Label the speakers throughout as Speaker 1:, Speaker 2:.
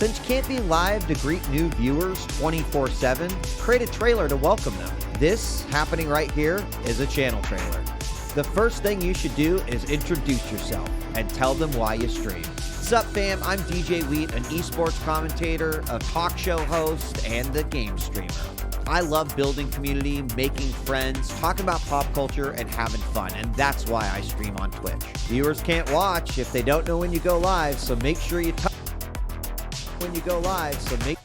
Speaker 1: Since you can't be live to greet new viewers 24/7, create a trailer to welcome them. This, happening right here, is a channel trailer. The first thing you should do is introduce yourself and tell them why you stream. What's up, fam? I'm DJ Wheat, an esports commentator, a talk show host, and a game streamer. I love building community, making friends, talking about pop culture, and having fun, and that's why I stream on Twitch. Viewers can't watch if they don't know when you go live, so make sure you tell when you go live, so make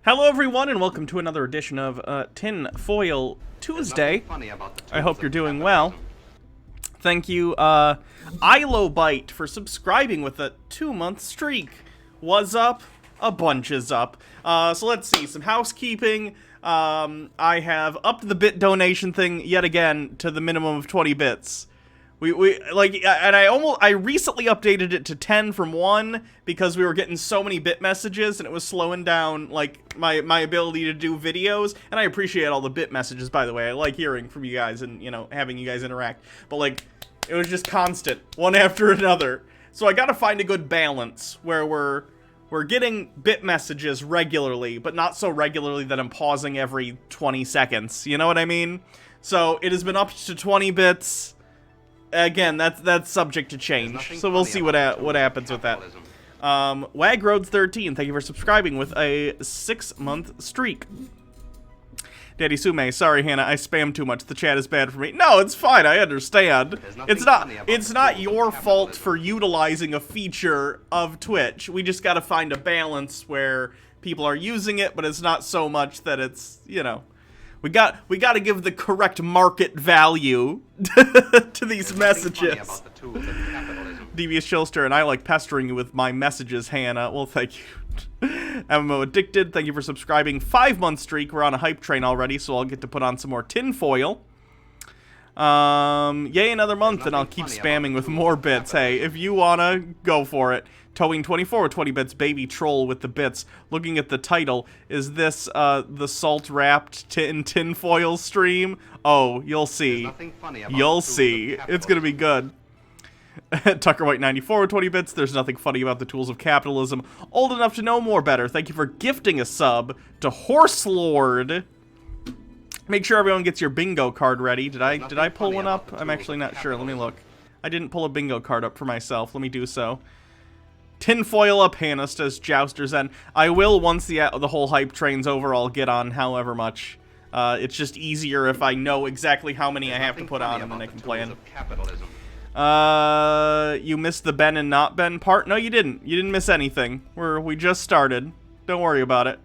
Speaker 2: Hello everyone, and welcome to another edition of Tinfoil Tuesday. I hope you're doing well. Thank you, Ilobite, for subscribing with a 2-month streak. Was up, a bunch is up. So let's see, some housekeeping. I have upped the bit donation thing yet again to the minimum of 20 bits. And I recently updated it to 10 from 1 because we were getting so many bit messages and it was slowing down, like, my ability to do videos. And I appreciate all the bit messages, by the way. I like hearing from you guys and, you know, having you guys interact. But, like, it was just constant, one after another. So I gotta find a good balance where we're getting bit messages regularly, but not so regularly that I'm pausing every 20 seconds. You know what I mean? So it has been upped to 20 bits. Again, that's subject to change, so we'll see what happens with that. Wagroads13, thank you for subscribing with a 6-month streak. Daddy Sume, sorry Hannah, I spam too much. The chat is bad for me. No, it's fine. I understand. It's not your fault for utilizing a feature of Twitch. We just got to find a balance where people are using it, but it's not so much that it's, you know. We got to give the correct market value to these messages. Devious Chillster, and I like pestering you with my messages, Hannah. Well, thank you. MMO Addicted, thank you for subscribing. 5-month streak. We're on a hype train already, so I'll get to put on some more tinfoil. Yay, another month, and I'll keep spamming with more bits. Hey, if you wanna, go for it. Towing24 with 20 bits, baby troll with the bits. Looking at the title, is this, the salt-wrapped tinfoil stream? Oh, you'll see. You'll see. It's gonna be good. Tucker White 94 with 20 bits. There's nothing funny about the tools of capitalism. Old enough to know more better. Thank you for gifting a sub to Horse Lord. Make sure everyone gets your bingo card ready. Did I pull one up? I'm actually not sure. Let me look. I didn't pull a bingo card up for myself. Let me do so. Tinfoil up, Hannah, says Jouster's End. I will, once the whole hype train's over, I'll get on however much. It's just easier if I know exactly how many I have to put on and then I can plan. You missed the Ben and not Ben part? No, you didn't. You didn't miss anything. We just started. Don't worry about it.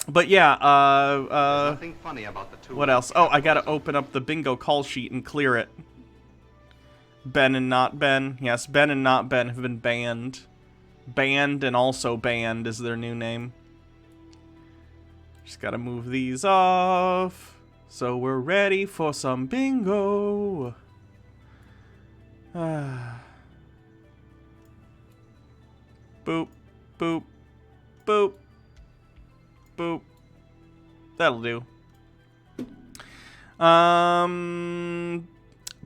Speaker 2: But yeah, nothing funny about the two. What else? Oh, I gotta open up the bingo call sheet and clear it. Ben and not Ben. Yes, Ben and not Ben have been banned. Banned and also banned is their new name. Just gotta move these off. So we're ready for some bingo. Boop, boop, boop, boop. That'll do.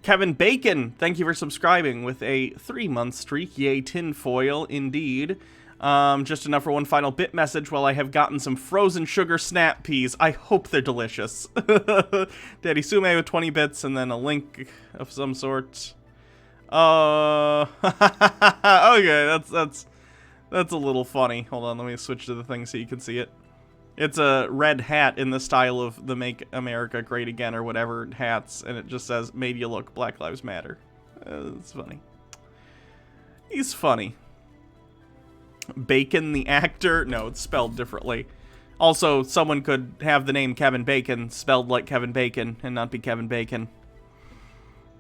Speaker 2: Kevin Bacon, thank you for subscribing with a 3-month streak. Yay, tinfoil, indeed. Just enough for one final bit message while I have gotten some frozen sugar snap peas. I hope they're delicious. Daddy Sume with 20 bits and then a link of some sort. Okay, that's a little funny. Hold on, let me switch to the thing so you can see it. It's a red hat in the style of the Make America Great Again or whatever hats, and it just says, made you look, Black Lives Matter. It's funny. He's funny. Bacon, the actor? No, it's spelled differently. Also, someone could have the name Kevin Bacon spelled like Kevin Bacon and not be Kevin Bacon.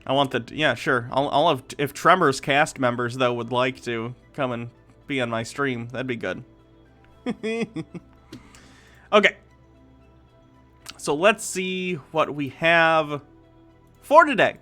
Speaker 2: I want the... Yeah, sure. I'll have... If Tremors cast members, though, would like to come and be on my stream, that'd be good. Okay. So let's see what we have for today.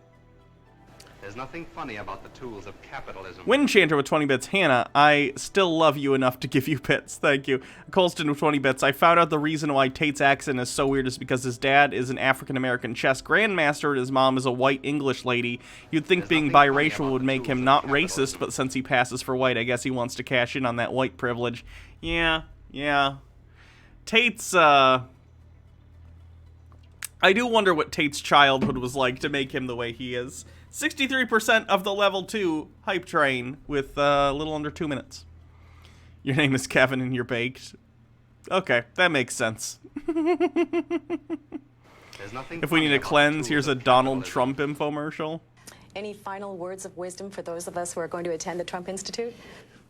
Speaker 3: There's nothing funny about the tools of capitalism.
Speaker 2: Windchanter with 20 bits. Hannah, I still love you enough to give you bits. Thank you. Colston with 20 bits. I found out the reason why Tate's accent is so weird is because his dad is an African-American chess grandmaster and his mom is a white English lady. You'd think being biracial would make him not racist, but since he passes for white, I guess he wants to cash in on that white privilege. Yeah. Tate's, I do wonder what Tate's childhood was like to make him the way he is. 63% of the level 2 hype train with a little under 2 minutes. Your name is Kevin and you're baked. Okay, that makes sense. If we need a cleanse, here's a Donald Trump infomercial.
Speaker 4: Any final words of wisdom for those of us who are going to attend the Trump Institute?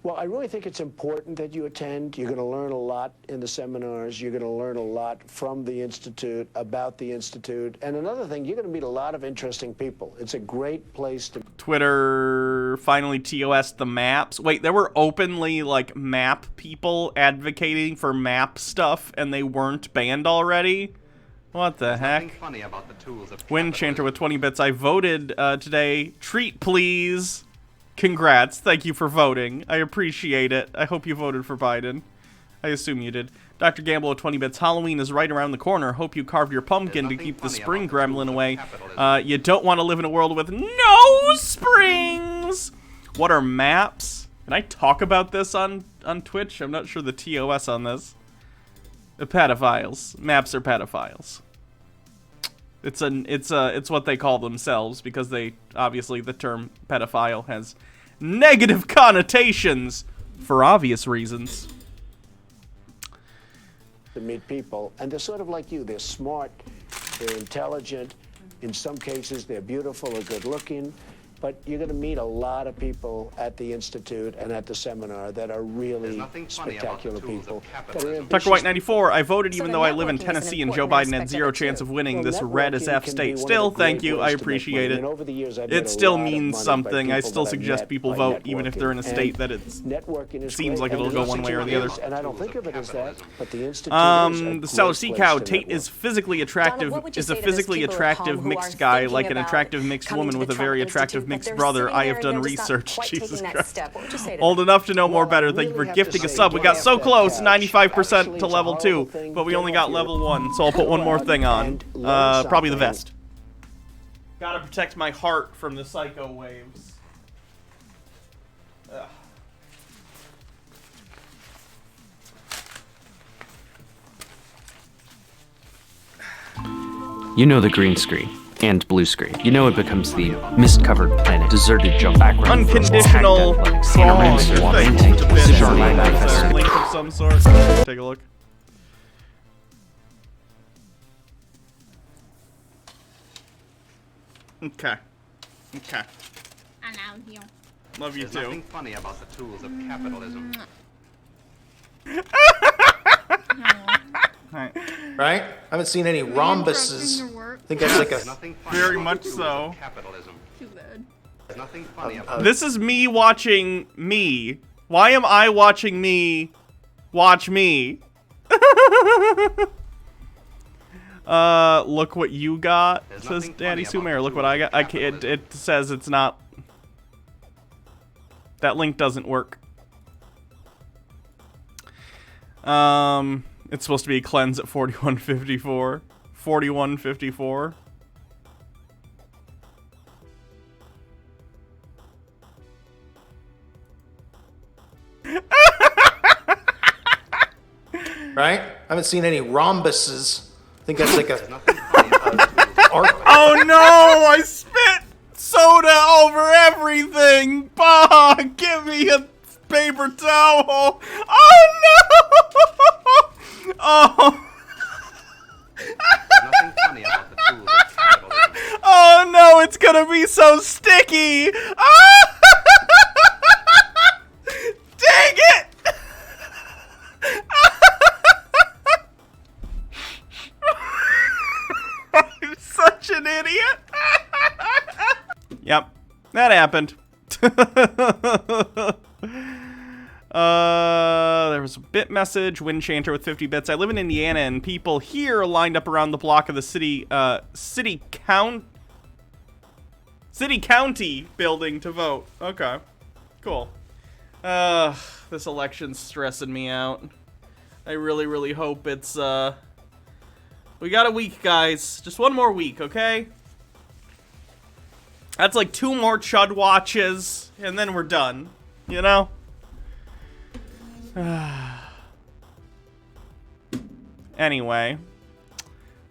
Speaker 4: Well, I really think it's important that you attend. You're going to learn a lot in the seminars. You're going to learn a lot from the Institute, about the Institute. And another thing, you're going to meet a lot of interesting people. It's a great place to...
Speaker 2: Twitter finally TOS the maps. Wait, there were openly, like, map people advocating for map stuff, and they weren't banned already? What the heck?
Speaker 3: Funny about the tools of
Speaker 2: Windchanter with 20 bits. I voted today. Treat, please. Congrats. Thank you for voting. I appreciate it. I hope you voted for Biden. I assume you did. Dr. Gamble with 20 bits. Halloween is right around the corner. Hope you carved your pumpkin to keep the spring gremlin away. You don't want to live in a world with no springs. What are maps? Can I talk about this on Twitch? I'm not sure the TOS on this. The pedophiles. Maps are pedophiles. It's what they call themselves, because they, obviously, the term pedophile has negative connotations for obvious reasons.
Speaker 4: To meet people, and they're sort of like you. They're smart, they're intelligent. In some cases, they're beautiful or good looking. But you're going to meet a lot of people at the Institute and at the seminar that are really spectacular people.
Speaker 2: Dr. White 94, I voted even though I live in Tennessee and Joe Biden had zero chance of winning this red as F state. Still, thank you, I appreciate it. It still means something. I still suggest people vote even if they're in a state that it seems like it'll go one way or the other.
Speaker 4: And I don't think of it as that, but the Institute
Speaker 2: the Stellar Sea Cow, Tate is physically attractive, is a physically attractive mixed guy, like an attractive mixed woman with a very attractive mixed brother. I have done research. Jesus Christ. Old enough to know more better. Thank you for gifting a sub. We got so close, 95% to level 2, but we only got level 1, so I'll put one more thing on. Probably the vest. Gotta protect my heart from the psycho waves. Ugh.
Speaker 5: You know the green screen and blue screen. You know it becomes the mist-covered planet, deserted jump background.
Speaker 2: Unconditional link of some sort. Take a look. Okay. Okay.
Speaker 6: I love you.
Speaker 2: Love you
Speaker 3: There's
Speaker 2: too.
Speaker 3: nothing funny about the tools of capitalism.
Speaker 7: Right? I haven't seen any rhombuses. I think that's like a...
Speaker 2: Very much so.
Speaker 6: Too bad.
Speaker 3: There's nothing funny about
Speaker 2: This is me watching me. Why am I watching me watch me? Look what you got, says Daddy Sumer. Look what I got. It says it's not. That link doesn't work. It's supposed to be cleanse at 4154. 4154.
Speaker 7: Right? I haven't seen any rhombuses. I think that's like a...
Speaker 2: Oh no! I spit soda over everything! Bah! Give me a paper towel! Oh no! Oh!
Speaker 3: nothing funny about the tools of capitalism.
Speaker 2: Oh no! It's gonna be so sticky! Ah! Dang it! I'm such an idiot. Yep, that happened. There was a bit message. Windchanter with 50 bits. I live in Indiana, and people here are lined up around the block of the city county building to vote. Okay, cool. This election's stressing me out. I really, really hope it's, we got a week, guys. Just one more week, okay? That's like 2 more Chud watches, and then we're done. You know? Anyway.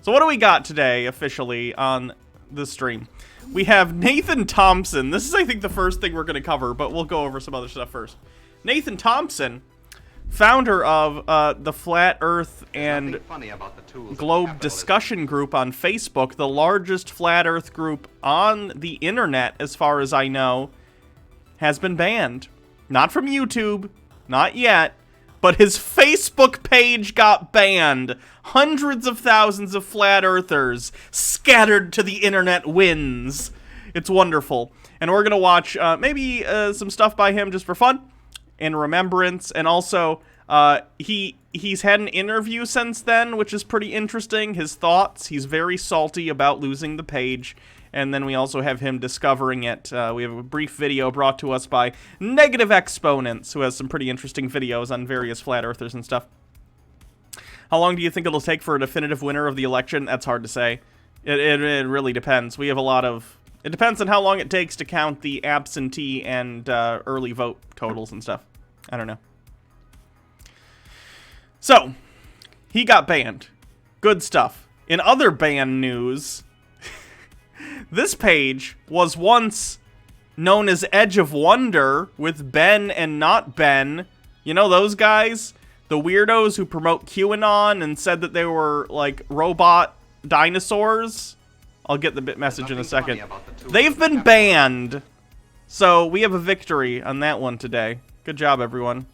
Speaker 2: So what do we got today, officially, on the stream? We have Nathan Thompson. This is, I think, the first thing we're going to cover, but we'll go over some other stuff first. Nathan Thompson, founder of the Flat Earth and Globe discussion group on Facebook, the largest Flat Earth group on the internet, as far as I know, has been banned Not from YouTube. Not yet. But his Facebook page got banned. Hundreds of thousands of flat earthers scattered to the internet winds. It's wonderful. And we're going to watch maybe some stuff by him just for fun, in remembrance. And also, he's had an interview since then, which is pretty interesting. His thoughts. He's very salty about losing the page. And then we also have him discovering it. We have a brief video brought to us by Negative Exponents, who has some pretty interesting videos on various flat earthers and stuff. How long do you think it'll take for a definitive winner of the election? That's hard to say. It really depends. We have a lot of... It depends on how long it takes to count the absentee and early vote totals and stuff. I don't know. So, he got banned. Good stuff. In other ban news... This page was once known as Edge of Wonder with Ben and Not Ben. You know those guys? The weirdos who promote QAnon and said that they were, like, robot dinosaurs? I'll get the bit message in a second. They've been banned. So we have a victory on that one today. Good job, everyone.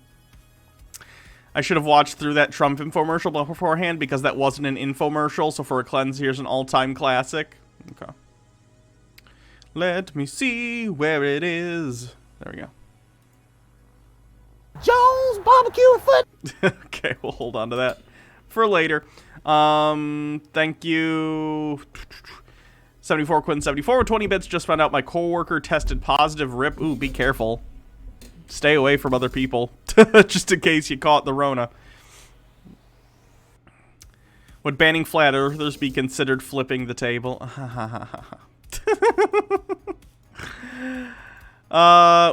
Speaker 2: I should have watched through that Trump infomercial beforehand because that wasn't an infomercial. So for a cleanse, here's an all-time classic. Okay. Let me see where it is. There we go.
Speaker 7: Jones barbecue foot.
Speaker 2: Okay, we'll hold on to that for later. Thank you. 74 Quinn 74 with 20 bits. Just found out my coworker tested positive. RIP. Ooh, be careful. Stay away from other people. Just in case you caught the Rona. Would banning flat earthers be considered flipping the table?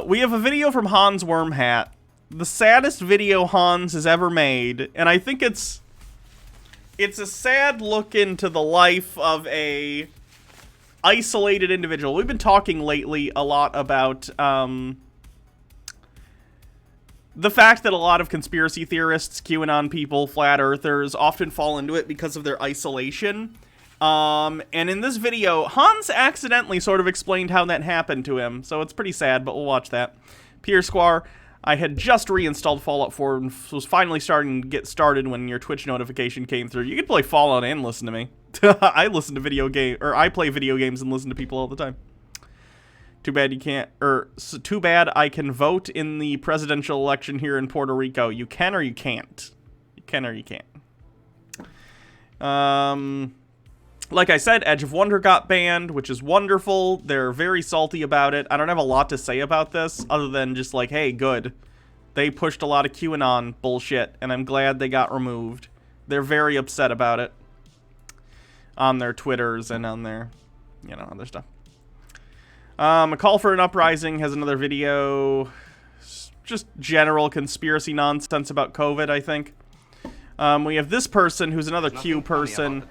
Speaker 2: We have a video from Hans Wormhat. The saddest video Hans has ever made, and I think it's a sad look into the life of a isolated individual. We've been talking lately a lot about the fact that a lot of conspiracy theorists, QAnon people, flat earthers often fall into it because of their isolation. And in this video, Hans accidentally sort of explained how that happened to him, so it's pretty sad, but we'll watch that. Pierre Squire, I had just reinstalled Fallout 4 and was finally starting to get started when your Twitch notification came through. You can play Fallout and listen to me. I listen to I play video games and listen to people all the time. Too bad you can't, too bad I can vote in the presidential election here in Puerto Rico. You can or you can't. You can or you can't. Like I said, Edge of Wonder got banned, which is wonderful. They're very salty about it. I don't have a lot to say about this, other than just like, hey, good. They pushed a lot of QAnon bullshit, and I'm glad they got removed. They're very upset about it. On their Twitters and on their, other stuff. A Call for an Uprising has another video. Just general conspiracy nonsense about COVID, I think. We have this person, who's another Q person,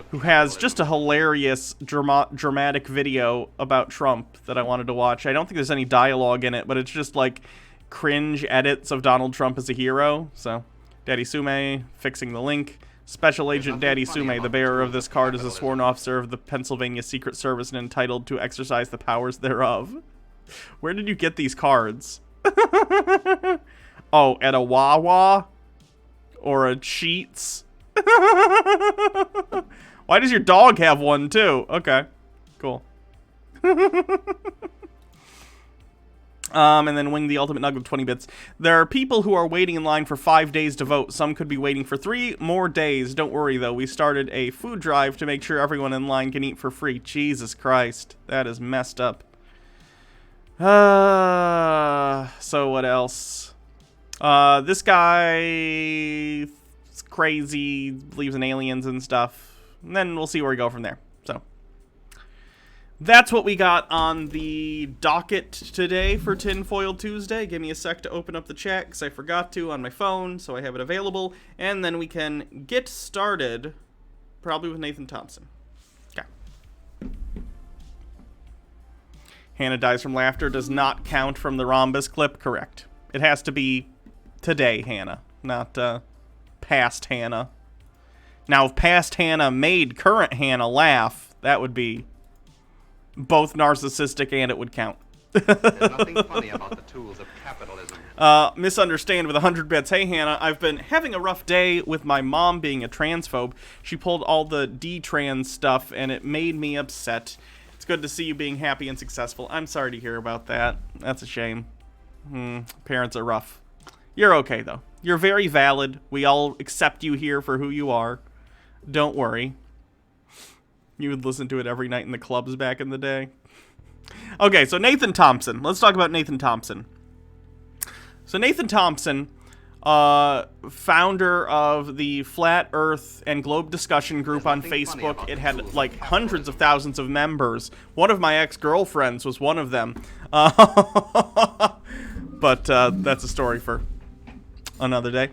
Speaker 2: who has just a hilarious, dramatic video about Trump that I wanted to watch. I don't think there's any dialogue in it, but it's just, like, cringe edits of Donald Trump as a hero. So, Daddy Sume, fixing the link. Special Agent Daddy Sume, the bearer of this card, is a sworn officer of the Pennsylvania Secret Service and entitled to exercise the powers thereof. Where did you get these cards? Oh, at a Wawa? Or a Sheets? Why does your dog have one, too? Okay, cool. And then Wing the Ultimate Nugget with 20 bits. There are people who are waiting in line for 5 days to vote. Some could be waiting for 3 more days. Don't worry, though. We started a food drive to make sure everyone in line can eat for free. Jesus Christ. That is messed up. So what else? This guy is crazy, believes in aliens and stuff. And then we'll see where we go from there. So that's what we got on the docket today for Tinfoil Tuesday. Give me a sec to open up the chat, because I forgot to on my phone, so I have it available. And then we can get started, probably with Nathan Thompson. Okay. Hannah dies from laughter does not count from the Rhombus clip. Correct. It has to be today, Hannah, not past Hannah. Now, if past Hannah made current Hannah laugh, that would be both narcissistic and it would count.
Speaker 3: There's nothing funny about the tools of capitalism.
Speaker 2: Misunderstand with 100 bits. Hey, Hannah, I've been having a rough day with my mom being a transphobe. She pulled all the D-trans stuff, and it made me upset. It's good to see you being happy and successful. I'm sorry to hear about that. That's a shame. Parents are rough. You're okay, though. You're very valid. We all accept you here for who you are. Don't worry. You would listen to it every night in the clubs back in the day. Okay, so Nathan Thompson. Let's talk about Nathan Thompson. So Nathan Thompson, founder of the Flat Earth and Globe Discussion Group on Facebook. It had like hundreds of thousands of members. One of my ex-girlfriends was one of them. But that's a story for another day.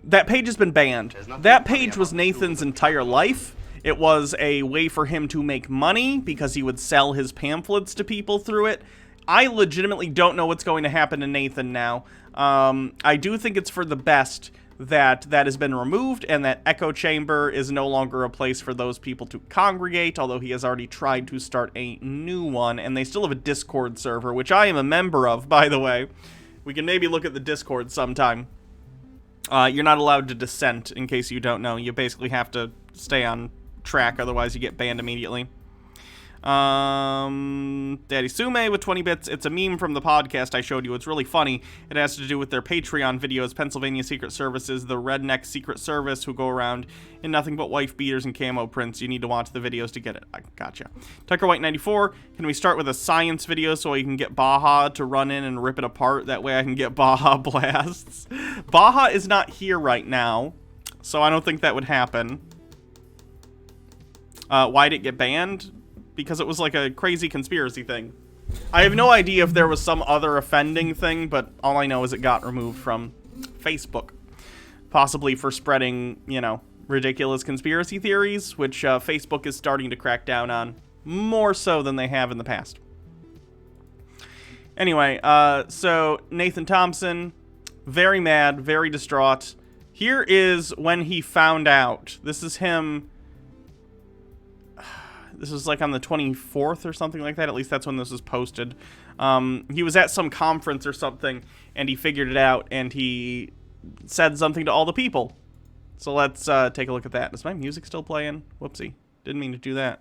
Speaker 2: That page has been banned. That page was Nathan's entire life. It was a way for him to make money because he would sell his pamphlets to people through it. I legitimately don't know what's going to happen to Nathan now. I do think it's for the best that that has been removed and that Echo Chamber is no longer a place for those people to congregate, although he has already tried to start a new one, and they still have a Discord server, which I am a member of, by the way. We can maybe look at the Discord sometime. You're not allowed to dissent, in case you don't know. You basically have to stay on track, otherwise you get banned immediately. Daddy Sume with 20 bits. It's a meme from the podcast I showed you. It's really funny. It has to do with their Patreon videos. Pennsylvania Secret Services, the redneck Secret Service who go around in nothing but wife beaters and camo prints. You need to watch the videos to get it. I gotcha. Tucker White 94. Can we start with a science video so we can get Baja to run in and rip it apart? That way I can get Baja blasts. Baja is not here right now, so I don't think that would happen. Why'd it get banned? Because it was like a crazy conspiracy thing. I have no idea if there was some other offending thing, but all I know is it got removed from Facebook. Possibly for spreading, you know, ridiculous conspiracy theories, which Facebook is starting to crack down on more so than they have in the past. Anyway, so Nathan Thompson, very mad, very distraught. Here is when he found out. This is him. This was like on the 24th or something like that. At least that's when this was posted. He was at some conference or something, and he figured it out, and he said something to all the people. So let's take a look at that. Is my music still playing? Whoopsie. Didn't mean to do that.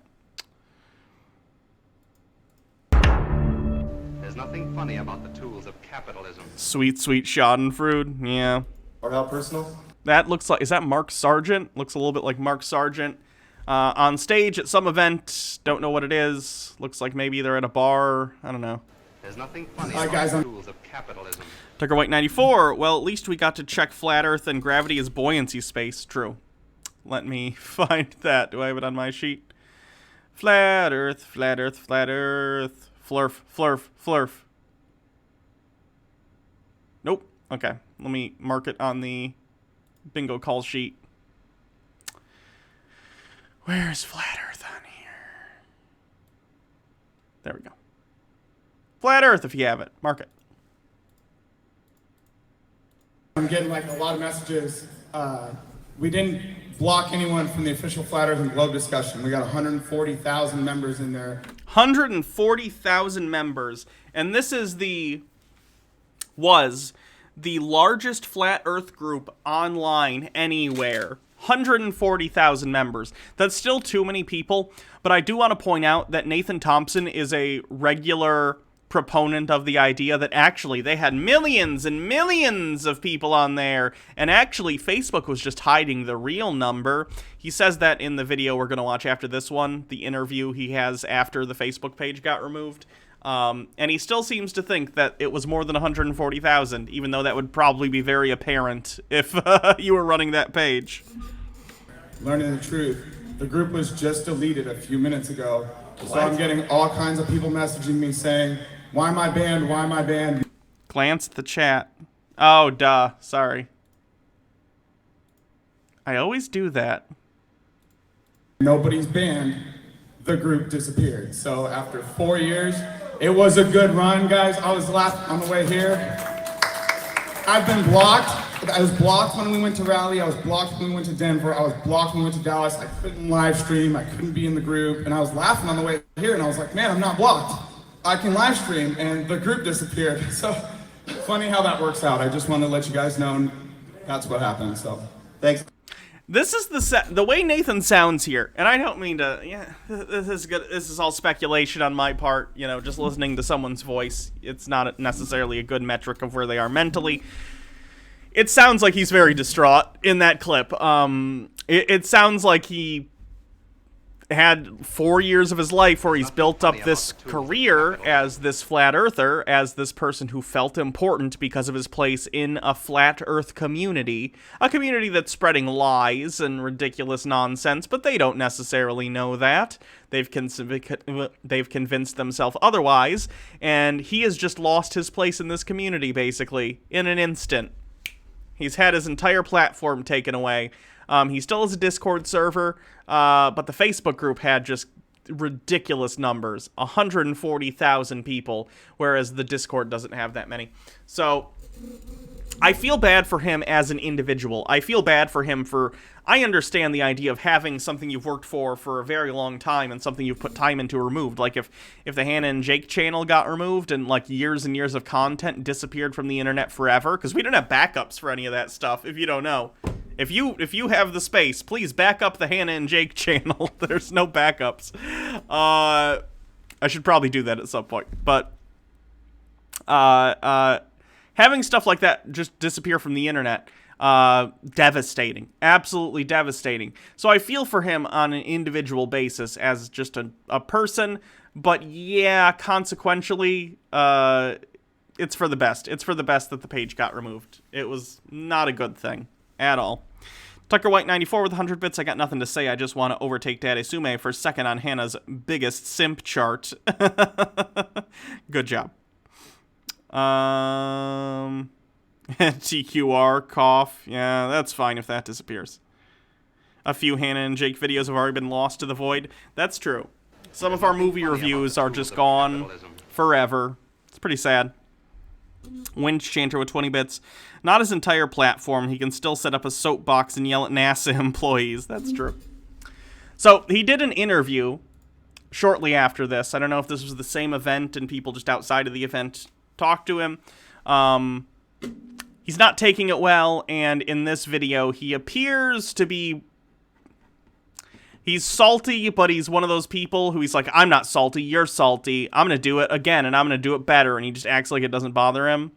Speaker 3: There's nothing funny about the tools of capitalism.
Speaker 2: Sweet, sweet schadenfreude. Yeah.
Speaker 8: Or how personal?
Speaker 2: That looks like... Is that Mark Sargent? Looks a little bit like Mark Sargent. On stage at some event, don't know what it is. Looks like maybe they're at a bar. I don't know.
Speaker 3: There's nothing funny about the tools of capitalism.
Speaker 2: Tucker White 94. Well, at least we got to check flat Earth and gravity is buoyancy space. True. Let me find that. Do I have it on my sheet? Flat Earth, flat Earth, flat Earth. Flurf, flurf, flurf. Nope. Okay. Let me mark it on the bingo call sheet. Where's flat Earth on here? There we go. Flat Earth, if you have it. Mark it.
Speaker 9: I'm getting like a lot of messages. We didn't block anyone from the official Flat Earth and Globe discussion. We got 140,000 members in there.
Speaker 2: 140,000 members. And this is was the largest Flat Earth group online anywhere. 140,000 members. That's still too many people, but I do want to point out that Nathan Thompson is a regular proponent of the idea that actually they had millions and millions of people on there, and actually Facebook was just hiding the real number. He says that in the video we're going to watch after this one, the interview he has after the Facebook page got removed. And he still seems to think that it was more than 140,000, even though that would probably be very apparent if you were running that page.
Speaker 9: Learning the truth. The group was just deleted a few minutes ago. So I'm getting all kinds of people messaging me saying, why am I banned? Why am I banned?
Speaker 2: Glance at the chat. Oh, duh. Sorry. I always do that.
Speaker 9: Nobody's banned. The group disappeared. So after 4 years, it was a good run, guys. I was laughing on the way here. I've been blocked I was blocked when we went to Raleigh. I was blocked when we went to Denver. I was blocked when we went to Dallas. I couldn't live stream. I couldn't be in the group. And I was laughing on the way here, and I was like, man, I'm not blocked. I can live stream, and the group disappeared. So funny how that works out. I just wanted to let you guys know that's what happened. So thanks.
Speaker 2: This is the way Nathan sounds here, and I don't mean to. Yeah, this is good. This is all speculation on my part. You know, just listening to someone's voice. It's not necessarily a good metric of where they are mentally. It sounds like he's very distraught in that clip. It sounds like he had 4 years of his life where he's built up this career as this flat earther, as this person who felt important because of his place in a flat earth community, a community that's spreading lies and ridiculous nonsense, but they don't necessarily know that. They've convinced themselves otherwise, and he has just lost his place in this community, basically, in an instant. He's had his entire platform taken away. He still has a Discord server, but the Facebook group had just ridiculous numbers, 140,000 people, whereas the Discord doesn't have that many. So I feel bad for him as an individual. I feel bad for him for... I understand the idea of having something you've worked for a very long time and something you've put time into removed. Like if the Hannah and Jake channel got removed and like years and years of content disappeared from the internet forever, because we don't have backups for any of that stuff, if you don't know. If you have the space, please back up the Hannah and Jake channel. There's no backups. I should probably do that at some point. But having stuff like that just disappear from the internet, devastating. Absolutely devastating. So I feel for him on an individual basis as just a person. But yeah, consequentially, it's for the best. It's for the best that the page got removed. It was not a good thing. At all. Tucker White 94 with 100 bits. I got nothing to say. I just want to overtake Daddy Sume for second on Hannah's biggest simp chart. Good job. TQR cough. Yeah, that's fine if that disappears. A few Hannah and Jake videos have already been lost to the void. That's true. Some of our movie reviews are just gone forever. It's pretty sad. Winch Chanter with 20 bits. Not his entire platform. He can still set up a soapbox and yell at NASA employees. That's true. So, he did an interview shortly after this. I don't know if this was the same event and people just outside of the event talked to him. He's not taking it well, and in this video, he appears to be... He's salty, but he's one of those people who he's like, I'm not salty, you're salty. I'm going to do it again, and I'm going to do it better. And he just acts like it doesn't bother him.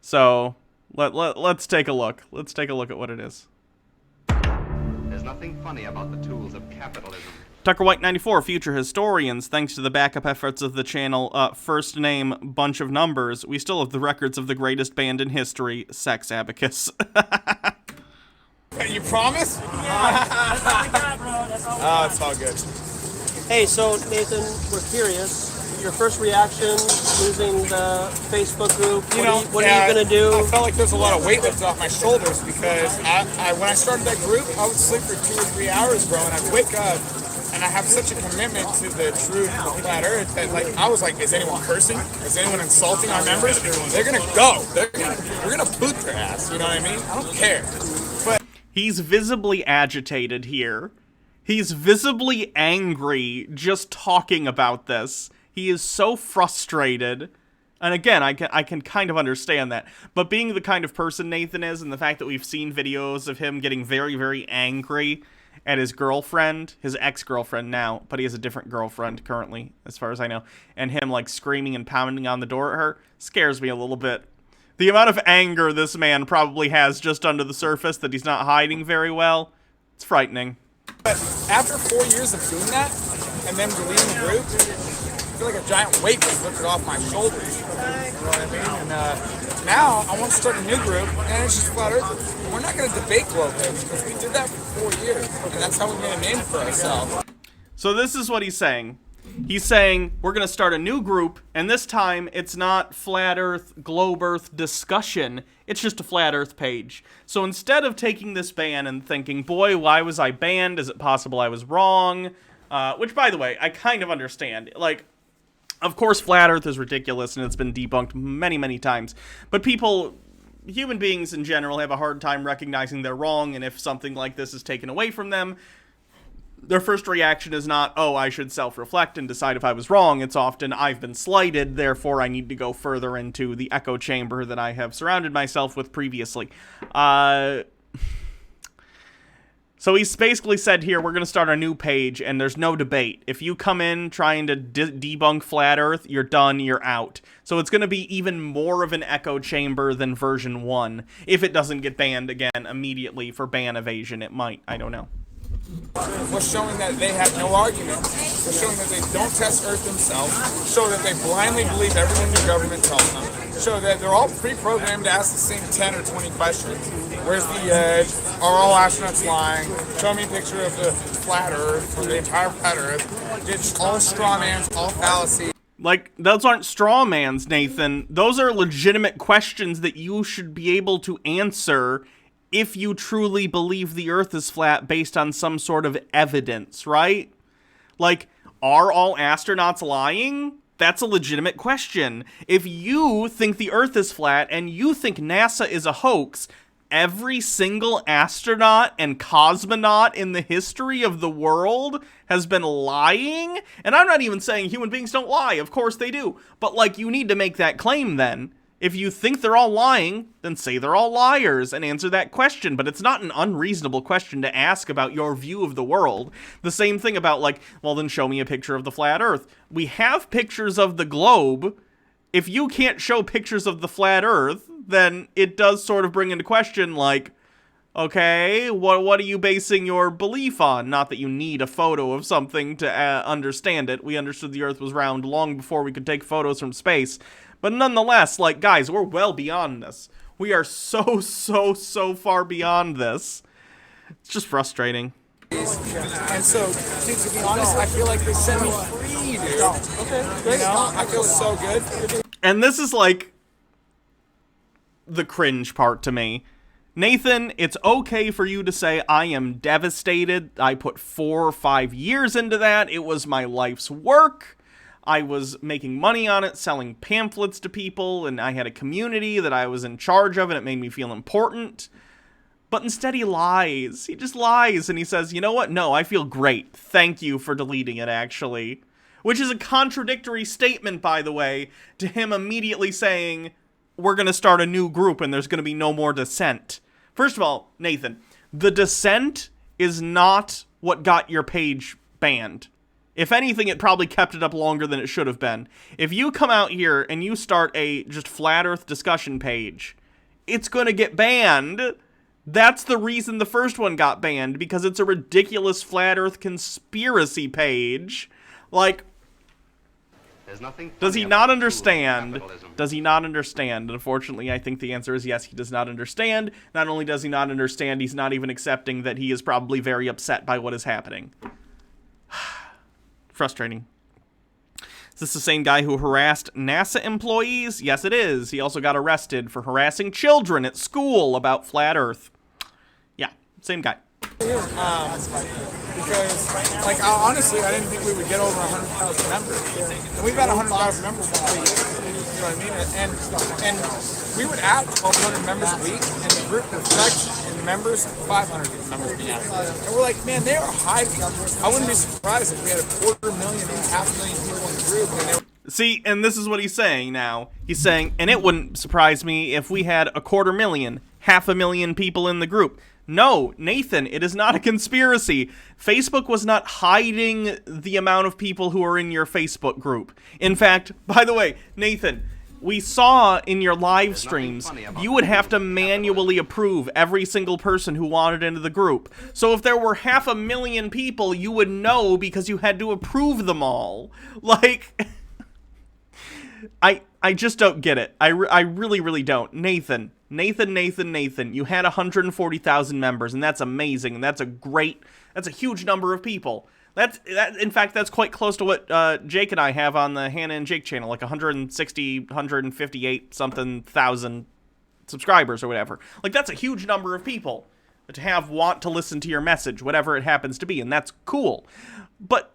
Speaker 2: So, let's take a look. Let's take a look at what it is.
Speaker 3: There's nothing funny about the tools of capitalism.
Speaker 2: Tucker White 94, future historians. Thanks to the backup efforts of the channel, first name, bunch of numbers, we still have the records of the greatest band in history, Sex Abacus.
Speaker 8: You promise? Oh, it's all good.
Speaker 10: Hey, so Nathan, we're curious. Your first reaction losing the Facebook group. What are you gonna do?
Speaker 8: I felt like there's a lot of weight lifted off my shoulders because when I started that group, I would sleep for 2 or 3 hours, bro, and I'd wake up and I have such a commitment to the truth of the flat Earth that I was like, is anyone cursing? Is anyone insulting our members? They're gonna go. We're gonna boot their ass. You know what I mean? I don't care. But
Speaker 2: he's visibly agitated here. He's visibly angry just talking about this. He is so frustrated. And again, I can kind of understand that. But being the kind of person Nathan is, and the fact that we've seen videos of him getting very, very angry at his girlfriend, his ex-girlfriend now, but he has a different girlfriend currently, as far as I know, and him, like, screaming and pounding on the door at her, scares me a little bit. The amount of anger this man probably has just under the surface that he's not hiding very well, it's frightening.
Speaker 8: But after 4 years of doing that, and then deleting the group, I feel like a giant weight was lifted off my shoulders. You know what I mean? And now I want to start a new group, and it's just flat earthers. And we're not going to debate globalists because we did that for 4 years, and that's how we made a name for ourselves.
Speaker 2: So this is what he's saying. He's saying we're going to start a new group, and this time it's not flat earth, globe earth discussion. It's just a flat earth page. So instead of taking this ban and thinking, boy, why was I banned? Is it possible I was wrong? Which, by the way, I kind of understand. Like, of course, flat earth is ridiculous, and it's been debunked many, many times. But people human beings in general have a hard time recognizing they're wrong, and if something like this is taken away from them, their first reaction is not, oh, I should self-reflect and decide if I was wrong. It's often, I've been slighted, therefore I need to go further into the echo chamber that I have surrounded myself with previously. So he's basically said here, we're going to start a new page, and there's no debate. If you come in trying to debunk Flat Earth, you're done, you're out. So it's going to be even more of an echo chamber than version 1. If it doesn't get banned again immediately for ban evasion, it might. I don't know.
Speaker 8: Was showing that they have no argument, was showing that they don't test Earth themselves, show that they blindly believe everything the government tells them, show that they're all pre-programmed to ask the same 10 or 20 questions. Where's the edge? Are all astronauts lying? Show me a picture of the flat Earth, or the entire flat Earth. It's all straw mans, all fallacy.
Speaker 2: Like, those aren't straw mans, Nathan. Those are legitimate questions that you should be able to answer if you truly believe the Earth is flat based on some sort of evidence, right? Like, are all astronauts lying? That's a legitimate question. If you think the Earth is flat and you think NASA is a hoax, every single astronaut and cosmonaut in the history of the world has been lying? And I'm not even saying human beings don't lie. Of course they do. But, like, you need to make that claim then. If you think they're all lying, then say they're all liars and answer that question. But it's not an unreasonable question to ask about your view of the world. The same thing about, like, well, then show me a picture of the flat Earth. We have pictures of the globe. If you can't show pictures of the flat Earth, then it does sort of bring into question, like, okay, what are you basing your belief on? Not that you need a photo of something to understand it. We understood the Earth was round long before we could take photos from space. But nonetheless, like, guys, we're well beyond this. We are so far beyond this. It's just frustrating.
Speaker 8: And so, dude, to be honest, I feel like they set me free, dude. Okay, great. You know, I feel so good.
Speaker 2: And this is, like, the cringe part to me. Nathan, it's okay for you to say, I am devastated. I put 4 or 5 years into that. It was my life's work. I was making money on it, selling pamphlets to people, and I had a community that I was in charge of, and it made me feel important. But instead he lies. He just lies, and he says, you know what? No, I feel great. Thank you for deleting it, actually. Which is a contradictory statement, by the way, to him immediately saying, we're going to start a new group, and there's going to be no more dissent. First of all, Nathan, the dissent is not what got your page banned. If anything, it probably kept it up longer than it should have been. If you come out here and you start a just flat Earth discussion page, it's going to get banned. That's the reason the first one got banned, because it's a ridiculous flat Earth conspiracy page. Like, does he not understand? Does he not understand? Unfortunately, I think the answer is yes, he does not understand. Not only does he not understand, he's not even accepting that he is probably very upset by what is happening. Frustrating. Is this the same guy who harassed NASA employees? Yes, it is. He also got arrested for harassing children at school about flat Earth. Yeah, same guy.
Speaker 8: Because, like, honestly, I didn't think we would get over 100,000 members. And we've had 100,000 members for 3 years. You know what I mean? And we would add 1,200 members a week, and the group reflects in members 500 members being added. And we're like, man, they are hiding. I wouldn't be surprised if we had 250,000 to 500,000 people in the group. And they were...
Speaker 2: See, and this is what he's saying now. He's saying, and it wouldn't surprise me if we had 250,000, 500,000 people in the group. No, Nathan, it is not a conspiracy. Facebook was not hiding the amount of people who are in your Facebook group. In fact, by the way, Nathan, we saw in your live streams, you would have to manually approve every single person who wanted into the group. So if there were 500,000 people, you would know because you had to approve them all. Like, I just don't get it. I really don't. Nathan, you had 140,000 members, and that's amazing, and that's a huge number of people. In fact, that's quite close to what Jake and I have on the Hannah and Jake channel, like 160, 158 something thousand subscribers or whatever. Like, that's a huge number of people to want to listen to your message, whatever it happens to be, and that's cool. But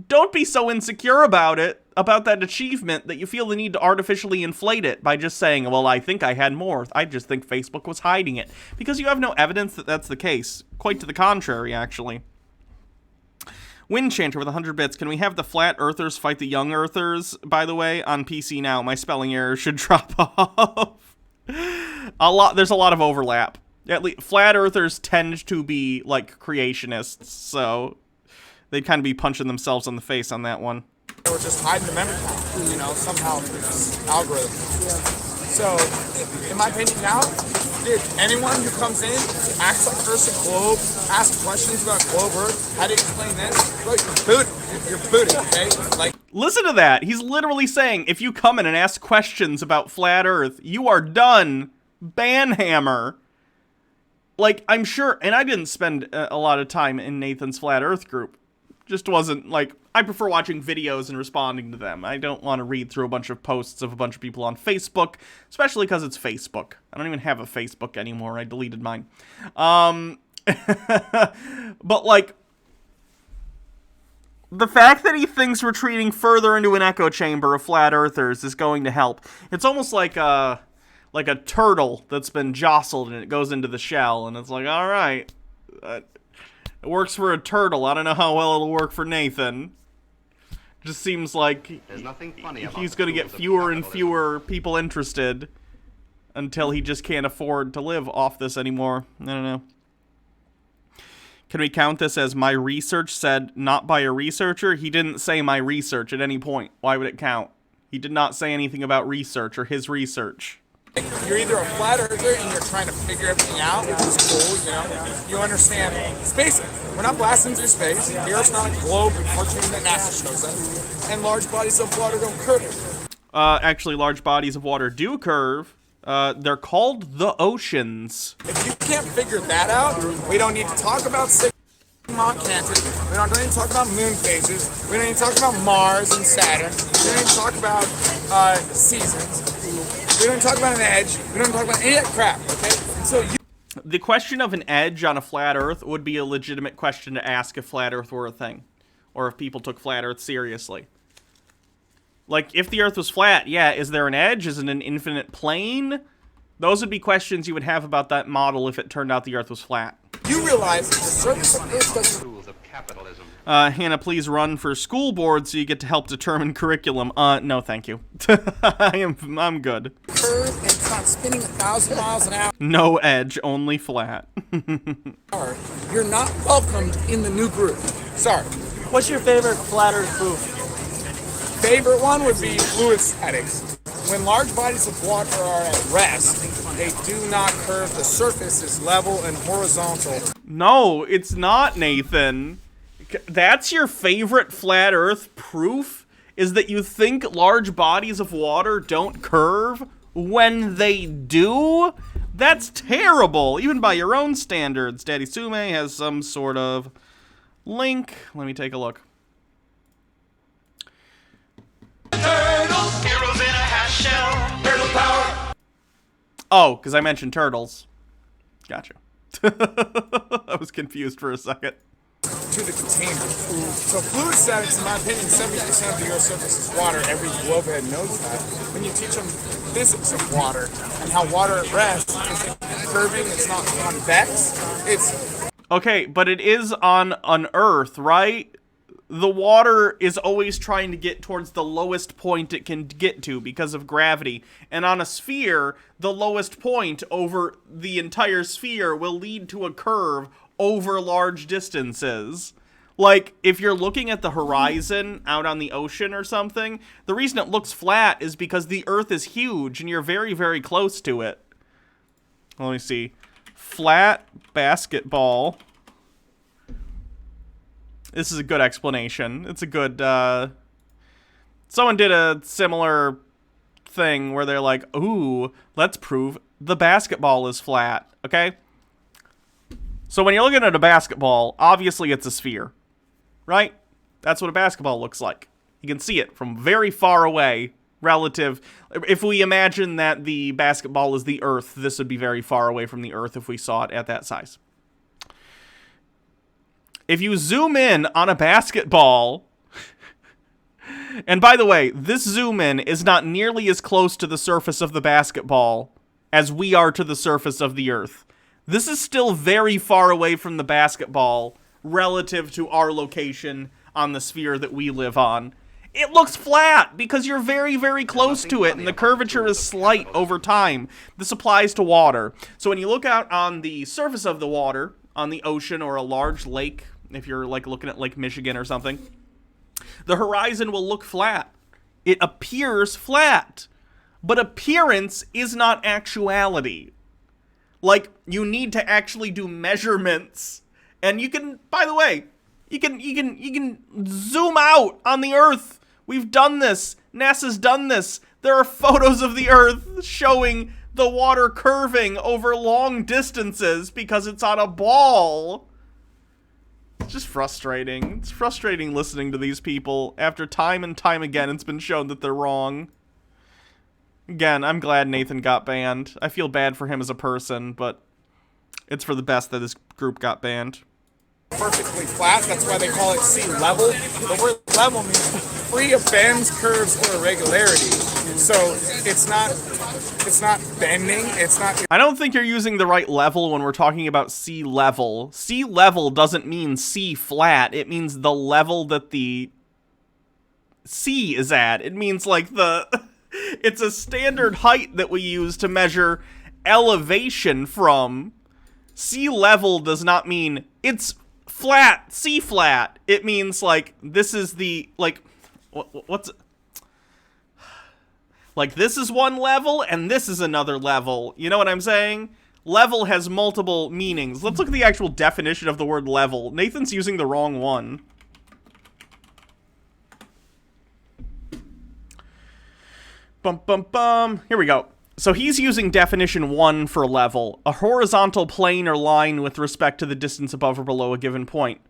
Speaker 2: don't be so insecure about it, about that achievement, that you feel the need to artificially inflate it by just saying, well, I think I had more. I just think Facebook was hiding it. Because you have no evidence that that's the case. Quite to the contrary, actually. Windchanter with 100 bits. Can we have the flat earthers fight the young earthers, by the way, on PC now? My spelling error should drop off. There's a lot of overlap. At least, flat earthers tend to be, like, creationists, so they'd kind of be punching themselves in the face on that one.
Speaker 8: They were just hiding the memory count, you know, somehow through this algorithm. So, in my opinion now, dude, anyone who comes in, acts like Earth's a globe, asks questions about globe Earth, how do you explain this? Bro, you're booted. You're booted, okay? Like,
Speaker 2: listen to that. He's literally saying, if you come in and ask questions about flat Earth, you are done. Banhammer. Like, I'm sure, and I didn't spend a lot of time in Nathan's Flat Earth group. Just wasn't, like, I prefer watching videos and responding to them. I don't want to read through a bunch of posts of a bunch of people on Facebook, especially because it's Facebook. I don't even have a Facebook anymore. I deleted mine. But, like, the fact that he thinks retreating further into an echo chamber of flat earthers is going to help. It's almost like a turtle that's been jostled and it goes into the shell, and it's like, all right, it works for a turtle. I don't know how well it'll work for Nathan. Just seems like
Speaker 3: There's nothing funny about
Speaker 2: he's going to get fewer and fewer people interested until he just can't afford to live off this anymore. I don't know. Can we count this as my research said not by a researcher? He didn't say my research at any point. Why would it count? He did not say anything about research or his research.
Speaker 8: you're either a flat earther and you're trying to figure everything out, which is cool, you know. You understand space. We're not blasting through space. The Earth's not a globe, unfortunately, that NASA shows us. And large bodies of water don't curve.
Speaker 2: Actually, large bodies of water do curve. They're called the oceans.
Speaker 8: If you can't figure that out, we don't need to talk about Mont Canton. We don't need to talk about moon phases. We don't need to talk about Mars and Saturn. We don't need to talk about seasons. We don't need to talk about an edge. We don't need to talk about any of that crap, okay? And so
Speaker 2: the question of an edge on a flat Earth would be a legitimate question to ask if flat Earth were a thing. Or if people took flat Earth seriously. Like, if the Earth was flat, yeah, is there an edge? Is it an infinite plane? Those would be questions you would have about that model if it turned out the Earth was flat.
Speaker 8: You realize the surface of Earth doesn't...
Speaker 3: Rules of capitalism.
Speaker 2: Hannah, please run for school board so you get to help determine curriculum. No, thank you. I'm good.
Speaker 8: Curve and it's not spinning 1,000 miles an hour.
Speaker 2: No edge, only flat.
Speaker 8: You're not welcomed in the new group. Sorry.
Speaker 10: What's your favorite flat Earth proof?
Speaker 8: Favorite one would be fluid statics. When large bodies of water are at rest, they do not curve. The surface is level and horizontal.
Speaker 2: No, it's not, Nathan. That's your favorite flat Earth proof? Is that you think large bodies of water don't curve when they do? That's terrible, even by your own standards. Daddy Sume has some sort of link. Let me take a look.
Speaker 11: Turtles, heroes in a half shell, turtle power.
Speaker 2: Oh, because I mentioned turtles. Gotcha. I was confused for a second.
Speaker 8: To the container. So fluid statics, in my opinion, 70% of the Earth's surface is water. Every globehead knows that. When you teach them physics of water and how water at rest is curving, it's not convex. It's
Speaker 2: okay, but it is on an Earth, right? The water is always trying to get towards the lowest point it can get to because of gravity. And on a sphere, the lowest point over the entire sphere will lead to a curve over large distances. Like, if you're looking at the horizon out on the ocean or something, the reason it looks flat is because the Earth is huge and you're very, very close to it. Let me see. Flat basketball. This is a good explanation. It's a good, someone did a similar thing where they're like, ooh, let's prove the basketball is flat, okay? So when you're looking at a basketball, obviously it's a sphere, right? That's what a basketball looks like. You can see it from very far away relative. If we imagine that the basketball is the Earth, this would be very far away from the Earth if we saw it at that size. If you zoom in on a basketball, And by the way, this zoom in is not nearly as close to the surface of the basketball as we are to the surface of the Earth. This is still very far away from the basketball relative to our location on the sphere that we live on. It looks flat because you're very, very close to it, and the curvature is slight over time. This applies to water. So when you look out on the surface of the water, on the ocean or a large lake, if you're like looking at Lake Michigan or something, the horizon will look flat. It appears flat. But appearance is not actuality. Like, you need to actually do measurements. And you can, by the way, you can zoom out on the Earth. We've done this. NASA's done this. There are photos of the Earth showing the water curving over long distances because it's on a ball. It's just frustrating. It's frustrating listening to these people. After time and time again, it's been shown that they're wrong. Again, I'm glad Nathan got banned. I feel bad for him as a person, but it's for the best that his group got banned.
Speaker 8: Perfectly flat. That's why they call it sea level. The word level means free of bends, curves, or irregularity. So it's not bending. It's not.
Speaker 2: I don't think you're using the right level when we're talking about sea level. Sea level doesn't mean sea flat. It means the level that the sea is at. It means like the. It's a standard height that we use to measure elevation from. Sea level does not mean it's flat, sea flat. It means like this is the like what's like this is one level and this is another level. You know what I'm saying? Level has multiple meanings. Let's look at the actual definition of the word level. Nathan's using the wrong one. Bum, bum, bum. Here we go. So he's using definition 1 for level, a horizontal plane or line with respect to the distance above or below a given point.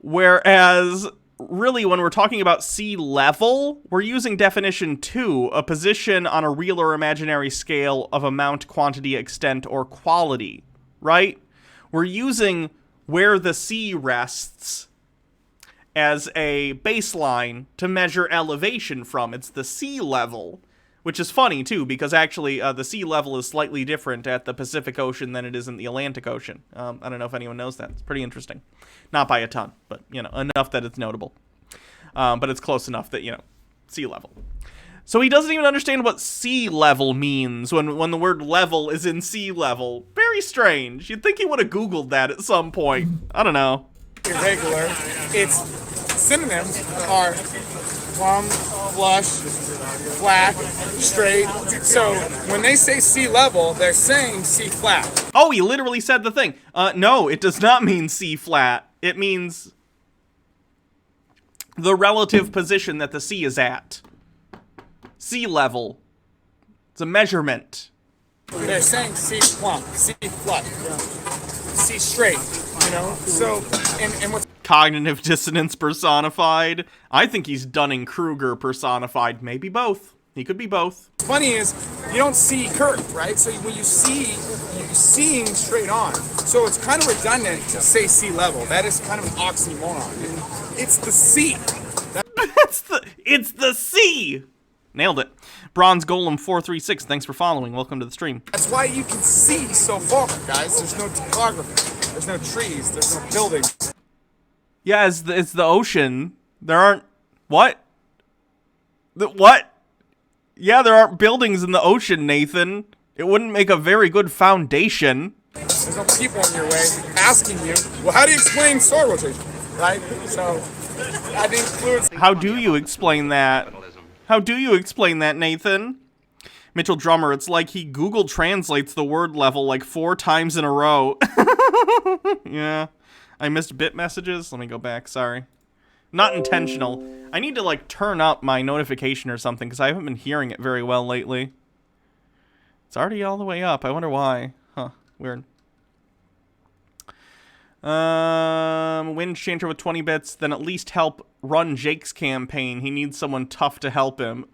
Speaker 2: Whereas, really, when we're talking about sea level, we're using definition 2, a position on a real or imaginary scale of amount, quantity, extent, or quality, right? We're using where the sea rests as a baseline to measure elevation from. It's the sea level. Which is funny, too, because actually the sea level is slightly different at the Pacific Ocean than it is in the Atlantic Ocean. I don't know if anyone knows that. It's pretty interesting. Not by a ton, but, you know, enough that it's notable. But it's close enough that, you know, sea level. So he doesn't even understand what sea level means when the word level is in sea level. Very strange. You'd think he would have Googled that at some point. I don't know.
Speaker 8: Irregular. Its synonyms are plumb, flush, flat, straight. So when they say sea level, they're saying sea flat.
Speaker 2: Oh, he literally said the thing. No, it does not mean sea flat. It means the relative position that the sea is at. Sea level. It's a measurement.
Speaker 8: They're saying sea plump, sea flat, sea straight, you know? So, and what's
Speaker 2: cognitive dissonance personified. I think he's Dunning-Kruger personified. Maybe both. He could be both.
Speaker 8: funny is you don't see curve, right? So when you see, you're seeing straight on. So it's kind of redundant to say sea level. That is kind of an oxymoron. It's the sea.
Speaker 2: It's the sea. Nailed it. Bronze Golem 436. Thanks for following. Welcome to the stream.
Speaker 8: That's why you can see so far, guys. There's no topography. There's no trees. There's no buildings.
Speaker 2: Yeah, it's the ocean. There aren't... What? What? Yeah, there aren't buildings in the ocean, Nathan. It wouldn't make a very good foundation.
Speaker 8: There's no people in your way asking you, well, how do you explain star rotation? Right? So, that includes...
Speaker 2: How do you explain that? How do you explain that, Nathan? Mitchell Drummer, it's like he Google translates the word level like 4 times in a row. Yeah. I missed bit messages. Let me go back. Sorry. Not intentional. I need to, like, turn up my notification or something because I haven't been hearing it very well lately. It's already all the way up. I wonder why. Huh. Weird. Wind changer with 20 bits. Then at least help run Jake's campaign. He needs someone tough to help him.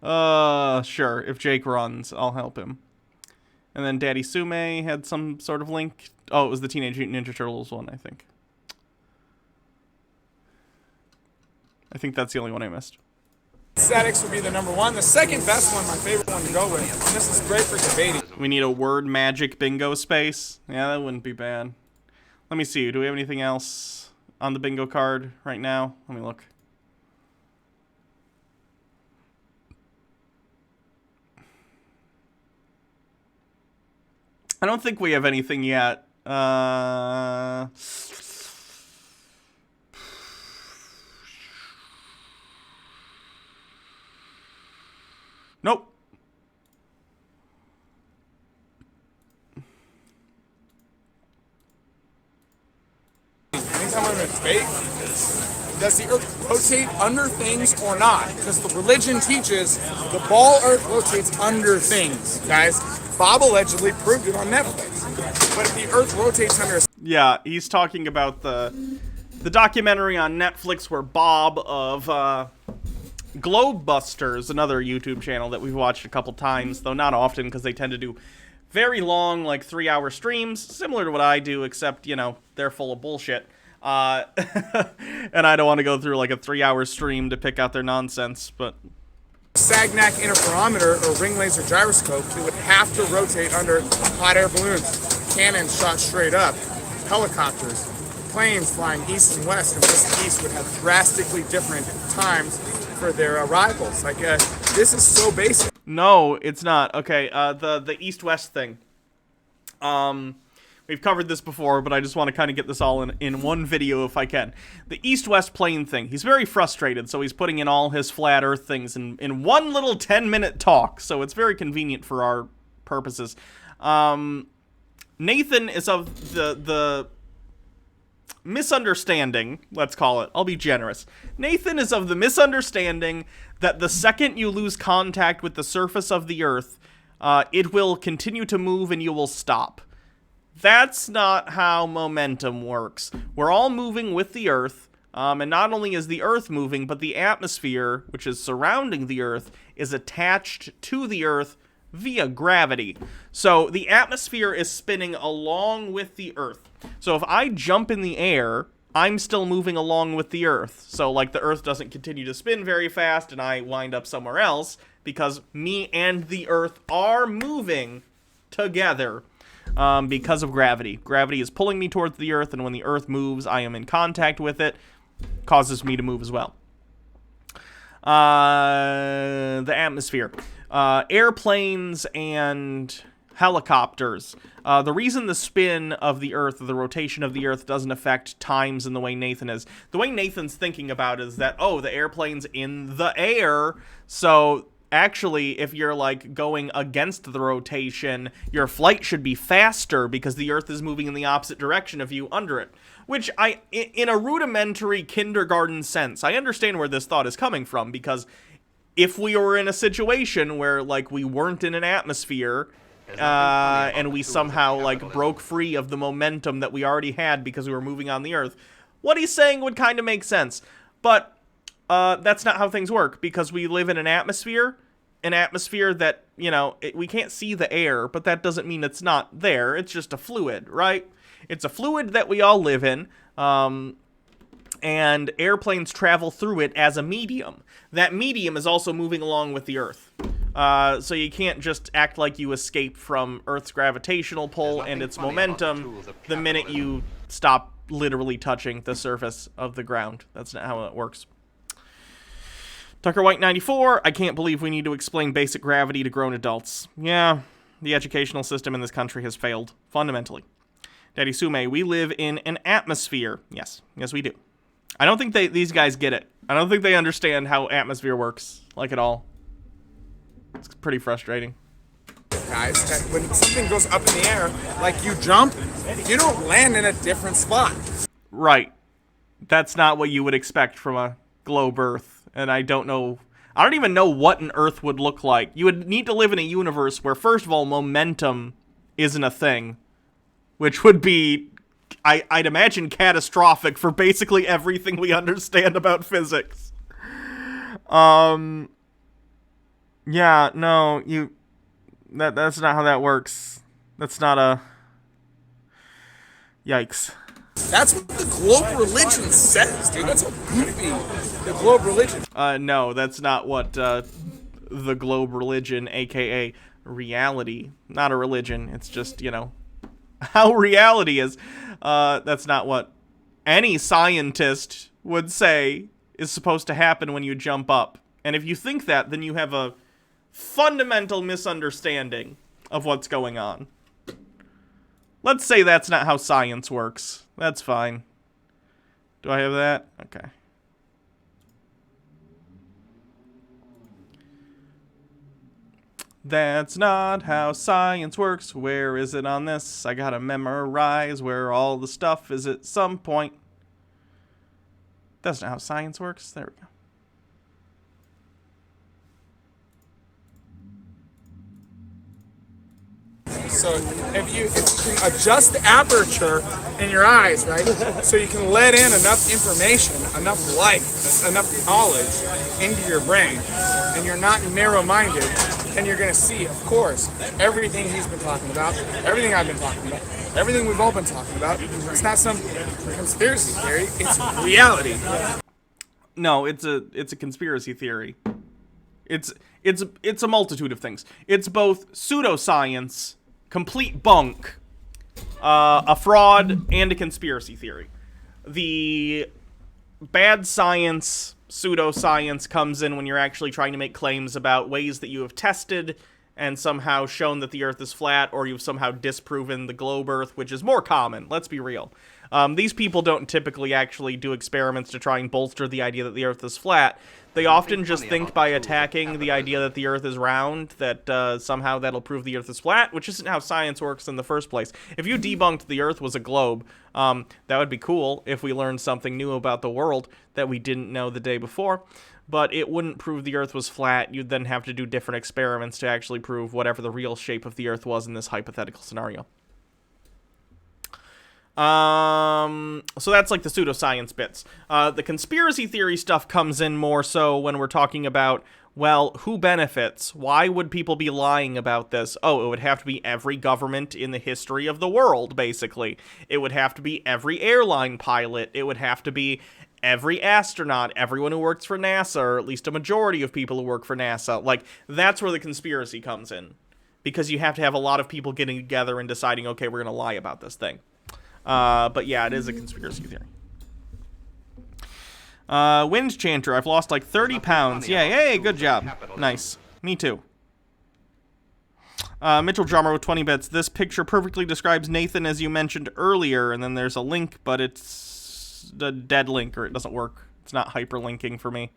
Speaker 2: Sure. If Jake runs, I'll help him. And then Daddy Sume had some sort of link. Oh, it was the Teenage Mutant Ninja Turtles one, I think. I think that's the only one I missed.
Speaker 8: Statics would be the number one. The second best one, my favorite one to go with, and this is great for debating.
Speaker 2: We need a word magic bingo space. Yeah, that wouldn't be bad. Let me see. Do we have anything else on the bingo card right now? Let me look. I don't think we have anything yet. Nope.
Speaker 8: Anytime I'm in a debate, does the Earth rotate under things or not? Because the religion teaches the ball Earth rotates under things, guys. Bob allegedly proved it on Netflix. But if the Earth rotates under...
Speaker 2: Yeah, he's talking about the documentary on Netflix where Bob of Globebusters, another YouTube channel that we've watched a couple times, though not often because they tend to do very long, like 3-hour streams, similar to what I do, except, you know, they're full of bullshit. And I don't want to go through like a 3-hour stream to pick out their nonsense, but...
Speaker 8: Sagnac interferometer or ring laser gyroscope, it would have to rotate under hot air balloons, cannons shot straight up, helicopters, planes flying east and west, and west and east would have drastically different times for their arrivals. Like, this is so basic.
Speaker 2: No, it's not. Okay, the east-west thing. We've covered this before, but I just want to kind of get this all in one video if I can. The east-west plane thing. He's very frustrated, so he's putting in all his flat earth things in one little 10-minute talk, so it's very convenient for our purposes. Nathan is of the misunderstanding, let's call it. I'll be generous. Nathan is of the misunderstanding that the second you lose contact with the surface of the Earth, it will continue to move and you will stop. That's not how momentum works. We're all moving with the Earth, and not only is the Earth moving, but the atmosphere, which is surrounding the Earth, is attached to the Earth via gravity. So the atmosphere is spinning along with the Earth. So if I jump in the air, I'm still moving along with the Earth. So like the Earth doesn't continue to spin very fast and I wind up somewhere else because me and the Earth are moving together. Because of gravity. Gravity is pulling me towards the Earth, and when the Earth moves, I am in contact with it. Causes me to move as well. The atmosphere. Airplanes and helicopters. The reason the spin of the Earth, or the rotation of the Earth, doesn't affect times in the way Nathan is. The way Nathan's thinking about it is that, oh, the airplane's in the air, so... Actually, if you're, like, going against the rotation, your flight should be faster because the Earth is moving in the opposite direction of you under it. Which, in a rudimentary kindergarten sense, I understand where this thought is coming from, because if we were in a situation where, like, we weren't in an atmosphere, and we somehow, like, broke free of the momentum that we already had because we were moving on the Earth, what he's saying would kind of make sense. But... that's not how things work, because we live in an atmosphere that, you know, we can't see the air, but that doesn't mean it's not there. It's just a fluid, right? It's a fluid that we all live in, and airplanes travel through it as a medium. That medium is also moving along with the Earth. So you can't just act like you escape from Earth's gravitational pull and its momentum the minute you stop literally touching the surface of the ground. That's not how it works. Tucker White 94, I can't believe we need to explain basic gravity to grown adults. Yeah, the educational system in this country has failed, fundamentally. Daddy Sume, we live in an atmosphere. Yes, we do. I don't think these guys get it. I don't think they understand how atmosphere works, like at all. It's pretty frustrating.
Speaker 8: Guys, when something goes up in the air, like you jump, you don't land in a different spot.
Speaker 2: Right. That's not what you would expect from a globe Earth. And I don't even know what an Earth would look like. You would need to live in a universe where, first of all, momentum isn't a thing. Which would be, I'd imagine, catastrophic for basically everything we understand about physics. Yeah, no, that's not how that works. That's not a... Yikes.
Speaker 8: That's what the globe religion says, dude. That's how goofy the globe religion.
Speaker 2: No, that's not what the globe religion, aka reality, not a religion. It's just, you know, how reality is. That's not what any scientist would say is supposed to happen when you jump up. And if you think that, then you have a fundamental misunderstanding of what's going on. Let's say that's not how science works. That's fine. Do I have that? Okay. That's not how science works. Where is it on this? I gotta memorize where all the stuff is at some point. That's not how science works. There we go.
Speaker 8: So if you can adjust the aperture in your eyes, right, so you can let in enough information, enough light, enough knowledge into your brain, and you're not narrow-minded, and you're going to see, of course, everything he's been talking about, everything I've been talking about, everything we've all been talking about. It's not some conspiracy theory, it's reality.
Speaker 2: No, it's a conspiracy theory. It's a multitude of things. It's both pseudoscience, complete bunk, a fraud, and a conspiracy theory. The bad science, pseudoscience comes in when you're actually trying to make claims about ways that you have tested and somehow shown that the Earth is flat, or you've somehow disproven the globe Earth, which is more common. Let's be real. These people don't typically actually do experiments to try and bolster the idea that the Earth is flat. They often just think by attacking the idea that the Earth is round, that somehow that'll prove the Earth is flat, which isn't how science works in the first place. If you debunked the Earth was a globe, that would be cool if we learned something new about the world that we didn't know the day before, but it wouldn't prove the Earth was flat. You'd then have to do different experiments to actually prove whatever the real shape of the Earth was in this hypothetical scenario. So that's like the pseudoscience bits. The conspiracy theory stuff comes in more so when we're talking about, well, who benefits? Why would people be lying about this? Oh, it would have to be every government in the history of the world, basically. It would have to be every airline pilot. It would have to be every astronaut, everyone who works for NASA, or at least a majority of people who work for NASA. Like, that's where the conspiracy comes in. Because you have to have a lot of people getting together and deciding, okay, we're going to lie about this thing. But yeah, it is a conspiracy theory. Wind Chanter, I've lost like 30 pounds. Yeah, hey, good job. Nice. Me too. Mitchell Drummer with 20 bits. This picture perfectly describes Nathan as you mentioned earlier, and then there's a link, but it's a dead link, or it doesn't work. It's not hyperlinking for me.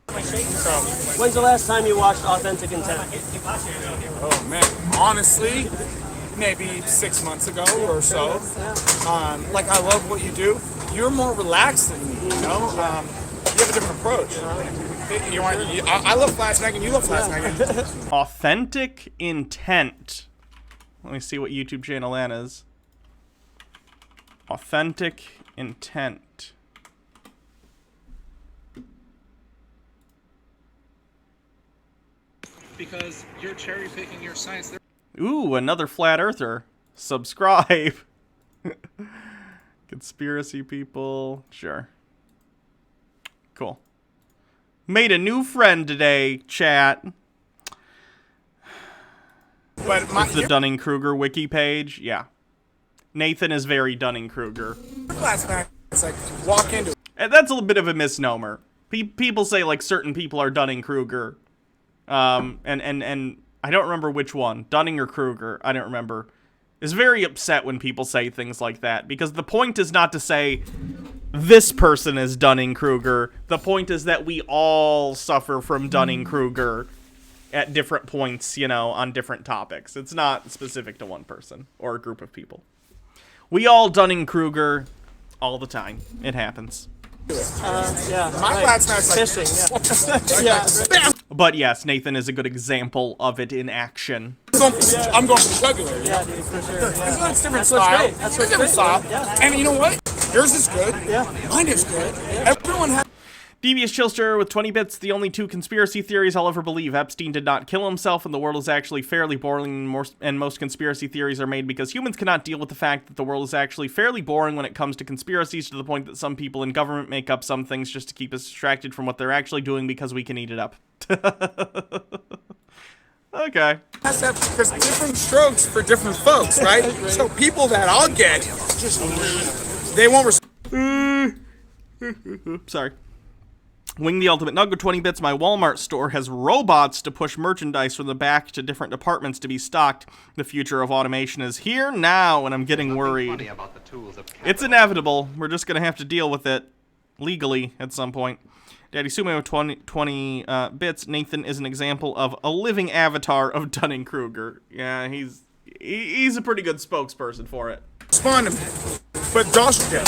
Speaker 10: When's the last time you watched Authentic Intent?
Speaker 8: Oh man, honestly, maybe 6 months ago or so. Like, I love what you do. You're more relaxed than me, you know? You have a different approach. I love flat snagging, you love flat snagging.
Speaker 2: Authentic Intent. Let me see what YouTube channel that is. Authentic Intent.
Speaker 12: Because you're cherry picking your science.
Speaker 2: Ooh, another flat earther. Subscribe. Conspiracy people. Sure. Cool. Made a new friend today, chat.
Speaker 8: But
Speaker 2: it's the Dunning-Kruger wiki page. Yeah. Nathan is very Dunning-Kruger.
Speaker 8: Last night, it's like, walk into it.
Speaker 2: And that's a little bit of a misnomer. People say, like, certain people are Dunning-Kruger. And I don't remember which one, Dunning or Kruger, I don't remember, is very upset when people say things like that, because the point is not to say, this person is Dunning-Kruger, the point is that we all suffer from Dunning-Kruger at different points, you know, on different topics. It's not specific to one person, or a group of people. We all Dunning-Kruger all the time. It happens.
Speaker 10: Yeah.
Speaker 8: My last night's like
Speaker 10: fishing. Yeah.
Speaker 2: But yes, Nathan is a good example of it in action.
Speaker 8: I'm going for the jugular.
Speaker 10: Yeah, dude, for sure. Yeah.
Speaker 8: It's different style.
Speaker 10: That's
Speaker 8: It's different style.
Speaker 10: Yeah.
Speaker 8: And you know what? Yours is good.
Speaker 10: Yeah.
Speaker 8: Mine is good. Yeah. Everyone has.
Speaker 2: Devious Chillster with 20 bits. The only 2 conspiracy theories I'll ever believe. Epstein did not kill himself, and the world is actually fairly boring, and most conspiracy theories are made because humans cannot deal with the fact that the world is actually fairly boring when it comes to conspiracies, to the point that some people in government make up some things just to keep us distracted from what they're actually doing because we can eat it up. Okay.
Speaker 8: Because different strokes for different folks, right? So people that I'll get, they won't
Speaker 2: Sorry. Wing the Ultimate Nug with 20 bits. My Walmart store has robots to push merchandise from the back to different departments to be stocked. The future of automation is here now, and I'm getting worried. It's inevitable. We're just going to have to deal with it legally at some point. Daddy Sume with 20 bits. Nathan is an example of a living avatar of Dunning-Kruger. Yeah, he's a pretty good spokesperson for it.
Speaker 8: respond to me, but Josh did.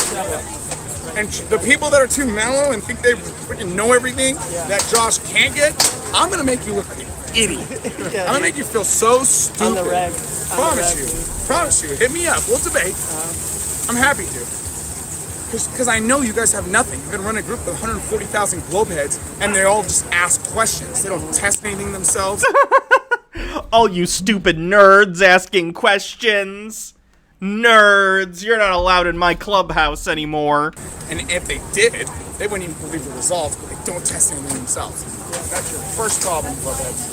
Speaker 8: And the people that are too mellow and think they freaking know everything that Josh can't get, I'm gonna make you look like an idiot. I'm gonna make you feel so stupid.
Speaker 10: On the reg.
Speaker 8: Promise you. Hit me up. We'll debate. I'm happy to. Because I know you guys have nothing. You've been running a group of 140,000 globe heads, and they all just ask questions. They don't test anything themselves.
Speaker 2: All you stupid nerds asking questions. Nerds, you're not allowed in my clubhouse anymore.
Speaker 8: And if they did, they wouldn't even believe the results, but they don't test anything themselves. That's your first problem, globeheads.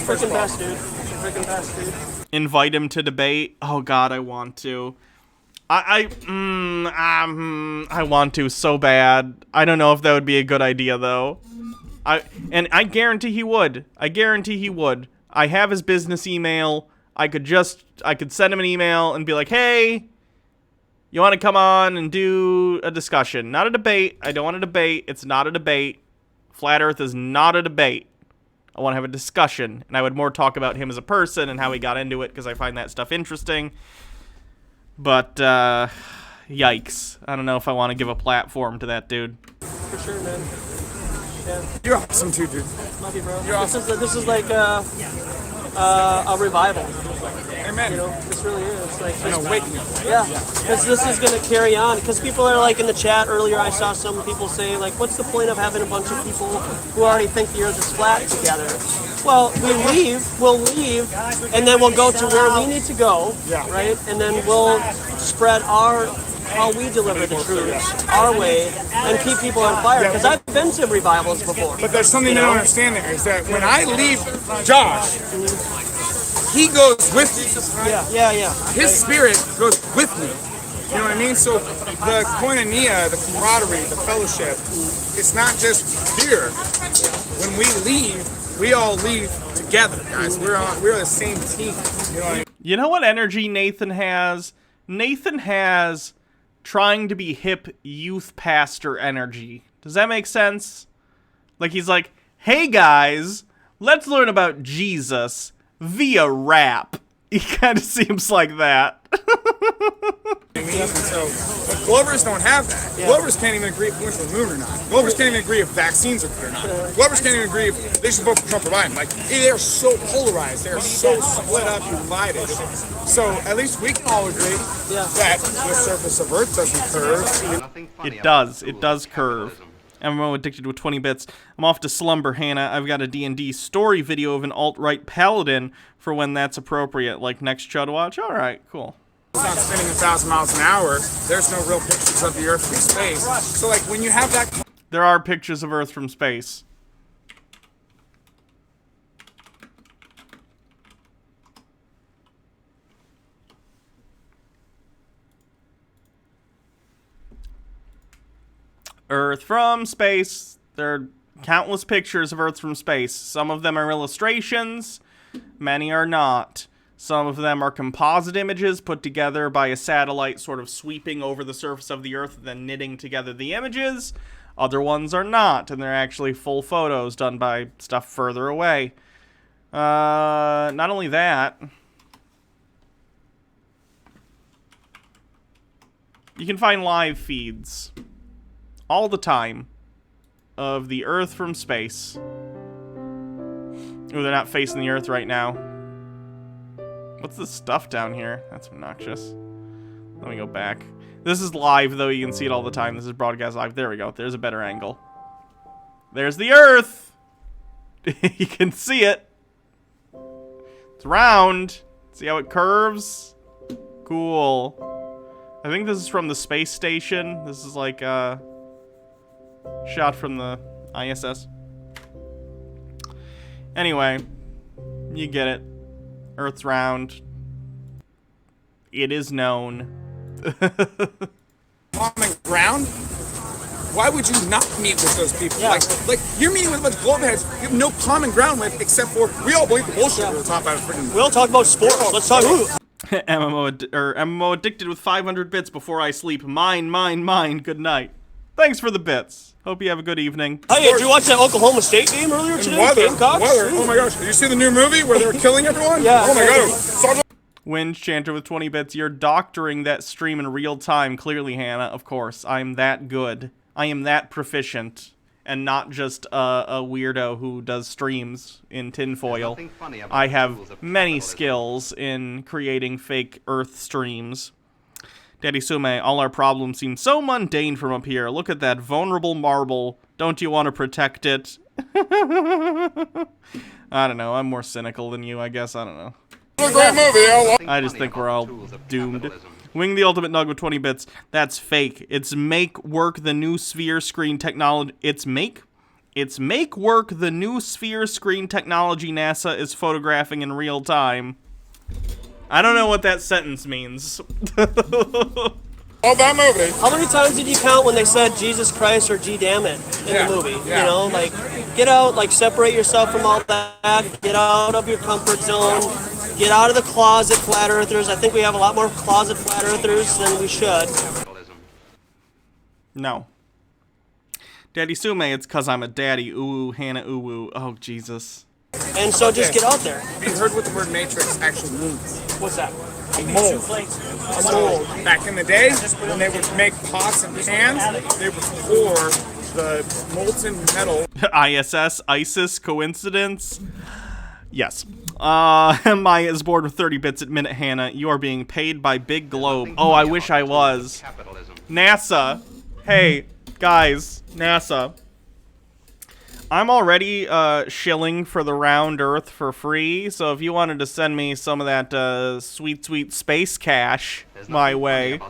Speaker 10: Freaking best, dude. Freaking best, dude.
Speaker 2: Invite him to debate. Oh God, I want to. I want to so bad. I don't know if that would be a good idea though. I guarantee he would. I have his business email. I could send him an email and be like, hey, you want to come on and do a discussion? Not a debate. I don't want a debate. It's not a debate. Flat Earth is not a debate. I want to have a discussion. And I would more talk about him as a person and how he got into it, because I find that stuff interesting. But, yikes. I don't know if I want to give a platform to that dude.
Speaker 10: For sure, man. Yeah.
Speaker 8: You're awesome too, dude.
Speaker 10: Love you, bro.
Speaker 8: You're awesome.
Speaker 10: This is like a revival.
Speaker 8: Amen.
Speaker 10: You know, this really is. Like,
Speaker 8: an awakening.
Speaker 10: Yeah, because this is going to carry on. Because people are like in the chat earlier, I saw some people say, like, what's the point of having a bunch of people who already think the Earth is flat together? Well, we'll leave, and then we'll go to where we need to go, right? And then we'll spread how we deliver the truth, our way, and keep people on fire. Because I've been to revivals before.
Speaker 8: But there's something they don't understand there, is that when I leave Josh, he goes with me.
Speaker 10: Yeah.
Speaker 8: His spirit goes with me. You know what I mean? So the koinonia, the camaraderie, the fellowship, it's not just here. When we leave, we all leave together, guys. We're the same team. You know what I mean?
Speaker 2: You know what energy Nathan has? Nathan has trying to be hip youth pastor energy. Does that make sense? Like, he's like, hey guys, let's learn about Jesus via rap. He kind of seems like that.
Speaker 8: So, but Glovers don't have that. Glovers can't even agree if we went to the moon or not. Glovers can't even agree if vaccines are good or not. Glovers can't even agree if they should vote for Trump or Biden. Like, they are so polarized. They are so split up and divided. So, at least we can all agree that the surface of Earth doesn't curve.
Speaker 2: It does. It does curve. MMO Addicted with 20 bits. I'm off to slumber, Hannah. I've got a D&D story video of an alt-right paladin for when that's appropriate, like next Chud Watch. All right, cool.
Speaker 8: It's not spinning 1,000 miles an hour. There's no real pictures of the Earth from space. So, like, when you have that...
Speaker 2: There are pictures of Earth from space. Earth from space. There are countless pictures of Earth from space. Some of them are illustrations. Many are not. Some of them are composite images put together by a satellite sort of sweeping over the surface of the Earth and then knitting together the images. Other ones are not, and they're actually full photos done by stuff further away. Not only that, you can find live feeds all the time of the Earth from space. Ooh, they're not facing the Earth right now. What's this stuff down here? That's obnoxious. Let me go back. This is live, though. You can see it all the time. This is broadcast live. There we go. There's a better angle. There's the Earth. You can see it. It's round. See how it curves? Cool. I think this is from the space station. This is like a shot from the ISS. Anyway, you get it. Earth's round. It is known.
Speaker 8: Common ground? Why would you not meet with those people?
Speaker 10: Yeah.
Speaker 8: Like you're meeting with a bunch of globe heads you have no common ground with, except for we all believe the bullshit we were talking about. Freaking.
Speaker 10: We all talk about sports. Let's talk.
Speaker 2: MMO addicted with 500 bits before I sleep. Mine. Good night. Thanks for the bits. Hope you have a good evening.
Speaker 10: Hey, did you watch that Oklahoma State game earlier today?
Speaker 8: Weather. Oh my gosh. Did you see the new movie where they were killing everyone?
Speaker 10: Yeah.
Speaker 8: Oh my god.
Speaker 2: Winch Chanter with 20 bits. You're doctoring that stream in real time. Clearly, Hannah. Of course. I'm that good. I am that proficient. And not just a weirdo who does streams in tinfoil. I have many skills in creating fake Earth streams. Daddy Sume, all our problems seem so mundane from up here. Look at that vulnerable marble. Don't you want to protect it? I don't know. I'm more cynical than you, I guess. I don't know. I just think we're all doomed. Wing the Ultimate Nug with 20 bits. That's fake. It's make work the new sphere screen technology. It's make work the new sphere screen technology NASA is photographing in real time. I don't know what that sentence means.
Speaker 8: Oh, that movie.
Speaker 10: How many times did you count when they said Jesus Christ or G damn it in the movie?
Speaker 8: Yeah.
Speaker 10: You know, like, get out, like, separate yourself from all that, get out of your comfort zone, get out of the closet flat earthers. I think we have a lot more closet flat earthers than we should.
Speaker 2: No. Daddy Sume, it's cause I'm a daddy. Ooh, Hannah, ooh. Oh, Jesus.
Speaker 10: And so just get out there.
Speaker 8: Have you heard what the word matrix actually means?
Speaker 10: What's that?
Speaker 8: A mold. A mold. Back in the day, when they would make pots and pans, they would pour the molten metal.
Speaker 2: ISS, coincidence? Yes. Maya is bored with 30 bits at minute, Hannah. You are being paid by Big Globe. Oh, I wish I was. NASA. Hey, guys, NASA. I'm already shilling for the round Earth for free, so if you wanted to send me some of that sweet space cash my way,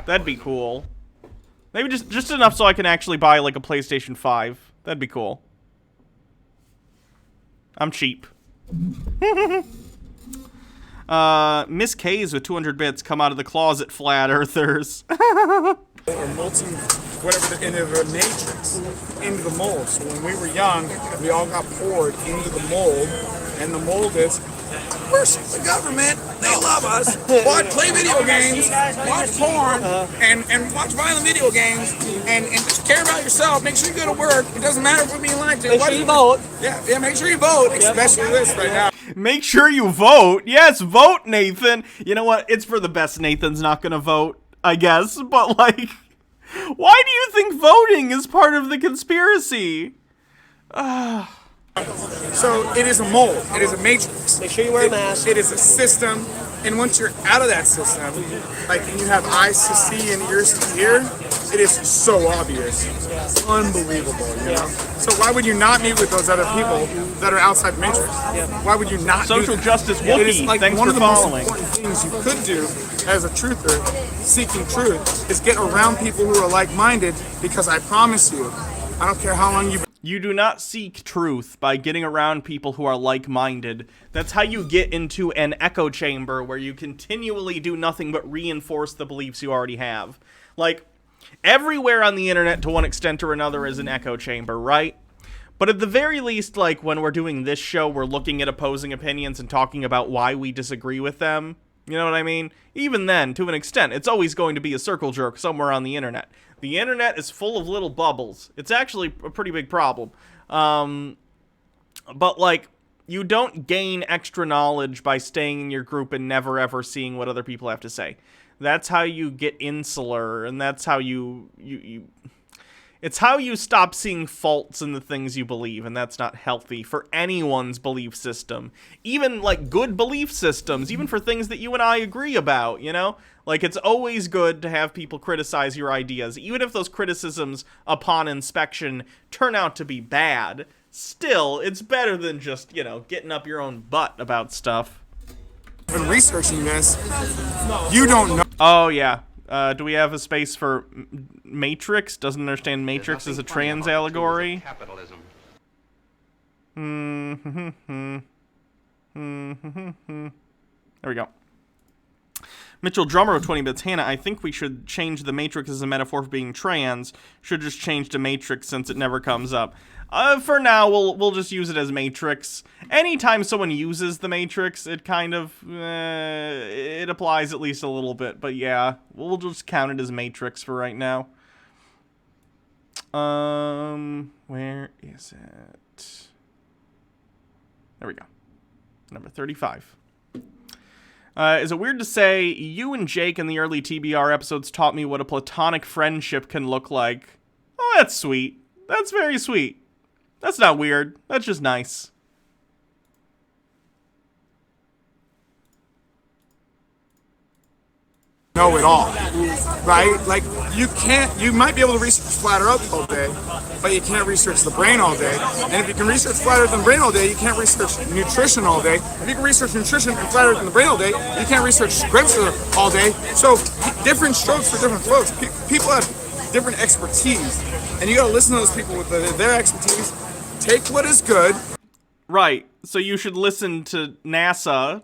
Speaker 2: that'd be cool. Maybe just enough so I can actually buy like a PlayStation 5. That'd be cool. I'm cheap. Miss K's with 200 bits. Come out of the closet, flat earthers.
Speaker 8: Or molten, whatever, into the matrix, into the mold. So when we were young, we all got poured into the mold, and the mold is, we're the government, they love us, play video games, watch porn, and watch violent video games, and just care about yourself, make sure you go to work, it doesn't matter if we're being lied to.
Speaker 10: Make sure you vote.
Speaker 8: Yeah, make sure you vote, especially this right now.
Speaker 2: Make sure you vote. Yes, vote, Nathan. You know what? It's for the best Nathan's not gonna vote, I guess, but like, why do you think voting is part of the conspiracy?
Speaker 8: So it is a mold. It is a matrix.
Speaker 10: Make sure you wear a mask.
Speaker 8: It is a system, and once you're out of that system, like, and you have eyes to see and ears to hear, it is so obvious. It's unbelievable, you know? So why would you not meet with those other people that are outside the matrix? Why would you not
Speaker 2: Social
Speaker 8: do that?
Speaker 2: justice
Speaker 8: It is
Speaker 2: Wookiee.
Speaker 8: like
Speaker 2: Thanks
Speaker 8: one
Speaker 2: for
Speaker 8: of the
Speaker 2: following.
Speaker 8: most important things you could do as a truther, seeking truth, is get around people who are like-minded, because I promise you, I don't care how long you've been.
Speaker 2: You do not seek truth by getting around people who are like-minded. That's how you get into an echo chamber where you continually do nothing but reinforce the beliefs you already have. Like, everywhere on the internet, to one extent or another, is an echo chamber, right? But at the very least, like, when we're doing this show, we're looking at opposing opinions and talking about why we disagree with them. You know what I mean? Even then, to an extent, it's always going to be a circle jerk somewhere on the internet. The internet is full of little bubbles. It's actually a pretty big problem. But, like, you don't gain extra knowledge by staying in your group and never ever seeing what other people have to say. That's how you get insular, and that's how you It's how you stop seeing faults in the things you believe, and that's not healthy for anyone's belief system. Even, like, good belief systems, even for things that you and I agree about, you know? Like, it's always good to have people criticize your ideas, even if those criticisms, upon inspection, turn out to be bad. Still, it's better than just, you know, getting up your own butt about stuff.
Speaker 8: When researching this, you don't know.
Speaker 2: Oh, yeah. Do we have a space for Matrix? Doesn't understand Matrix as a trans allegory?
Speaker 3: Capitalism.
Speaker 2: There we go. Mitchell Drummer of 20 Bits. Hannah, I think we should change the Matrix as a metaphor for being trans. Should just change to Matrix since it never comes up. For now, we'll just use it as Matrix. Anytime someone uses the Matrix, it kind of, it applies at least a little bit. But yeah, we'll just count it as Matrix for right now. Where is it? There we go. Number 35. Is it weird to say, you and Jake in the early TBR episodes taught me what a platonic friendship can look like? Oh, that's sweet. That's very sweet. That's not weird. That's just nice.
Speaker 8: Know it all, right? Like, you might be able to research flat Earth all day, but you can't research the brain all day. And if you can research flat Earth and the brain all day, you can't research nutrition all day. If you can research nutrition and flat Earth and the brain all day, you can't research scripture all day. So, different strokes for different folks. People have different expertise, and you gotta listen to those people with their expertise. Take what is good.
Speaker 2: Right, so you should listen to NASA,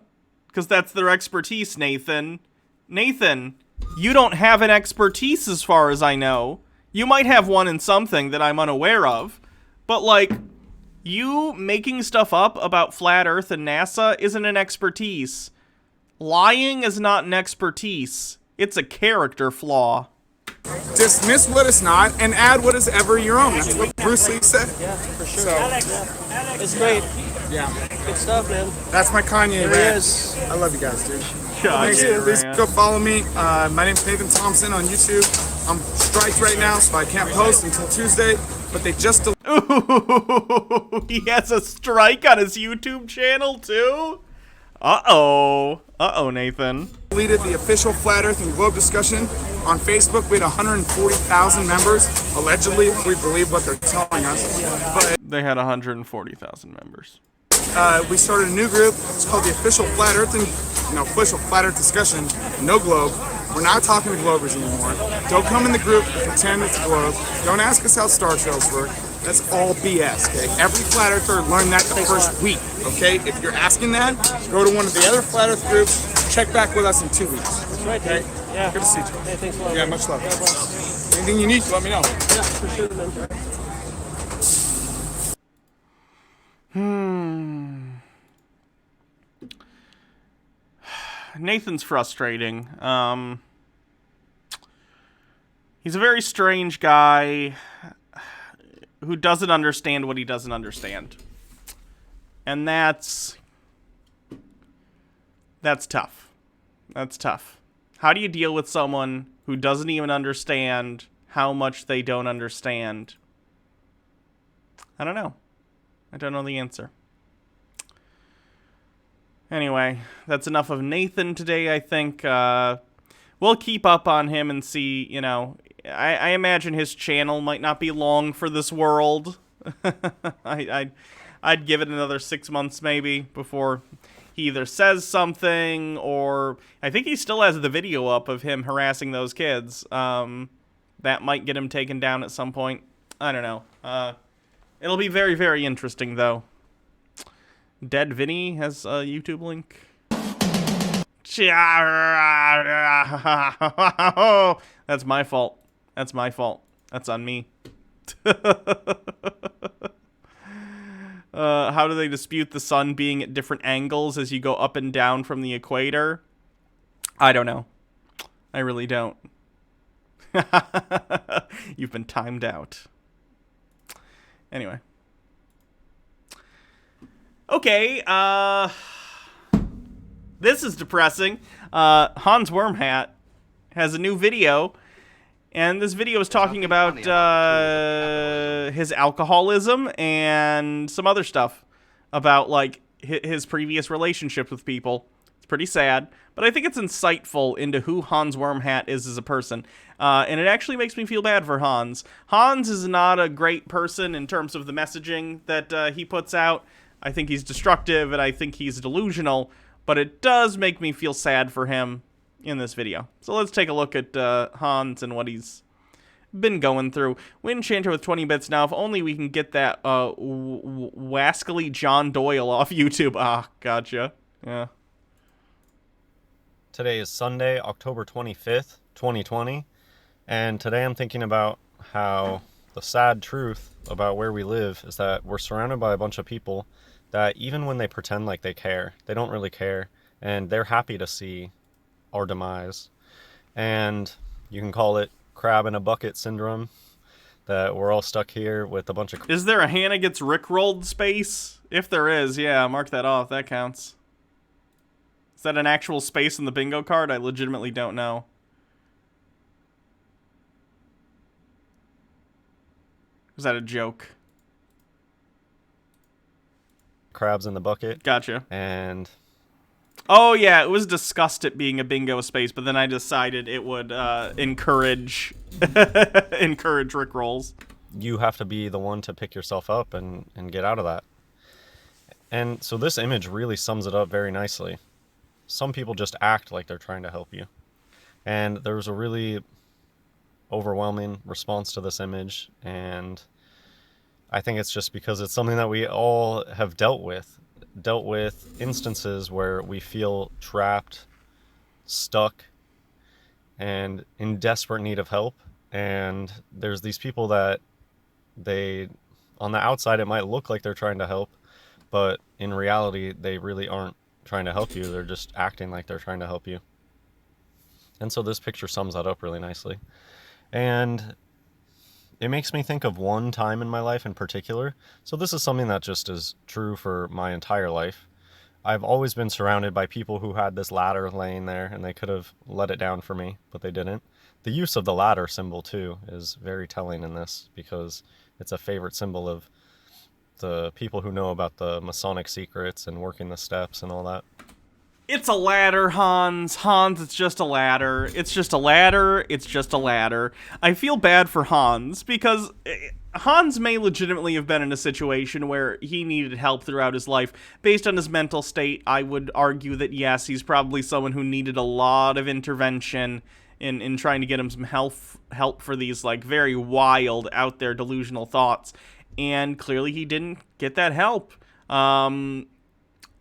Speaker 2: because that's their expertise, Nathan. Nathan, you don't have an expertise as far as I know. You might have one in something that I'm unaware of, but, like, you making stuff up about Flat Earth and NASA isn't an expertise. Lying is not an expertise. It's a character flaw.
Speaker 8: Dismiss what is not and add what is ever your own. That's what Bruce Lee said.
Speaker 10: Yeah, for sure. It's great.
Speaker 8: Yeah.
Speaker 10: Good stuff, man.
Speaker 8: That's my Kanye
Speaker 10: There he
Speaker 8: rant.
Speaker 10: is.
Speaker 8: I love you guys, dude.
Speaker 2: Kanye
Speaker 8: Please
Speaker 2: rant.
Speaker 8: go follow me. My name's Nathan Thompson on YouTube. I'm striked right now, so I can't post until Tuesday. But they just
Speaker 2: Ooh, he has a strike on his YouTube channel, too? Uh-oh. Uh-oh, Nathan.
Speaker 8: deleted the official Flat Earth and Globe discussion on Facebook. We had 140,000 members, allegedly, if we believe what they're telling us. But
Speaker 2: they had 140,000 members.
Speaker 8: We started a new group. It's called the Official Flat Earth and Official Flat Earth Discussion. No Globe. We're not talking to Globers anymore. Don't come in the group and pretend it's Globe. Don't ask us how star trails work. That's all BS, okay? Every Flat Earther learned that the first week, okay? If you're asking that, go to one of the other Flat Earth groups. Check back with us in 2 weeks.
Speaker 10: That's right,
Speaker 8: okay?
Speaker 10: Yeah.
Speaker 8: Good to see you.
Speaker 10: Hey, thanks a lot.
Speaker 8: Yeah, much love. Anything you need, let me know.
Speaker 10: Yeah, for sure, man.
Speaker 2: Nathan's frustrating. He's a very strange guy who doesn't understand what he doesn't understand. And that's tough. That's tough. How do you deal with someone who doesn't even understand how much they don't understand? I don't know. I don't know the answer. Anyway, that's enough of Nathan today, I think. We'll keep up on him and see, I imagine his channel might not be long for this world. I'd give it another 6 months maybe before he either says something or... I think he still has the video up of him harassing those kids. That might get him taken down at some point. I don't know. It'll be very, very interesting, though. Dead Vinny has a YouTube link. That's my fault. That's my fault. That's on me. How do they dispute the sun being at different angles as you go up and down from the equator? I don't know. I really don't. You've been timed out. Anyway. Okay, this is depressing. Hans Wormhat has a new video, And this video is talking about his alcoholism and some other stuff about, like, his previous relationships with people. It's pretty sad, but I think it's insightful into who Hans Wormhat is as a person. And it actually makes me feel bad for Hans. Hans is not a great person in terms of the messaging that he puts out. I think he's destructive, and I think he's delusional, but it does make me feel sad for him in this video. So let's take a look at Hans and what he's been going through. Winchanter with 20 bits now. If only we can get that wascally John Doyle off YouTube. Ah, gotcha. Yeah.
Speaker 13: Today is Sunday, October 25th, 2020, and today I'm thinking about how the sad truth about where we live is that we're surrounded by a bunch of people that even when they pretend like they care, they don't really care, and they're happy to see our demise. And you can call it crab in a bucket syndrome, that we're all stuck here with a bunch of...
Speaker 2: Is there a Hannah gets rickrolled space? If there is, yeah, mark that off. That counts. Is that an actual space in the bingo card? I legitimately don't know. Was that a joke?
Speaker 13: Crabs in the bucket.
Speaker 2: Gotcha.
Speaker 13: And...
Speaker 2: oh, yeah, it was discussed it being a bingo space, but then I decided it would encourage rickrolls.
Speaker 13: You have to be the one to pick yourself up and get out of that. And so this image really sums it up very nicely. Some people just act like they're trying to help you. And there was a really overwhelming response to this image, and I think it's just because it's something that we all have dealt with instances where we feel trapped, stuck, and in desperate need of help. And there's these people that on the outside it might look like they're trying to help, but in reality they really aren't trying to help you. They're just acting like they're trying to help you. And so this picture sums that up really nicely. And it makes me think of one time in my life in particular. So this is something that just is true for my entire life. I've always been surrounded by people who had this ladder laying there, and they could have let it down for me, but they didn't. The use of the ladder symbol, too, is very telling in this, because it's a favorite symbol of the people who know about the Masonic secrets and working the steps and all that.
Speaker 2: It's a ladder, Hans. Hans, it's just a ladder. It's just a ladder. It's just a ladder. I feel bad for Hans, because Hans may legitimately have been in a situation where he needed help throughout his life. Based on his mental state, I would argue that, yes, he's probably someone who needed a lot of intervention in trying to get him some help for these, like, very wild, out there, delusional thoughts. And clearly he didn't get that help.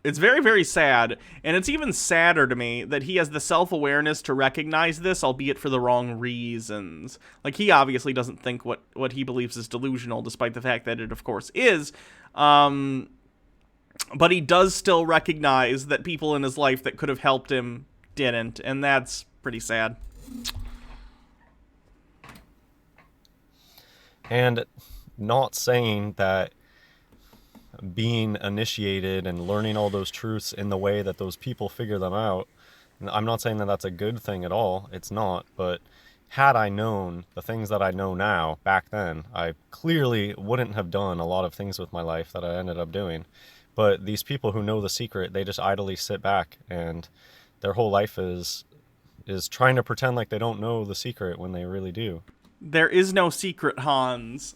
Speaker 2: It's very, very sad, and it's even sadder to me that he has the self-awareness to recognize this, albeit for the wrong reasons. Like, he obviously doesn't think what he believes is delusional, despite the fact that it, of course, is. But he does still recognize that people in his life that could have helped him didn't, and that's pretty sad.
Speaker 13: And not saying that being initiated and learning all those truths in the way that those people figure them out, I'm not saying that that's a good thing at all. It's not. But had I known the things that I know now back then, I clearly wouldn't have done a lot of things with my life that I ended up doing. But these people who know the secret, they just idly sit back, and their whole life is trying to pretend like they don't know the secret when they really do.
Speaker 2: There is no secret, Hans.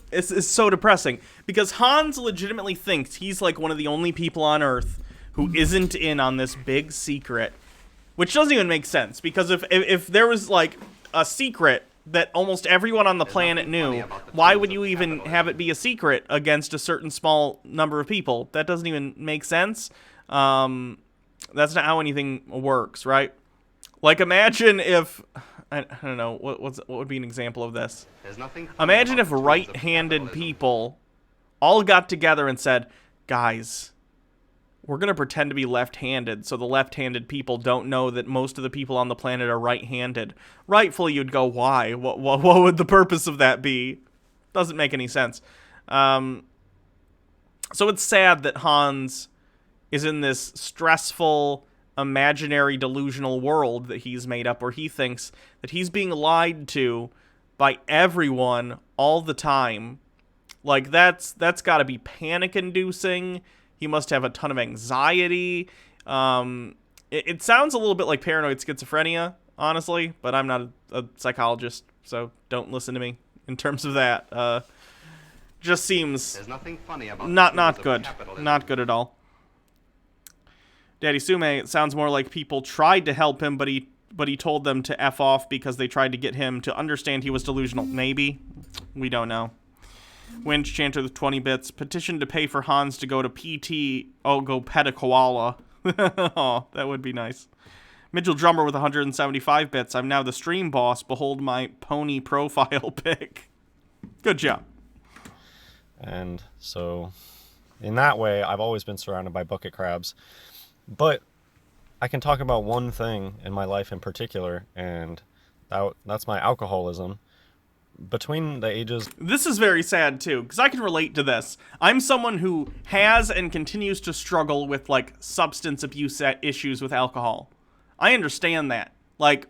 Speaker 2: It's so depressing, because Hans legitimately thinks he's like one of the only people on Earth who isn't in on this big secret, which doesn't even make sense, because if there was like a secret that almost everyone on the planet knew, why would you even have it be a secret against a certain small number of people? That doesn't even make sense. That's not how anything works, right? Like, imagine if... I don't know, what would be an example of this? Imagine if right-handed people all got together and said, guys, we're going to pretend to be left-handed so the left-handed people don't know that most of the people on the planet are right-handed. Rightfully, you'd go, why? What would the purpose of that be? Doesn't make any sense. So it's sad that Hans is in this stressful, imaginary delusional world that he's made up where he thinks that he's being lied to by everyone all the time. Like, that's got to be panic-inducing. He must have a ton of anxiety. It sounds a little bit like paranoid schizophrenia, honestly, but I'm not a psychologist, so don't listen to me in terms of that. Just seems
Speaker 3: There's nothing funny about
Speaker 2: not good. Not good at all. Daddy Sume, it sounds more like people tried to help him, but he told them to F off because they tried to get him to understand he was delusional. Maybe. We don't know. Winch Chanter with 20 bits. Petition to pay for Hans to go to PT. Oh, go pet a koala. Oh, that would be nice. Mitchell Drummer with 175 bits. I'm now the stream boss. Behold my pony profile pic. Good job.
Speaker 13: And so, in that way, I've always been surrounded by bucket crabs. But I can talk about one thing in my life in particular, and that's my alcoholism. Between the ages...
Speaker 2: This is very sad, too, because I can relate to this. I'm someone who has and continues to struggle with, like, substance abuse issues with alcohol. I understand that. Like,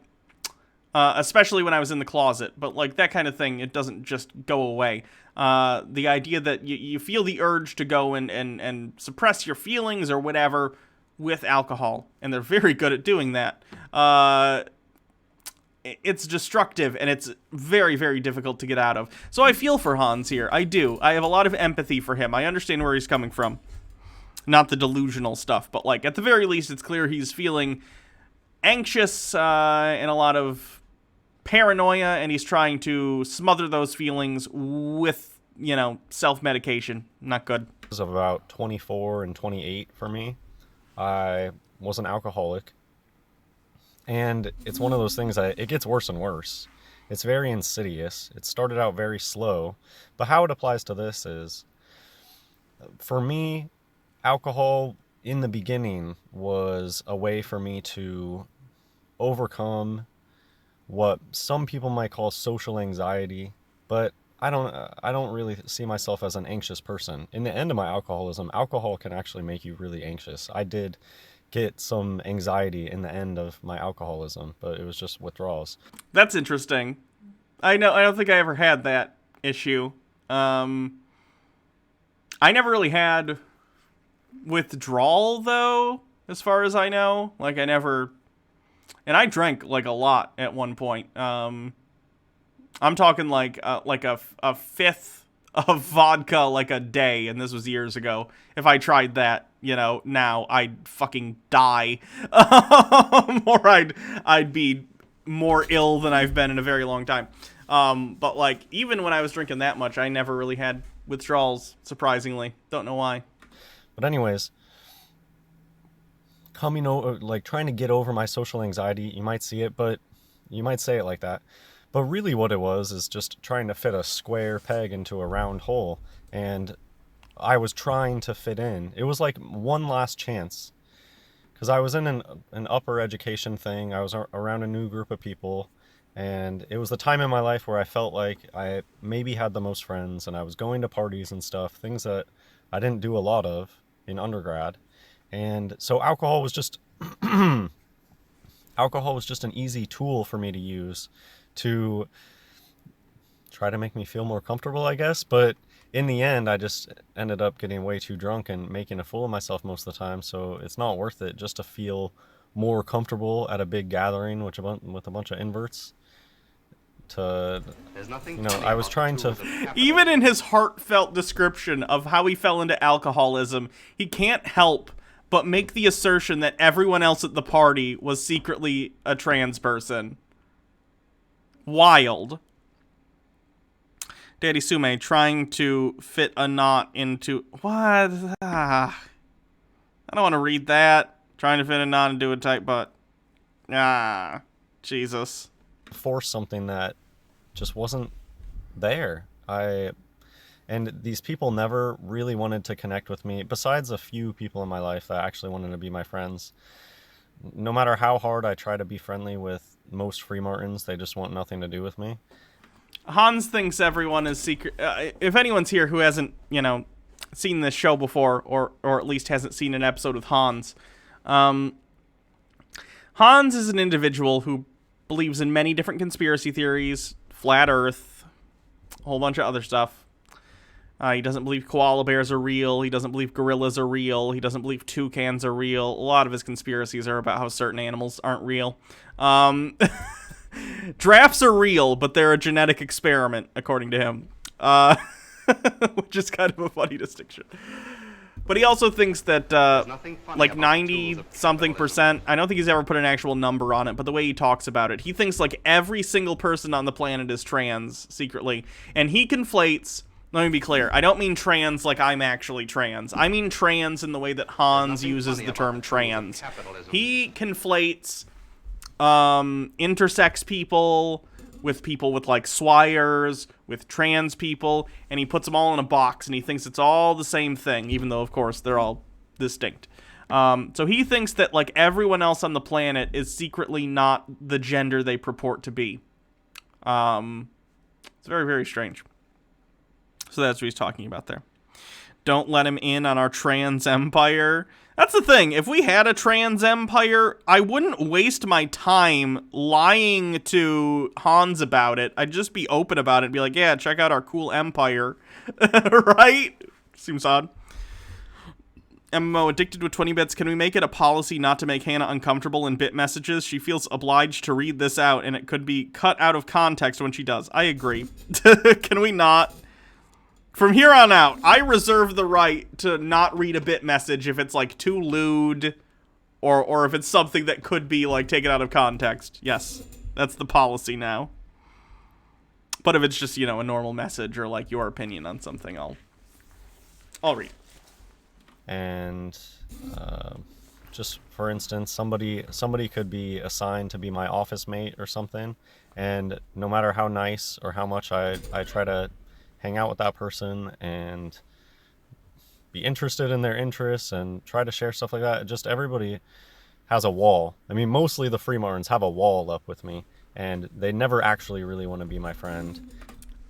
Speaker 2: especially when I was in the closet. But, like, that kind of thing, it doesn't just go away. The idea that you feel the urge to go and suppress your feelings or whatever with alcohol. And they're very good at doing that. It's destructive, and it's very, very difficult to get out of. So I feel for Hans here. I do. I have a lot of empathy for him. I understand where he's coming from. Not the delusional stuff, but, like, at the very least, it's clear he's feeling anxious and a lot of paranoia, and he's trying to smother those feelings with, you know, self-medication. Not good.
Speaker 13: It was about 24 and 28 for me. I was an alcoholic. And it's one of those things that it gets worse and worse. It's very insidious. It started out very slow. But how it applies to this is, for me, alcohol in the beginning was a way for me to overcome what some people might call social anxiety. But I don't really see myself as an anxious person. In the end of my alcoholism, alcohol can actually make you really anxious. I did get some anxiety in the end of my alcoholism, but it was just withdrawals.
Speaker 2: That's interesting. I don't think I ever had that issue. I never really had withdrawal, though, as far as I know. Like, and I drank, like, a lot at one point. I'm talking, like a fifth of vodka, like, a day, and this was years ago. If I tried that, you know, now I'd fucking die. Or I'd be more ill than I've been in a very long time. But, like, even when I was drinking that much, I never really had withdrawals, surprisingly. Don't know why.
Speaker 13: But anyways, coming over, like, trying to get over my social anxiety, you might see it, but you might say it like that. But really what it was is just trying to fit a square peg into a round hole. And I was trying to fit in. It was like one last chance. Because I was in an upper education thing. I was around a new group of people. And it was the time in my life where I felt like I maybe had the most friends. And I was going to parties and stuff. Things that I didn't do a lot of in undergrad. And so alcohol was just... alcohol was just an easy tool for me to use to try to make me feel more comfortable, I guess. But in the end, I just ended up getting way too drunk and making a fool of myself most of the time. So it's not worth it just to feel more comfortable at a big gathering with a bunch of inverts. I was trying to...
Speaker 2: Even in his heartfelt description of how he fell into alcoholism, he can't help but make the assertion that everyone else at the party was secretly a trans person. Wild. Daddy Sume trying to fit a knot into... What? I don't want to read that. Trying to fit a knot into a tight butt. Jesus.
Speaker 13: Force something that just wasn't there. And these people never really wanted to connect with me, besides a few people in my life that actually wanted to be my friends. No matter how hard I try to be friendly with most Free Martins, they just want nothing to do with me.
Speaker 2: Hans thinks everyone is secret. If anyone's here who hasn't, you know, seen this show before, or at least hasn't seen an episode with Hans, Hans is an individual who believes in many different conspiracy theories, flat Earth, a whole bunch of other stuff. He doesn't believe koala bears are real. He doesn't believe gorillas are real. He doesn't believe toucans are real. A lot of his conspiracies are about how certain animals aren't real. Giraffes are real, but they're a genetic experiment, according to him. Which is kind of a funny distinction. But he also thinks that, like 90-something%, I don't think he's ever put an actual number on it, but the way he talks about it, he thinks like every single person on the planet is trans, secretly. And he conflates, let me be clear, I don't mean trans like I'm actually trans. I mean trans in the way that Hans uses the term trans. He conflates intersex people with like swires, with trans people, and he puts them all in a box, and he thinks it's all the same thing, even though, of course, they're all distinct. So he thinks that, like, everyone else on the planet is secretly not the gender they purport to be. It's very, very strange. So that's what he's talking about there. Don't let him in on our trans empire. That's the thing. If we had a trans empire, I wouldn't waste my time lying to Hans about it. I'd just be open about it and be like, yeah, check out our cool empire. Right? Seems odd. MMO, addicted with 20 bits. Can we make it a policy not to make Hannah uncomfortable in bit messages? She feels obliged to read this out, and it could be cut out of context when she does. I agree. Can we not? From here on out, I reserve the right to not read a bit message if it's, like, too lewd, or if it's something that could be, like, taken out of context. Yes, that's the policy now. But if it's just, you know, a normal message or, like, your opinion on something, I'll read.
Speaker 13: And, just, for instance, somebody could be assigned to be my office mate or something, and no matter how nice or how much I try to hang out with that person and be interested in their interests and try to share stuff like that. Just everybody has a wall. I mean, mostly the Freemartins have a wall up with me, and they never actually really want to be my friend.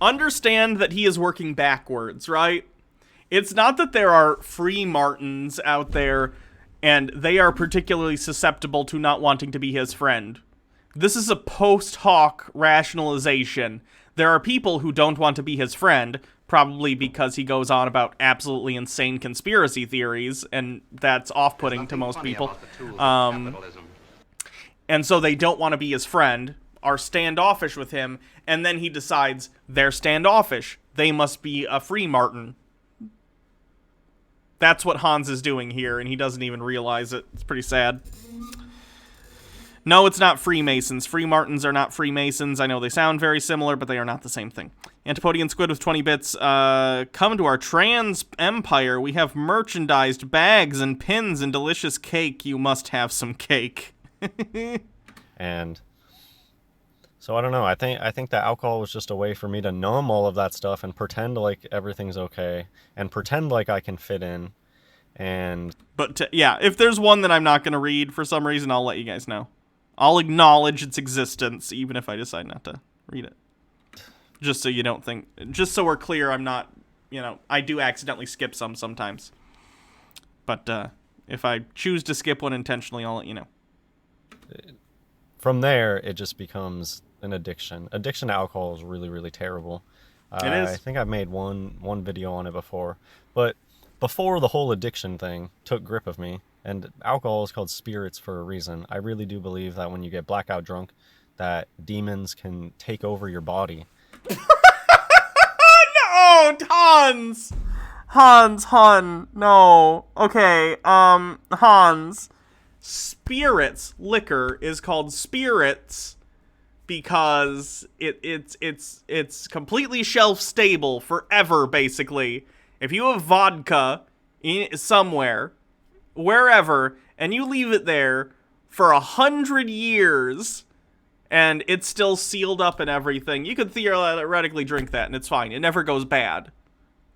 Speaker 2: Understand that he is working backwards, right? It's not that there are Freemartins out there and they are particularly susceptible to not wanting to be his friend. This is a post hoc rationalization. There are people who don't want to be his friend, probably because he goes on about absolutely insane conspiracy theories, and that's off-putting to most people. And so they don't want to be his friend, are standoffish with him, and then he decides they're standoffish. They must be a Freemartin. That's what Hans is doing here, and he doesn't even realize it. It's pretty sad. No, it's not Freemasons. Freemartins are not Freemasons. I know they sound very similar, but they are not the same thing. Antipodian Squid with 20 bits. Come to our trans empire. We have merchandised bags and pins and delicious cake. You must have some cake.
Speaker 13: And so I don't know. I think that alcohol was just a way for me to numb all of that stuff and pretend like everything's okay and pretend like I can fit in.
Speaker 2: But yeah, if there's one that I'm not going to read for some reason, I'll let you guys know. I'll acknowledge its existence, even if I decide not to read it. Just so you don't think... Just so we're clear, I'm not... You know, I do accidentally skip some sometimes. But if I choose to skip one intentionally, I'll let you know.
Speaker 13: From there, it just becomes an addiction. Addiction to alcohol is really, really terrible.
Speaker 2: It is.
Speaker 13: I think I've made one video on it before. But before the whole addiction thing took grip of me, and alcohol is called spirits for a reason, I really do believe that when you get blackout drunk, that demons can take over your body.
Speaker 2: No, Hans, no. Okay, Hans. Spirits, liquor, is called spirits because it's completely shelf stable forever, basically. If you have vodka somewhere, wherever, and you leave it there for 100 years, and it's still sealed up and everything, you could theoretically drink that, and it's fine. It never goes bad.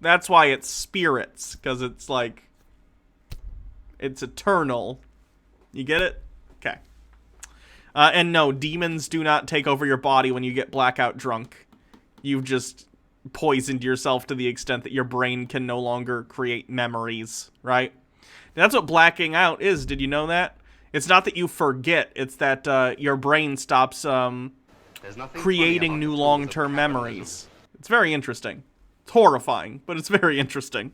Speaker 2: That's why it's spirits, because it's like, it's eternal. You get it? Okay. And no, demons do not take over your body when you get blackout drunk. You've just poisoned yourself to the extent that your brain can no longer create memories, right? That's what blacking out is. Did you know that? It's not that you forget, it's that your brain stops creating new long-term memories. It's very interesting. It's horrifying, but it's very interesting.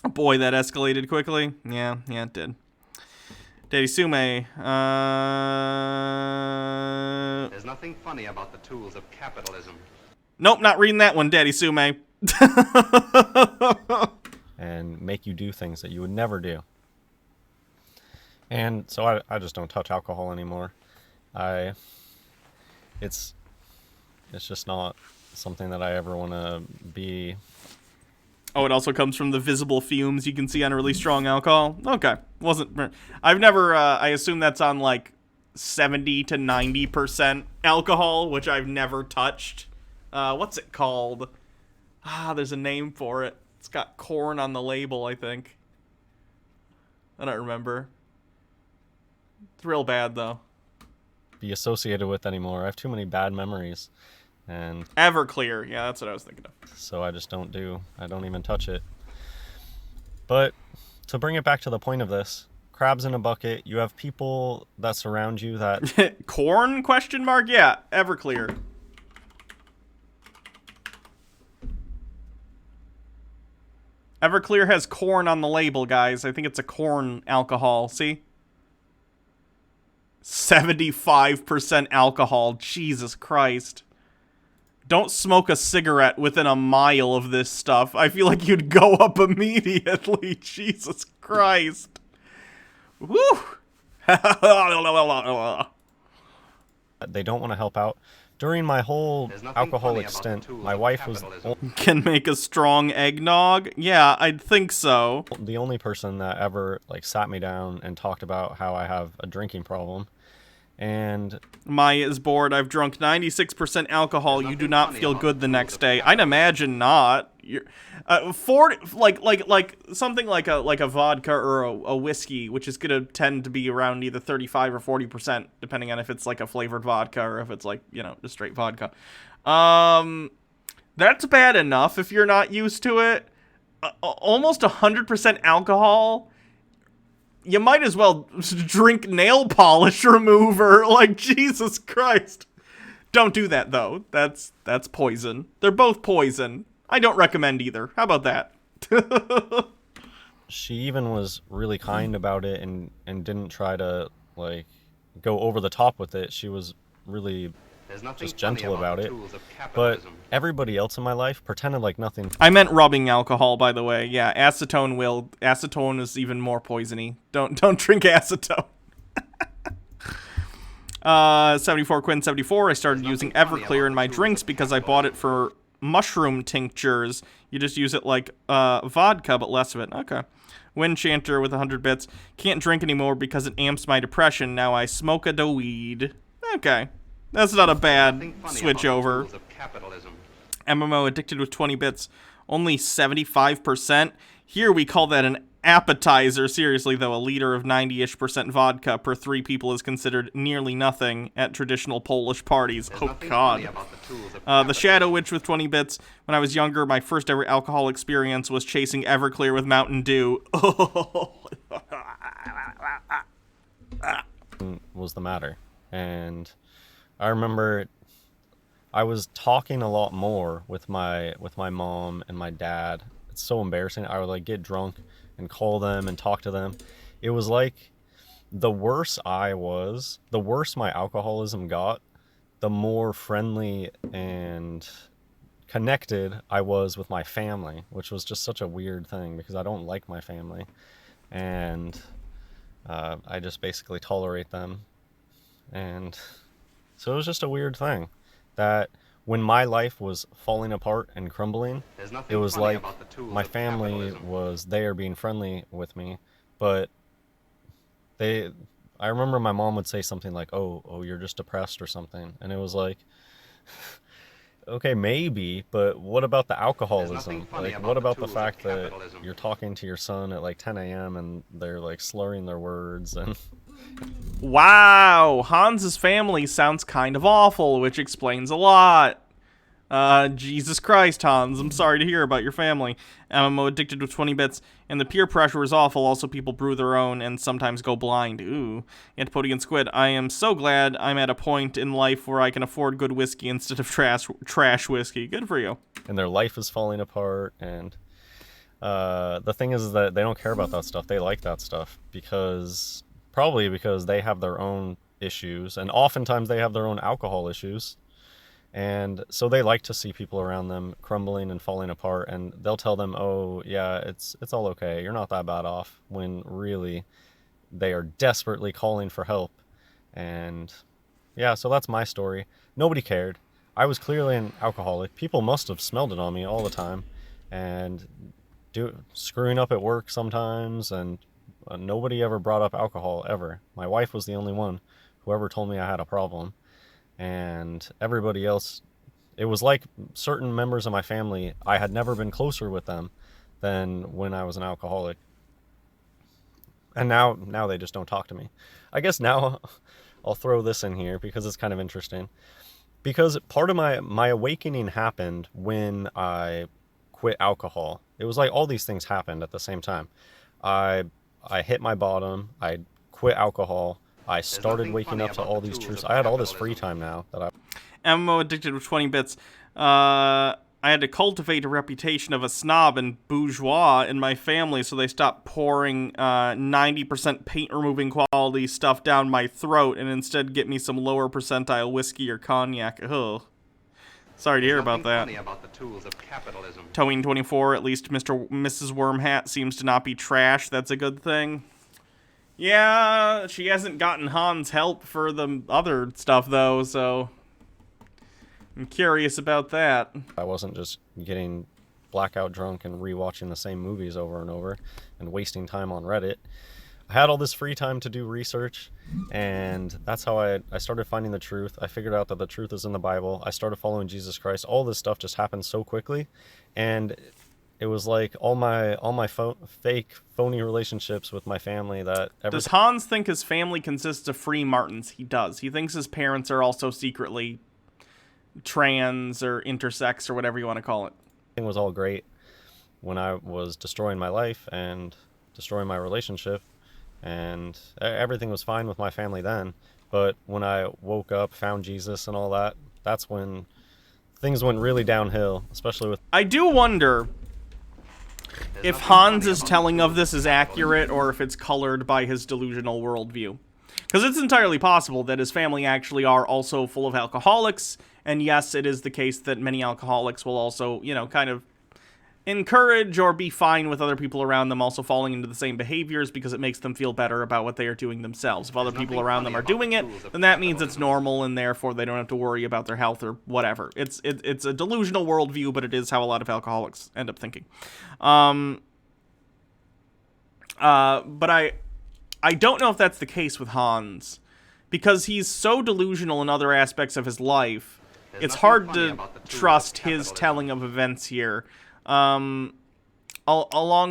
Speaker 2: Boy, that escalated quickly. Yeah, it did. Daddy Sume,
Speaker 3: There's nothing funny about the tools of capitalism.
Speaker 2: Nope, not reading that one, Daddy Sume.
Speaker 13: And make you do things that you would never do. And so I just don't touch alcohol anymore. It's just not something that I ever want to be.
Speaker 2: Oh, it also comes from the visible fumes you can see on really strong alcohol? Okay. I've never, I assume that's on like 70 to 90% alcohol, which I've never touched. What's it called? There's a name for it. It's got corn on the label, I think. I don't remember. It's real bad, though.
Speaker 13: Be associated with anymore. I have too many bad memories. And
Speaker 2: Everclear, yeah, that's what I was thinking of.
Speaker 13: So I don't even touch it. But to bring it back to the point of this, crabs in a bucket, you have people that surround you that...
Speaker 2: Corn, question mark? Yeah, Everclear. Everclear has corn on the label, guys. I think it's a corn alcohol, see? 75% alcohol, Jesus Christ. Don't smoke a cigarette within a mile of this stuff. I feel like you'd go up immediately. Jesus Christ. Woo!
Speaker 13: They don't want to help out. During my whole alcoholic stint, my wife was...
Speaker 2: Can make a strong eggnog? Yeah, I'd think so.
Speaker 13: The only person that ever, sat me down and talked about how I have a drinking problem. And
Speaker 2: Maya is bored. I've drunk 96% alcohol. You do not feel good the next day. I'd imagine not. You're 40, something like a vodka or a whiskey, which is gonna tend to be around either 35 or 40%, depending on if it's like a flavored vodka or if it's just straight vodka. That's bad enough if you're not used to it. Almost 100% alcohol. You might as well drink nail polish remover. Jesus Christ. Don't do that, though. That's poison. They're both poison. I don't recommend either. How about that?
Speaker 13: She even was really kind about it and didn't try to, go over the top with it. She was really just gentle about it. But everybody else in my life pretended like nothing.
Speaker 2: I meant rubbing alcohol, by the way. Yeah, acetone is even more poisony. Don't drink acetone. 74 Quinn 74. I started using Everclear in my drinks because I bought it for mushroom tinctures. You just use it like vodka, but less of it. Okay. Wind Chanter with 100 bits. Can't drink anymore because it amps my depression. Now I smoke a weed. Okay. That's not a bad switch over. MMO addicted with 20 bits. Only 75%. Here we call that an appetizer. Seriously, though, a liter of 90-ish% vodka per 3 people is considered nearly nothing at traditional Polish parties. Oh, God. The Shadow Witch with 20 bits. When I was younger, my first ever alcohol experience was chasing Everclear with Mountain Dew.
Speaker 13: Was the matter. And I remember I was talking a lot more with my mom and my dad. It's so embarrassing. I would get drunk and call them and talk to them. It was like the worse I was, the worse my alcoholism got, the more friendly and connected I was with my family, which was just such a weird thing because I don't like my family. And I just basically tolerate them. And so it was just a weird thing that when my life was falling apart and crumbling, it was like my family was there being friendly with me, but I remember my mom would say something like, oh, you're just depressed or something. And it was like, okay, maybe, but what about the alcoholism? What about the fact that you're talking to your son at 10 a.m. and they're slurring their words and...
Speaker 2: Wow, Hans's family sounds kind of awful, which explains a lot. Jesus Christ, Hans. I'm sorry to hear about your family. MMO addicted with 20 bits, and the peer pressure is awful. Also, people brew their own and sometimes go blind. Ooh. Antipodian Squid, I am so glad I'm at a point in life where I can afford good whiskey instead of trash whiskey. Good for you.
Speaker 13: And their life is falling apart, and the thing is that they don't care about that stuff. They like that stuff probably because they have their own issues, and oftentimes they have their own alcohol issues. And so they like to see people around them crumbling and falling apart, and they'll tell them, oh, yeah, it's all okay. You're not that bad off, when really they are desperately calling for help. And yeah, so that's my story. Nobody cared. I was clearly an alcoholic. People must have smelled it on me all the time, and screwing up at work sometimes, and nobody ever brought up alcohol, ever. My wife was the only one who ever told me I had a problem. And everybody else, it was like certain members of my family, I had never been closer with them than when I was an alcoholic. And now they just don't talk to me. I guess now I'll throw this in here because it's kind of interesting. Because part of my awakening happened when I quit alcohol. It was like all these things happened at the same time. I hit my bottom, I quit alcohol, I started waking up to all these truths. I had all this free time now that I...
Speaker 2: MMO addicted with 20 bits. I had to cultivate a reputation of a snob and bourgeois in my family, so they stopped pouring 90% paint-removing quality stuff down my throat and instead get me some lower percentile whiskey or cognac. Ugh. Sorry to hear about that. Towing24, at least Mrs. Wormhat seems to not be trash. That's a good thing. Yeah, she hasn't gotten Hans help for the other stuff, though, so I'm curious about that.
Speaker 13: I wasn't just getting blackout drunk and rewatching the same movies over and over and wasting time on Reddit. I had all this free time to do research, and that's how I started finding the truth. I figured out that the truth is in the Bible. I started following Jesus Christ. All this stuff just happened so quickly, and it was like all my fake, phony relationships with my family that...
Speaker 2: Does Hans think his family consists of free Martins? He does. He thinks his parents are also secretly trans or intersex or whatever you want to call it.
Speaker 13: Everything was all great when I was destroying my life and destroying my relationship, and everything was fine with my family then. But when I woke up, found Jesus and all that, that's when things went really downhill, especially with...
Speaker 2: I do wonder if Hans' telling of this is accurate or if it's colored by his delusional worldview. Because it's entirely possible that his family actually are also full of alcoholics, and yes, it is the case that many alcoholics will also, you know, kind of encourage or be fine with other people around them also falling into the same behaviors because it makes them feel better about what they are doing themselves. If other people around them are doing it, then that means it's normal, and therefore they don't have to worry about their health or whatever. It's a delusional worldview, but it is how a lot of alcoholics end up thinking. But I don't know if that's the case with Hans, because he's so delusional in other aspects of his life. It's hard to trust his telling of events here. Along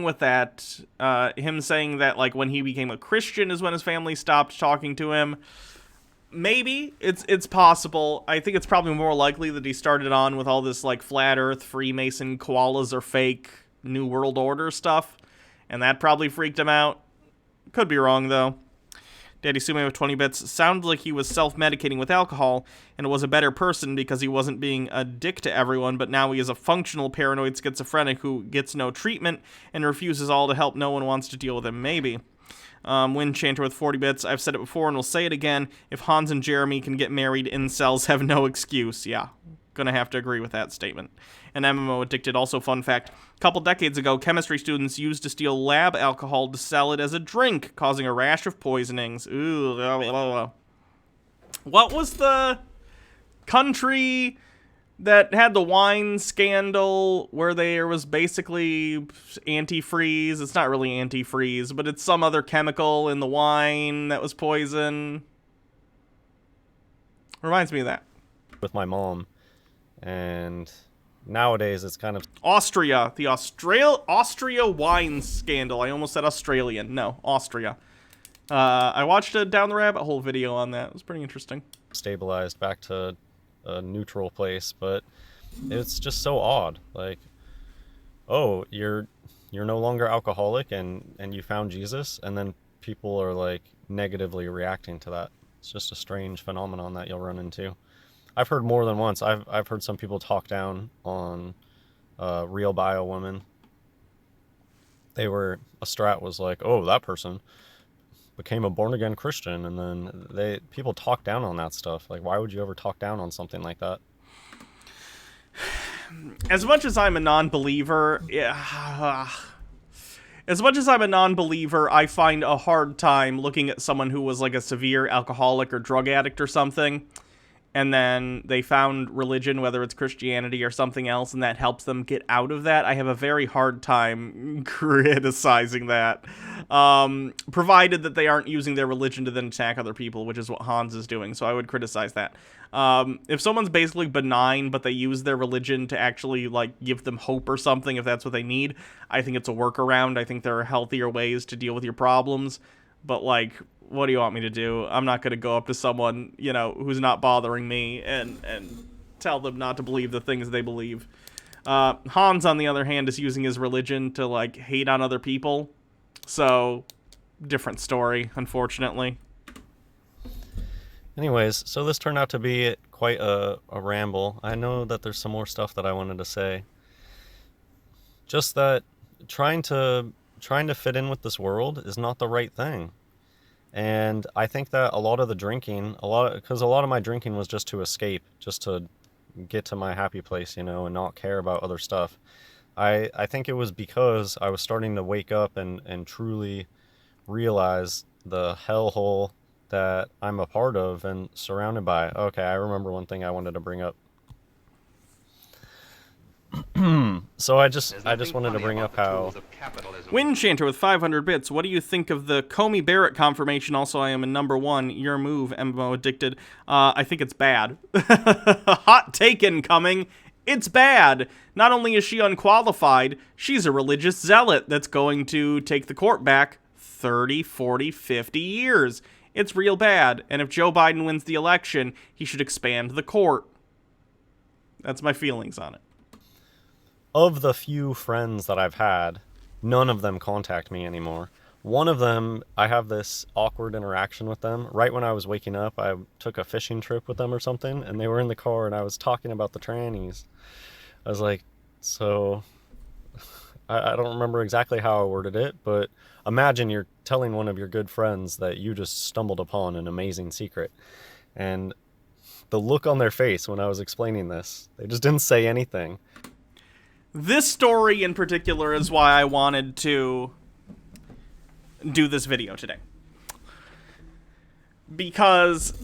Speaker 2: with that, him saying that, like, when he became a Christian is when his family stopped talking to him. Maybe. It's possible. I think it's probably more likely that he started on with all this, like, flat earth, Freemason, koalas are fake, New World Order stuff, and that probably freaked him out. Could be wrong, though. Daddy Sume with 20 bits. Sounded like he was self-medicating with alcohol and was a better person because he wasn't being a dick to everyone, but now he is a functional paranoid schizophrenic who gets no treatment and refuses all the help. No one wants to deal with him, maybe. Wind Chanter with 40 bits. I've said it before and will say it again. If Hans and Jeremy can get married, incels have no excuse. Yeah, gonna have to agree with that statement. And MMO Addicted, also fun fact, a couple decades ago, chemistry students used to steal lab alcohol to sell it as a drink, causing a rash of poisonings. Ooh. What was the country that had the wine scandal where there was basically antifreeze? It's not really antifreeze, but it's some other chemical in the wine that was poison. Reminds me of that.
Speaker 13: With my mom, and nowadays it's kind of...
Speaker 2: Austria. The Austria wine scandal. I almost said Australian. No, Austria. I watched a Down the Rabbit Hole video on that. It was pretty interesting.
Speaker 13: Stabilized back to a neutral place, but It's just so odd. Like, oh, you're no longer alcoholic and you found Jesus, and then people are like negatively reacting to that. It's just a strange phenomenon that you'll run into. I've heard more than once. I've heard some people talk down on real bio women. A strat was like, oh, that person became a born again Christian, and then people talk down on that stuff. Like, why would you ever talk down on something like that?
Speaker 2: As much as I'm a non-believer, I find a hard time looking at someone who was like a severe alcoholic or drug addict or something, and then they found religion, whether it's Christianity or something else, and that helps them get out of that. I have a very hard time criticizing that, provided that they aren't using their religion to then attack other people, which is what Hans is doing, so I would criticize that. If someone's basically benign, but they use their religion to actually, like, give them hope or something, if that's what they need, I think it's a workaround. I think there are healthier ways to deal with your problems, but, like, what do you want me to do? I'm not going to go up to someone, you know, who's not bothering me and tell them not to believe the things they believe. Hans, on the other hand, is using his religion to, like, hate on other people. So, different story, unfortunately.
Speaker 13: Anyways, so this turned out to be quite a ramble. I know that there's some more stuff that I wanted to say. Just that trying to fit in with this world is not the right thing. And I think that a lot of the drinking, because a lot of my drinking was just to escape, just to get to my happy place, you know, and not care about other stuff. I think it was because I was starting to wake up and truly realize the hellhole that I'm a part of and surrounded by. Okay, I remember one thing I wanted to bring up. So I just wanted to bring up how...
Speaker 2: Windchanter with 500 bits. What do you think of the Comey Barrett confirmation? Also, I am in #1. Your move, MMO Addicted. I think it's bad. Hot take incoming. It's bad. Not only is she unqualified, she's a religious zealot that's going to take the court back 30, 40, 50 years. It's real bad. And if Joe Biden wins the election, he should expand the court. That's my feelings on it.
Speaker 13: Of the few friends that I've had, none of them contact me anymore. One of them, I have this awkward interaction with them. Right when I was waking up, I took a fishing trip with them or something, and they were in the car, and I was talking about the trannies. I was like, so... I don't remember exactly how I worded it, but imagine you're telling one of your good friends that you just stumbled upon an amazing secret. And the look on their face when I was explaining this, they just didn't say anything.
Speaker 2: This story in particular is why I wanted to do this video today. Because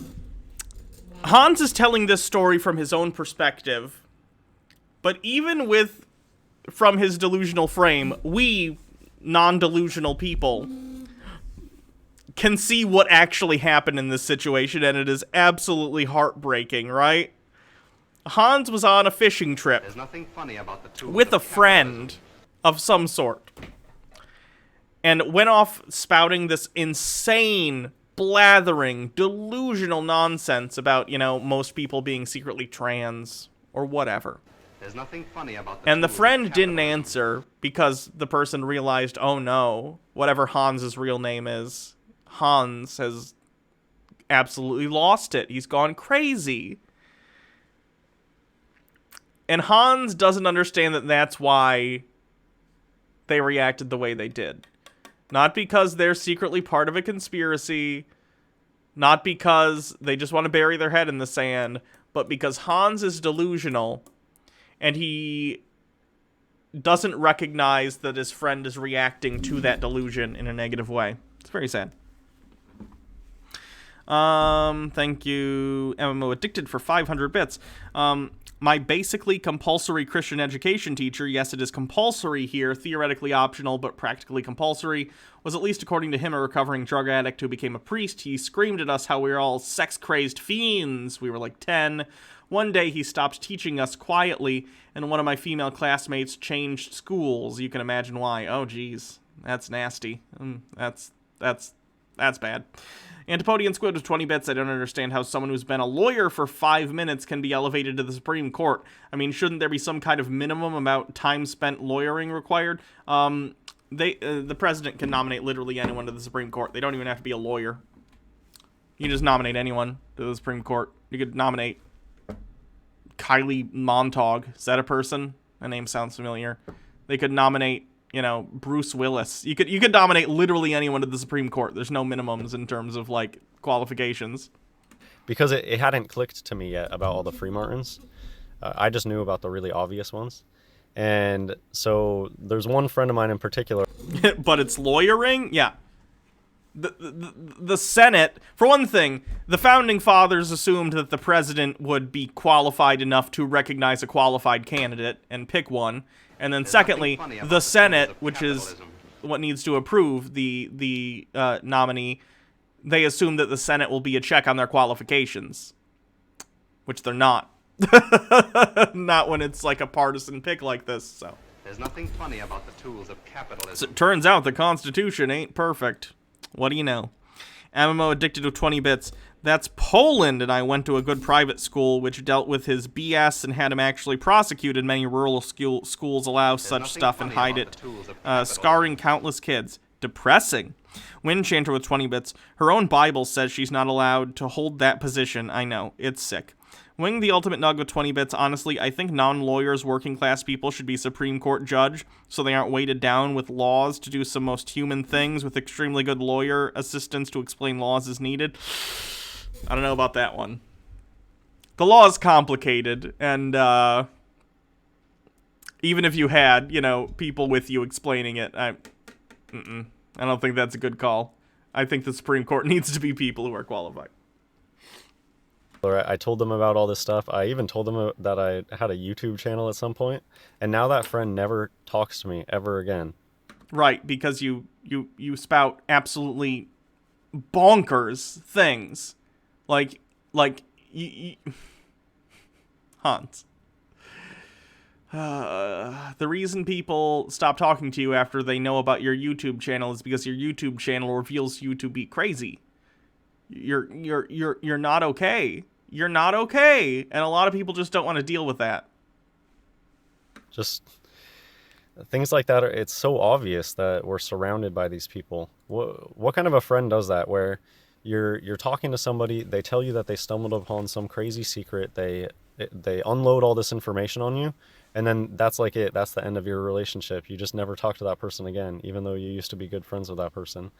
Speaker 2: Hans is telling this story from his own perspective, but even from his delusional frame, we non-delusional people can see what actually happened in this situation, and it is absolutely heartbreaking, right? Hans was on a fishing trip with a friend of some sort and went off spouting this insane, blathering, delusional nonsense about, you know, most people being secretly trans or whatever.
Speaker 3: There's nothing funny about
Speaker 2: and the friend didn't answer because the person realized, oh no, whatever Hans's real name is, Hans has absolutely lost it. He's gone crazy. And Hans doesn't understand that that's why they reacted the way they did. Not because they're secretly part of a conspiracy, not because they just want to bury their head in the sand, but because Hans is delusional, and he doesn't recognize that his friend is reacting to that delusion in a negative way. It's very sad. Thank you, MMO Addicted, for 500 bits. My basically compulsory Christian education teacher, yes, it is compulsory here, theoretically optional, but practically compulsory, was at least according to him a recovering drug addict who became a priest. He screamed at us how we were all sex-crazed fiends. We were like 10. One day he stopped teaching us quietly, and one of my female classmates changed schools. You can imagine why. Oh, geez. That's nasty. That's That's bad. Antipodian Squid with 20 bits. I don't understand how someone who's been a lawyer for 5 minutes can be elevated to the Supreme Court. I mean, shouldn't there be some kind of minimum amount of time spent lawyering required? The president can nominate literally anyone to the Supreme Court. They don't even have to be a lawyer. You can just nominate anyone to the Supreme Court. You could nominate Kylie Montauk. Is that a person? That name sounds familiar. They could nominate, you know, Bruce Willis. You could nominate literally anyone to the Supreme Court. There's no minimums in terms of, like, qualifications.
Speaker 13: Because it hadn't clicked to me yet about all the free martins. I just knew about the really obvious ones. And so there's one friend of mine in particular.
Speaker 2: But it's lawyering? Yeah. The Senate, for one thing, the founding fathers assumed that the president would be qualified enough to recognize a qualified candidate and pick one. And then secondly, the Senate, which is what needs to approve the nominee, they assume that the Senate will be a check on their qualifications, which they're not. Not when it's like a partisan pick like this, so.
Speaker 3: There's nothing funny about the tools of capitalism.
Speaker 2: So it turns out the Constitution ain't perfect. What do you know? MMO addicted to 20 bits. That's Poland, and I went to a good private school which dealt with his BS and had him actually prosecuted. Many rural schools allow such stuff and hide it, scarring countless kids. Depressing. Windchanter with 20 bits. Her own Bible says she's not allowed to hold that position. I know. It's sick. Wing the Ultimate Nug with 20 bits. Honestly, I think non-lawyers, working-class people should be Supreme Court judge, so they aren't weighted down with laws to do some most human things with extremely good lawyer assistance to explain laws as needed. I don't know about that one. The law is complicated, and even if you had, you know, people with you explaining it, I don't think that's a good call. I think the Supreme Court needs to be people who are qualified.
Speaker 13: I told them about all this stuff. I even told them that I had a YouTube channel at some point, and now that friend never talks to me ever again.
Speaker 2: Right, because you spout absolutely bonkers things, like Hans. The reason people stop talking to you after they know about your YouTube channel is because your YouTube channel reveals you to be crazy. You're not okay. You're not okay. And a lot of people just don't want to deal with that.
Speaker 13: Just things like that. It's so obvious that we're surrounded by these people. What kind of a friend does that, where you're talking to somebody, they tell you that they stumbled upon some crazy secret, they unload all this information on you, and then that's like it. That's the end of your relationship. You just never talk to that person again, even though you used to be good friends with that person.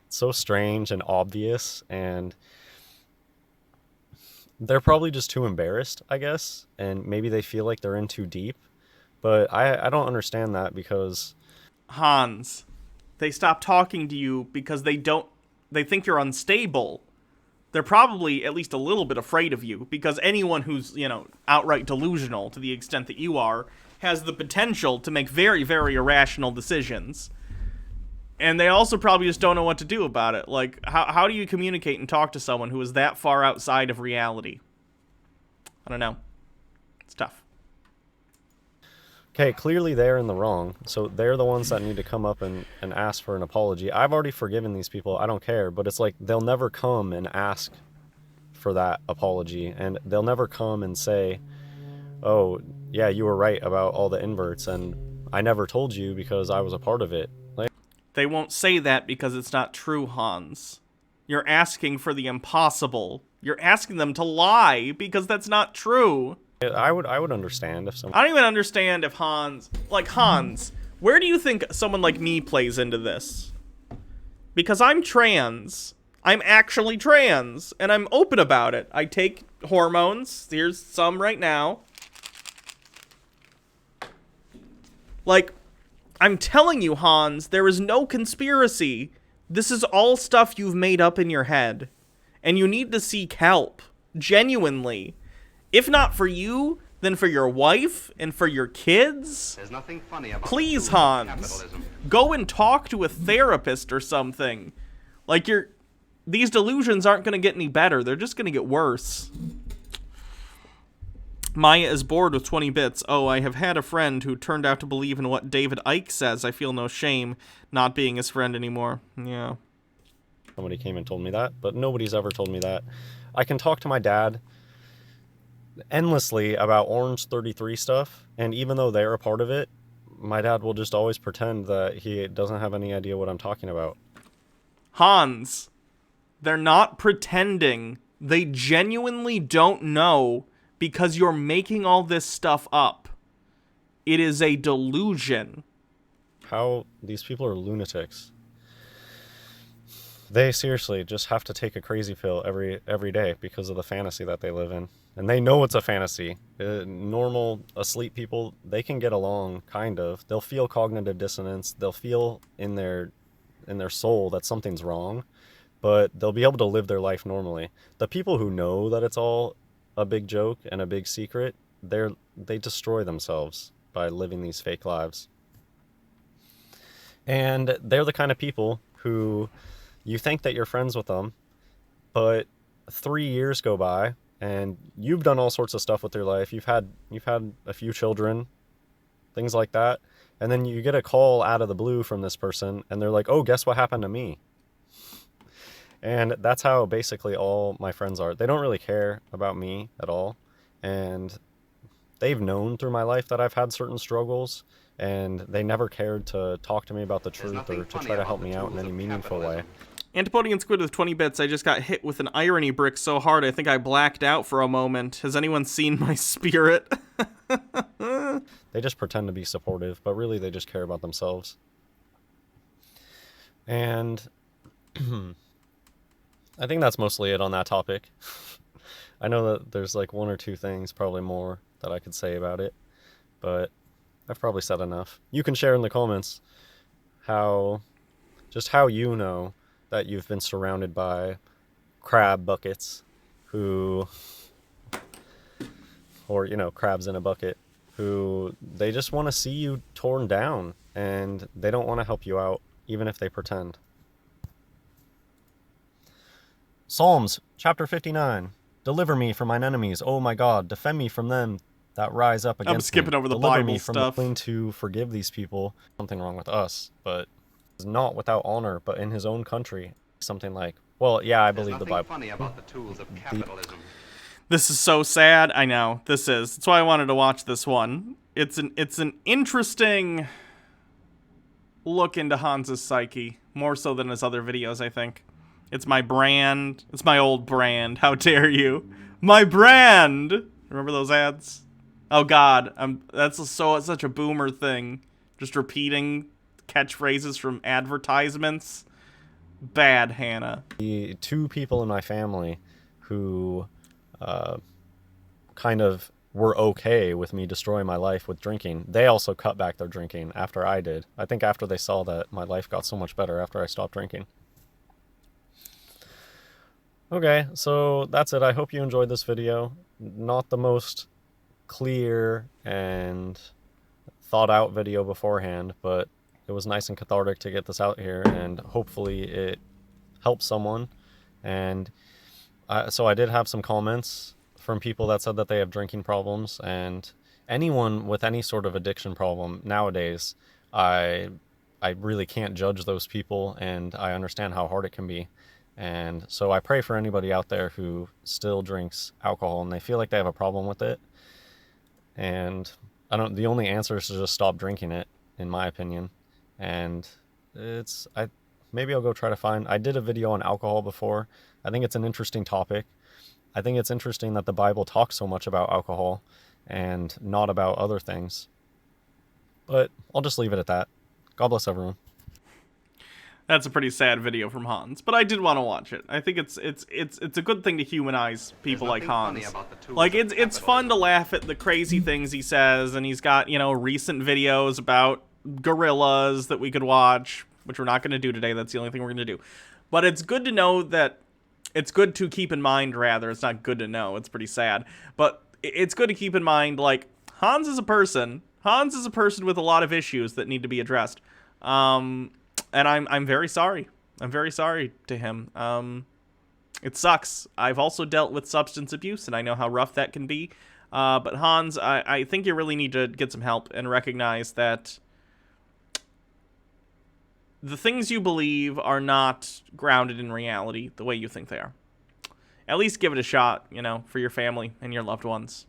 Speaker 13: It's so strange and obvious, and they're probably just too embarrassed, I guess, and maybe they feel like they're in too deep. But I don't understand that, because
Speaker 2: Hans, they stop talking to you because they think you're unstable. They're probably at least a little bit afraid of you, because anyone who's, you know, outright delusional to the extent that you are has the potential to make very, very irrational decisions. And they also probably just don't know what to do about it. Like, how do you communicate and talk to someone who is that far outside of reality? I don't know. It's tough.
Speaker 13: Okay, clearly they're in the wrong, so they're the ones that need to come up and ask for an apology. I've already forgiven these people, I don't care, but it's like they'll never come and ask for that apology, and they'll never come and say, oh, yeah, you were right about all the inverts, and I never told you because I was a part of it. Like,
Speaker 2: they won't say that because it's not true, Hans. You're asking for the impossible. You're asking them to lie because that's not true.
Speaker 13: I would understand if someone...
Speaker 2: I don't even understand if Hans... Like, Hans, where do you think someone like me plays into this? Because I'm trans. I'm actually trans, and I'm open about it. I take hormones. Here's some right now. Like, I'm telling you, Hans, there is no conspiracy. This is all stuff you've made up in your head. And you need to seek help. Genuinely. If not for you, then for your wife and for your kids.
Speaker 3: There's nothing funny about
Speaker 2: Please, Hans, go and talk to a therapist or something. Like, these delusions aren't going to get any better. They're just going to get worse. Maya is bored with 20 bits. Oh, I have had a friend who turned out to believe in what David Icke says. I feel no shame not being his friend anymore. Yeah.
Speaker 13: Somebody came and told me that, but nobody's ever told me that. I can talk to my dad endlessly about Orange 33 stuff, and even though they're a part of it, my dad will just always pretend that he doesn't have any idea what I'm talking about.
Speaker 2: Hans, they're not pretending. They genuinely don't know because you're making all this stuff up. It is a delusion.
Speaker 13: How these people are lunatics. They seriously just have to take a crazy pill every day because of the fantasy that they live in. And they know it's a fantasy. Normal, asleep people, they can get along, kind of. They'll feel cognitive dissonance. They'll feel in their soul that something's wrong, but they'll be able to live their life normally. The people who know that it's all a big joke and a big secret, they destroy themselves by living these fake lives. And they're the kind of people who you think that you're friends with them, but 3 years go by and you've done all sorts of stuff with your life. You've had a few children, things like that. And then you get a call out of the blue from this person and they're like, "Oh, guess what happened to me?" And that's how basically all my friends are. They don't really care about me at all. And they've known through my life that I've had certain struggles, and they never cared to talk to me about the truth or to try to help me out in any meaningful way.
Speaker 2: Antipodian Squid with 20 bits. I just got hit with an irony brick so hard I think I blacked out for a moment. Has anyone seen my spirit?
Speaker 13: They just pretend to be supportive, but really they just care about themselves. And I think that's mostly it on that topic. I know that there's like one or two things, probably more, that I could say about it, but I've probably said enough. You can share in the comments how you know that you've been surrounded by crab buckets or crabs in a bucket, who they just want to see you torn down and they don't want to help you out, even if they pretend. Psalms, chapter 59. Deliver me from mine enemies, oh my God, defend me from them that rise up against me.
Speaker 2: I'm skipping over the
Speaker 13: Deliver
Speaker 2: Bible
Speaker 13: me from
Speaker 2: stuff.
Speaker 13: the willing to forgive these people. Something wrong with us, but it's not without honor, but in his own country. Something like, well, yeah, I believe the Bible.
Speaker 3: Funny about the tools of capitalism.
Speaker 2: This is so sad. I know. This is. That's why I wanted to watch this one. It's an interesting look into Hans's psyche, more so than his other videos, I think. It's my brand. It's my old brand. How dare you? My brand! Remember those ads? Oh God, that's such a boomer thing. Just repeating catchphrases from advertisements. Bad, Hannah.
Speaker 13: The two people in my family who kind of were okay with me destroying my life with drinking, they also cut back their drinking after I did. I think after they saw that my life got so much better after I stopped drinking. Okay, so that's it. I hope you enjoyed this video. Not the most clear and thought out video beforehand, but it was nice and cathartic to get this out here, and hopefully it helps someone. And so I did have some comments from people that said that they have drinking problems, and anyone with any sort of addiction problem nowadays, I really can't judge those people, and I understand how hard it can be. And so I pray for anybody out there who still drinks alcohol and they feel like they have a problem with it. And the only answer is to just stop drinking it, in my opinion. And maybe I'll go try to find, I did a video on alcohol before. I think it's an interesting topic. I think it's interesting that the Bible talks so much about alcohol and not about other things. But I'll just leave it at that. God bless everyone.
Speaker 2: That's a pretty sad video from Hans, but I did want to watch it. I think it's a good thing to humanize people like Hans. Like it's fun to laugh at the crazy things he says, and he's got, recent videos about gorillas that we could watch, which we're not going to do today. That's the only thing we're going to do. But it's good to know that it's good to keep in mind, rather. It's not good to know. It's pretty sad. But it's good to keep in mind, like, Hans is a person. Hans is a person with a lot of issues that need to be addressed. And I'm very sorry. I'm very sorry to him. It sucks. I've also dealt with substance abuse, and I know how rough that can be. But Hans, I think you really need to get some help and recognize that the things you believe are not grounded in reality the way you think they are. At least give it a shot, you know, for your family and your loved ones.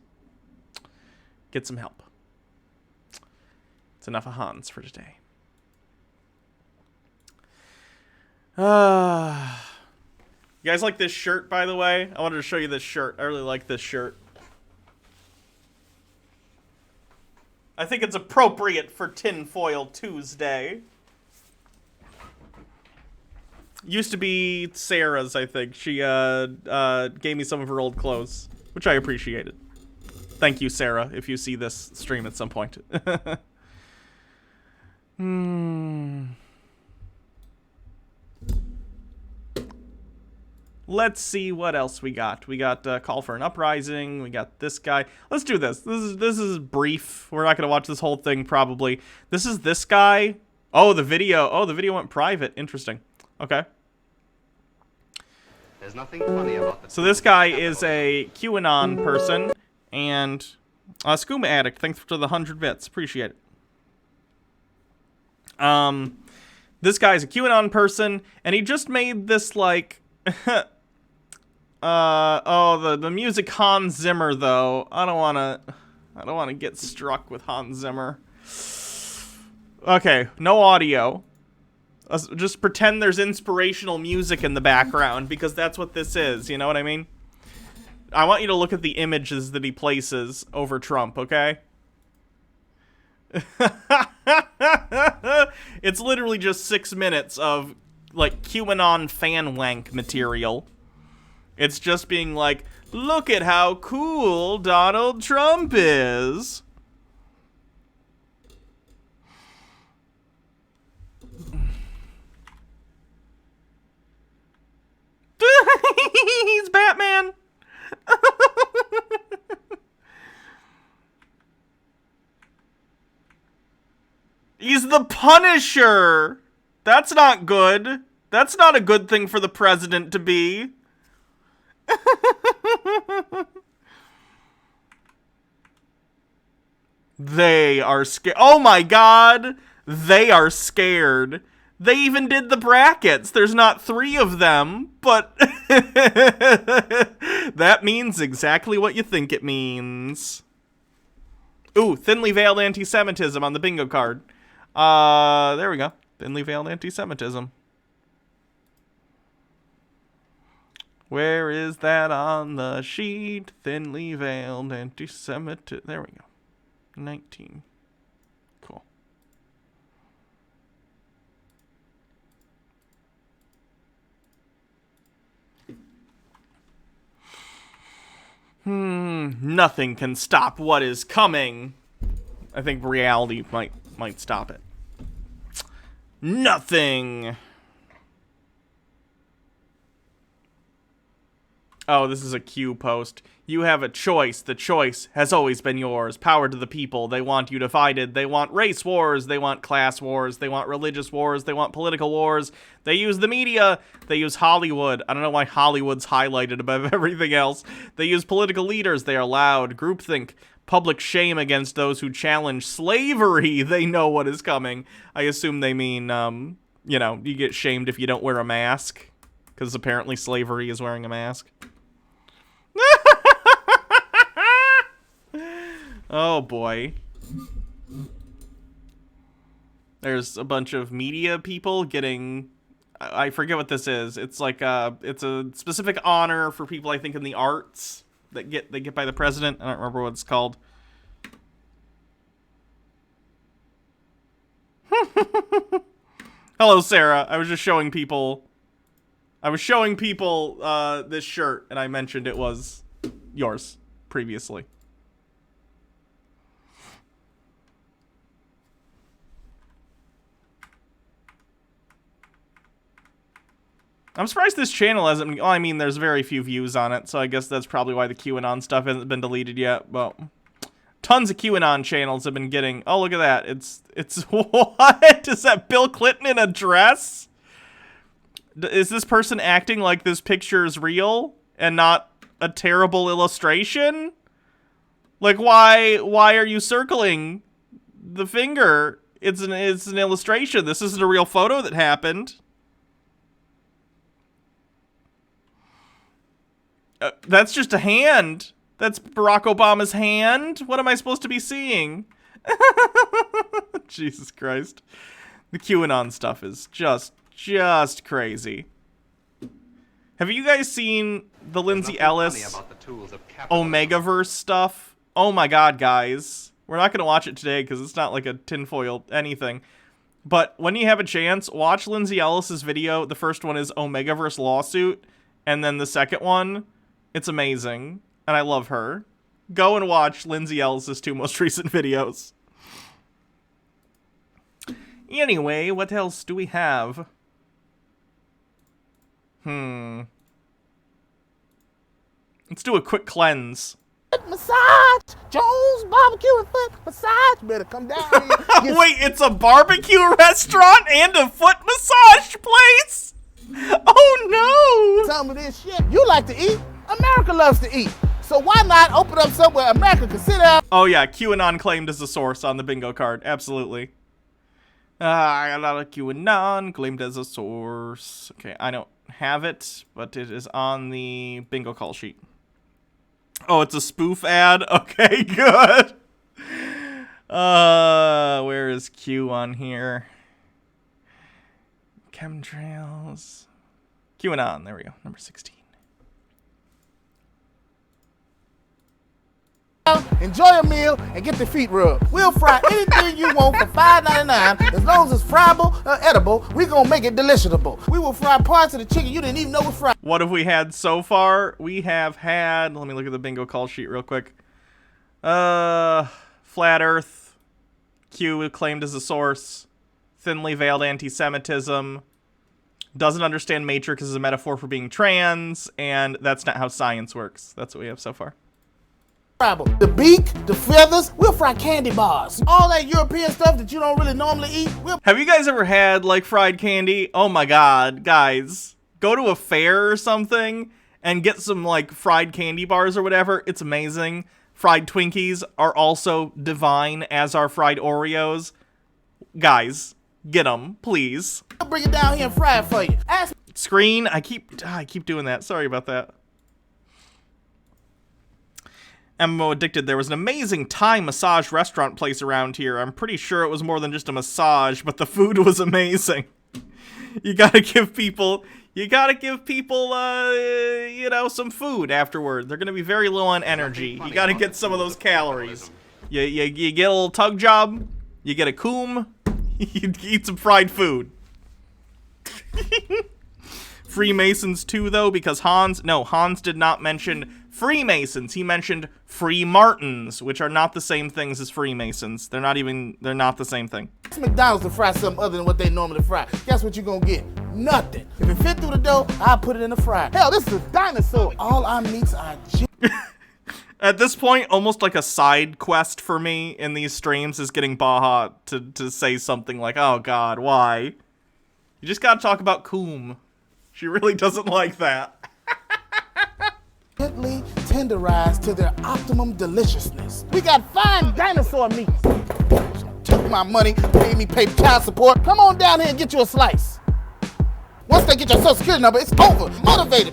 Speaker 2: Get some help. It's enough of Hans for today. You guys like this shirt, by the way? I wanted to show you this shirt. I really like this shirt. I think it's appropriate for Tinfoil Tuesday. Used to be Sarah's, I think. She gave me some of her old clothes, which I appreciated. Thank you, Sarah, if you see this stream at some point. Let's see what else we got. We got Call for an Uprising. We got this guy. Let's do this. This is brief. We're not going to watch this whole thing, probably. This is this guy. Oh, the video. Oh, the video went private. Interesting. Okay.
Speaker 3: There's nothing funny about the
Speaker 2: So this guy is a QAnon person and a Skooma addict. Thanks for the 100 bits. Appreciate it. This guy's a QAnon person, and he just made this, like... the music Hans Zimmer, though. I don't wanna get struck with Hans Zimmer. Okay, no audio. Just pretend there's inspirational music in the background, because that's what this is, you know what I mean? I want you to look at the images that he places over Trump, okay? It's literally just 6 minutes of, like, QAnon fan wank material. It's just being like, look at how cool Donald Trump is. He's Batman. He's the Punisher. That's not good. That's not a good thing for the president to be. They are scared. Oh my god. They are scared. They even did the brackets. There's not 3 of them, but that means exactly what you think it means. Ooh, thinly veiled anti-Semitism on the bingo card. There we go. Thinly veiled anti-Semitism. Where is that on the sheet? Thinly veiled anti-Semitism. There we go. 19. Cool. Nothing can stop what is coming. I think reality might stop it. Nothing. Oh, this is a Q post. You have a choice. The choice has always been yours. Power to the people. They want you divided. They want race wars. They want class wars. They want religious wars. They want political wars. They use the media. They use Hollywood. I don't know why Hollywood's highlighted above everything else. They use political leaders. They are loud. Groupthink. Public shame against those who challenge slavery. They know what is coming. I assume they mean, you know, you get shamed if you don't wear a mask. Because apparently slavery is wearing a mask. Oh boy. There's a bunch of media people getting, I forget what this is. It's like it's a specific honor for people, I think, in the arts that they get by the president. I don't remember what it's called. Hello, Sarah. I was just showing people. This shirt, and I mentioned it was yours previously. I'm surprised this channel hasn't... Well, I mean, there's very few views on it, so I guess that's probably why the QAnon stuff hasn't been deleted yet, but... Tons of QAnon channels have been getting... Oh, look at that. It's what? Is that Bill Clinton in a dress? Is this person acting like this picture is real and not a terrible illustration? Like, why are you circling the finger It's an illustration. This isn't a real photo that happened. That's just a hand. That's Barack Obama's hand. What am I supposed to be seeing? Jesus Christ. The QAnon stuff is just crazy. Have you guys seen the Lindsay Ellis Omegaverse stuff? Oh my god, guys. We're not going to watch it today because it's not like a tinfoil anything. But when you have a chance, watch Lindsay Ellis's video. The first one is Omegaverse lawsuit. And then the second one, it's amazing. And I love her. Go and watch Lindsay Ellis's 2 most recent videos. Anyway, what else do we have? Let's do a quick cleanse.
Speaker 14: Massage, Jones barbecue and foot massage. Better come down here.
Speaker 2: Wait, it's a barbecue restaurant and a foot massage place? Oh no!
Speaker 14: Some of this shit. You like to eat. America loves to eat. So why not open up somewhere America can sit down?
Speaker 2: Oh yeah, QAnon claimed as a source on the bingo card. Absolutely. I got a lot of QAnon claimed as a source. Okay, I don't have it, but it is on the bingo call sheet. Oh, it's a spoof ad? Okay, good. Where is Q on here? Chemtrails. QAnon, there we go, number 16.
Speaker 14: Enjoy a meal and get the feet rubbed. We'll fry anything you want for $5.99. As long as it's friable or edible, we're going to make it deliciable. We will fry parts of the chicken you didn't even know was fried.
Speaker 2: What have we had so far? We have had, let me look at the bingo call sheet real quick. Flat Earth. Q claimed as a source. Thinly veiled anti-Semitism. Doesn't understand Matrix as a metaphor for being trans. And that's not how science works. That's what we have so far.
Speaker 14: The beak, the feathers, we'll fry candy bars. All that European stuff that you don't really normally eat.
Speaker 2: Have you guys ever had, like, fried candy? Oh my god, guys. Go to a fair or something and get some, like, fried candy bars or whatever. It's amazing. Fried Twinkies are also divine, as are fried Oreos. Guys, get them, please.
Speaker 14: I'll bring it down here and fry it for you.
Speaker 2: Screen, I keep doing that. Sorry about that. MMO Addicted, there was an amazing Thai massage restaurant place around here. I'm pretty sure it was more than just a massage, but the food was amazing. You gotta give people, you know, some food afterward. They're gonna be very low on energy. You gotta get some of those calories. You get a little tug job, you get a coom, you eat some fried food. Freemasons too, though, because Hans did not mention Freemasons. He mentioned Freemartins, which are not the same things as Freemasons. They're not the same thing.
Speaker 14: It's McDonald's to fry something other than what they normally fry. Guess what you're gonna get? Nothing. If it fit through the dough, I'll put it in the fryer. Hell, this is a dinosaur. All our meats are
Speaker 2: At this point, almost like a side quest for me in these streams is getting Baha to say something like, oh god, why? You just gotta talk about Coom. She really doesn't like that.
Speaker 14: Gently tenderized to their optimum deliciousness. We got fine dinosaur meat. Took my money, made me pay child support. Come on down here and get you a slice. Once they get your social security number, it's over. Motivated.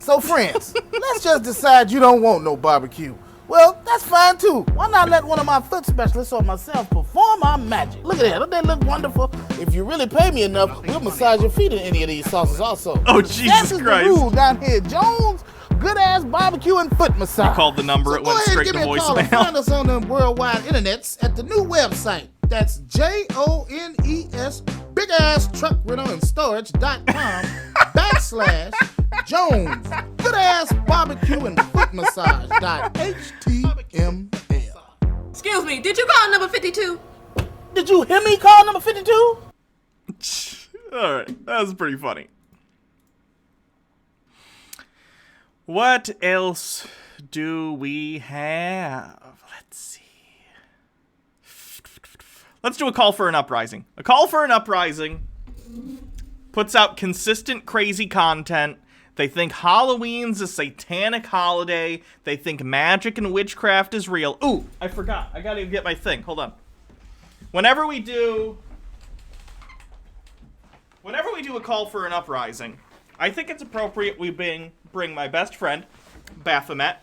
Speaker 14: So friends, let's just decide you don't want no barbecue. Well, that's fine too. Why not let one of my foot specialists or myself perform our magic? Look at that, don't they look wonderful? If you really pay me enough, we'll massage your feet in any of these sauces also.
Speaker 2: Oh, Jesus
Speaker 14: Christ.
Speaker 2: Christ.
Speaker 14: The rule down here, Jones. Good ass barbecue and foot massage.
Speaker 2: You called the number, it went straight to voicemail.
Speaker 14: Find us on the worldwide internets at the new website. That's JONES, big ass truck rental and storage.com /Jones, good ass barbecue and foot massage.html.
Speaker 15: Excuse me, did you call number 52?
Speaker 14: Did you hear me call number 52?
Speaker 2: Alright, that was pretty funny. What else do we have? Let's see. Let's do a call for an uprising. A call for an uprising puts out consistent crazy content. They think Halloween's a satanic holiday. They think magic and witchcraft is real. Ooh, I forgot. I gotta get my thing. Hold on. Whenever we do a call for an uprising, I think it's appropriate we bring my best friend, Baphomet,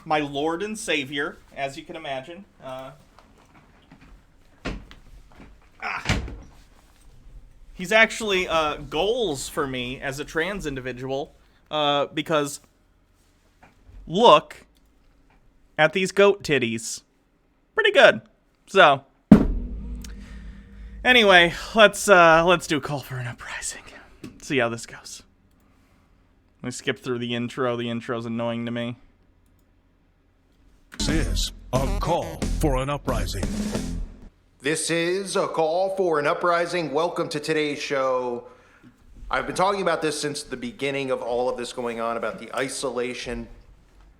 Speaker 2: my Lord and Savior, as you can imagine. He's actually goals for me as a trans individual, because look at these goat titties. Pretty good. So, anyway, let's do a call for an uprising. See how this goes. Let me skip through the intro. The intro's annoying to me.
Speaker 16: This is a call for an uprising.
Speaker 7: This is a call for an uprising. Welcome to today's show. I've been talking about this since the beginning of all of this going on, about the isolation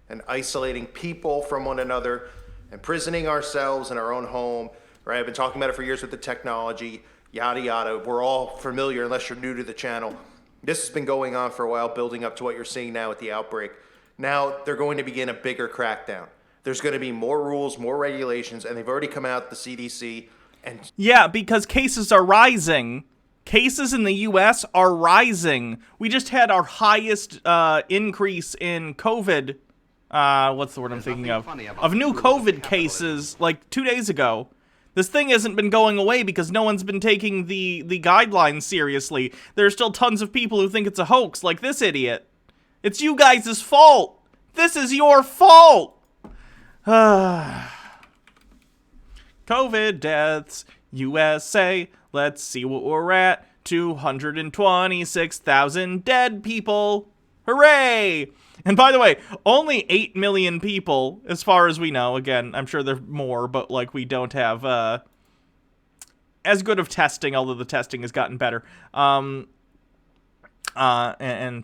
Speaker 7: and isolating people from one another, imprisoning ourselves in our own home, right? I've been talking about it for years with the technology, yada, yada. We're all familiar, unless you're new to the channel. This has been going on for a while, building up to what you're seeing now with the outbreak. Now they're going to begin a bigger crackdown. There's going to be more rules, more regulations, and they've already come out, the CDC. And
Speaker 2: yeah, because cases are rising. Cases in the U.S. are rising. We just had our highest increase in COVID. What's the word I'm thinking of? Of new COVID cases like 2 days ago. This thing hasn't been going away because no one's been taking the guidelines seriously. There are still tons of people who think it's a hoax, like this idiot. It's you guys' fault. This is your fault. COVID deaths, USA, let's see what we're at. 226,000 dead people. Hooray! And by the way, only 8 million people, as far as we know. Again, I'm sure there are more, but like we don't have as good of testing, although the testing has gotten better. And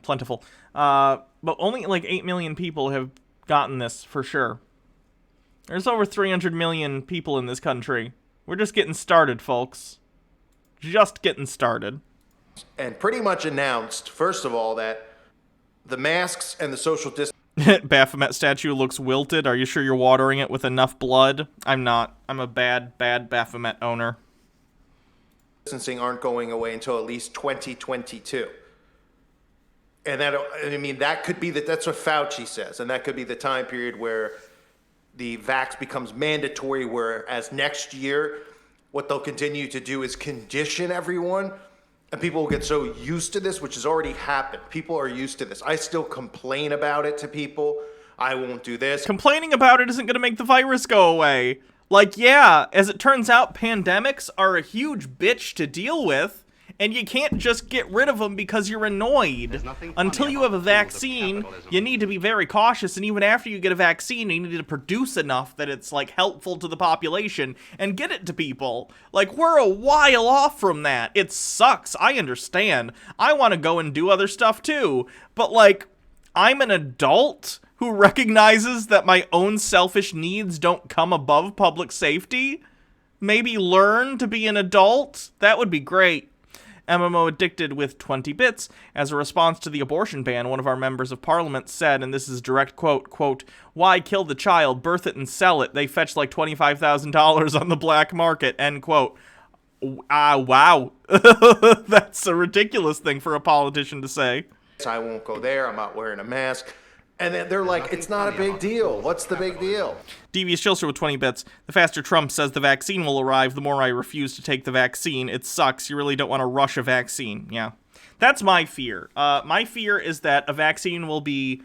Speaker 2: plentiful. But only like 8 million people have gotten this for sure. There's over 300 million people in this country. We're just getting started, folks. Just getting started.
Speaker 7: And pretty much announced, first of all, that the masks and the social distance...
Speaker 2: Baphomet statue looks wilted. Are you sure you're watering it with enough blood? I'm not. I'm a bad Baphomet owner.
Speaker 7: ...distancing aren't going away until at least 2022. And that, I mean, that could be that's what Fauci says, and that could be the time period where the vax becomes mandatory, whereas next year, what they'll continue to do is condition everyone, and people will get so used to this, which has already happened. People are used to this. I still complain about it to people. I won't do this.
Speaker 2: Complaining about it isn't going to make the virus go away. Like, yeah, as it turns out, pandemics are a huge bitch to deal with, and you can't just get rid of them because you're annoyed. Until you have a vaccine, you need to be very cautious, and even after you get a vaccine, you need to produce enough that it's, like, helpful to the population and get it to people. Like, we're a while off from that. It sucks. I understand. I want to go and do other stuff, too. But, like, I'm an adult who recognizes that my own selfish needs don't come above public safety. Maybe learn to be an adult? That would be great. MMO Addicted with 20 bits. As a response to the abortion ban, one of our members of parliament said, and this is a direct quote, "Why kill the child, birth it and sell it? They fetch like $25,000 on the black market," end quote. Wow. That's a ridiculous thing for a politician to say.
Speaker 7: I won't go there. I'm not wearing a mask. And then they're like, it's not a big deal. What's the big deal?
Speaker 2: Devious Chilster with 20 bits. The faster Trump says the vaccine will arrive, the more I refuse to take the vaccine. It sucks. You really don't want to rush a vaccine. Yeah. That's my fear. My fear is that a vaccine will be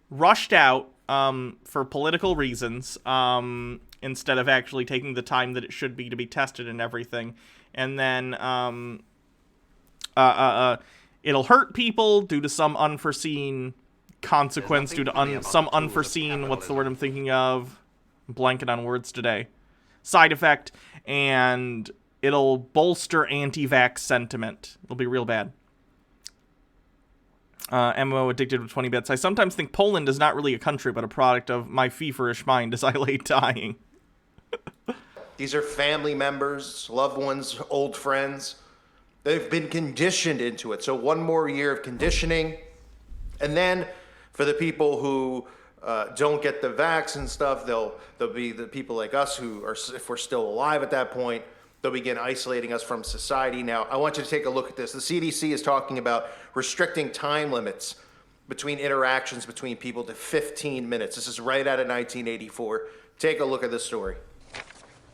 Speaker 2: rushed out for political reasons instead of actually taking the time that it should be to be tested and everything. And then it'll hurt people due to some unforeseen consequence, due to some unforeseen, what's the word I'm thinking of? I'm blanking on words today. Side effect, and it'll bolster anti-vax sentiment. It'll be real bad. MMO Addicted with 20 bits. I sometimes think Poland is not really a country, but a product of my feverish mind as I lay dying.
Speaker 7: These are family members, loved ones, old friends. They've been conditioned into it. So one more year of conditioning. And then for the people who don't get the vax and stuff, there'll be the people like us who are, if we're still alive at that point, they'll begin isolating us from society. Now, I want you to take a look at this. The CDC is talking about restricting time limits between interactions between people to 15 minutes. This is right out of 1984. Take a look at this story.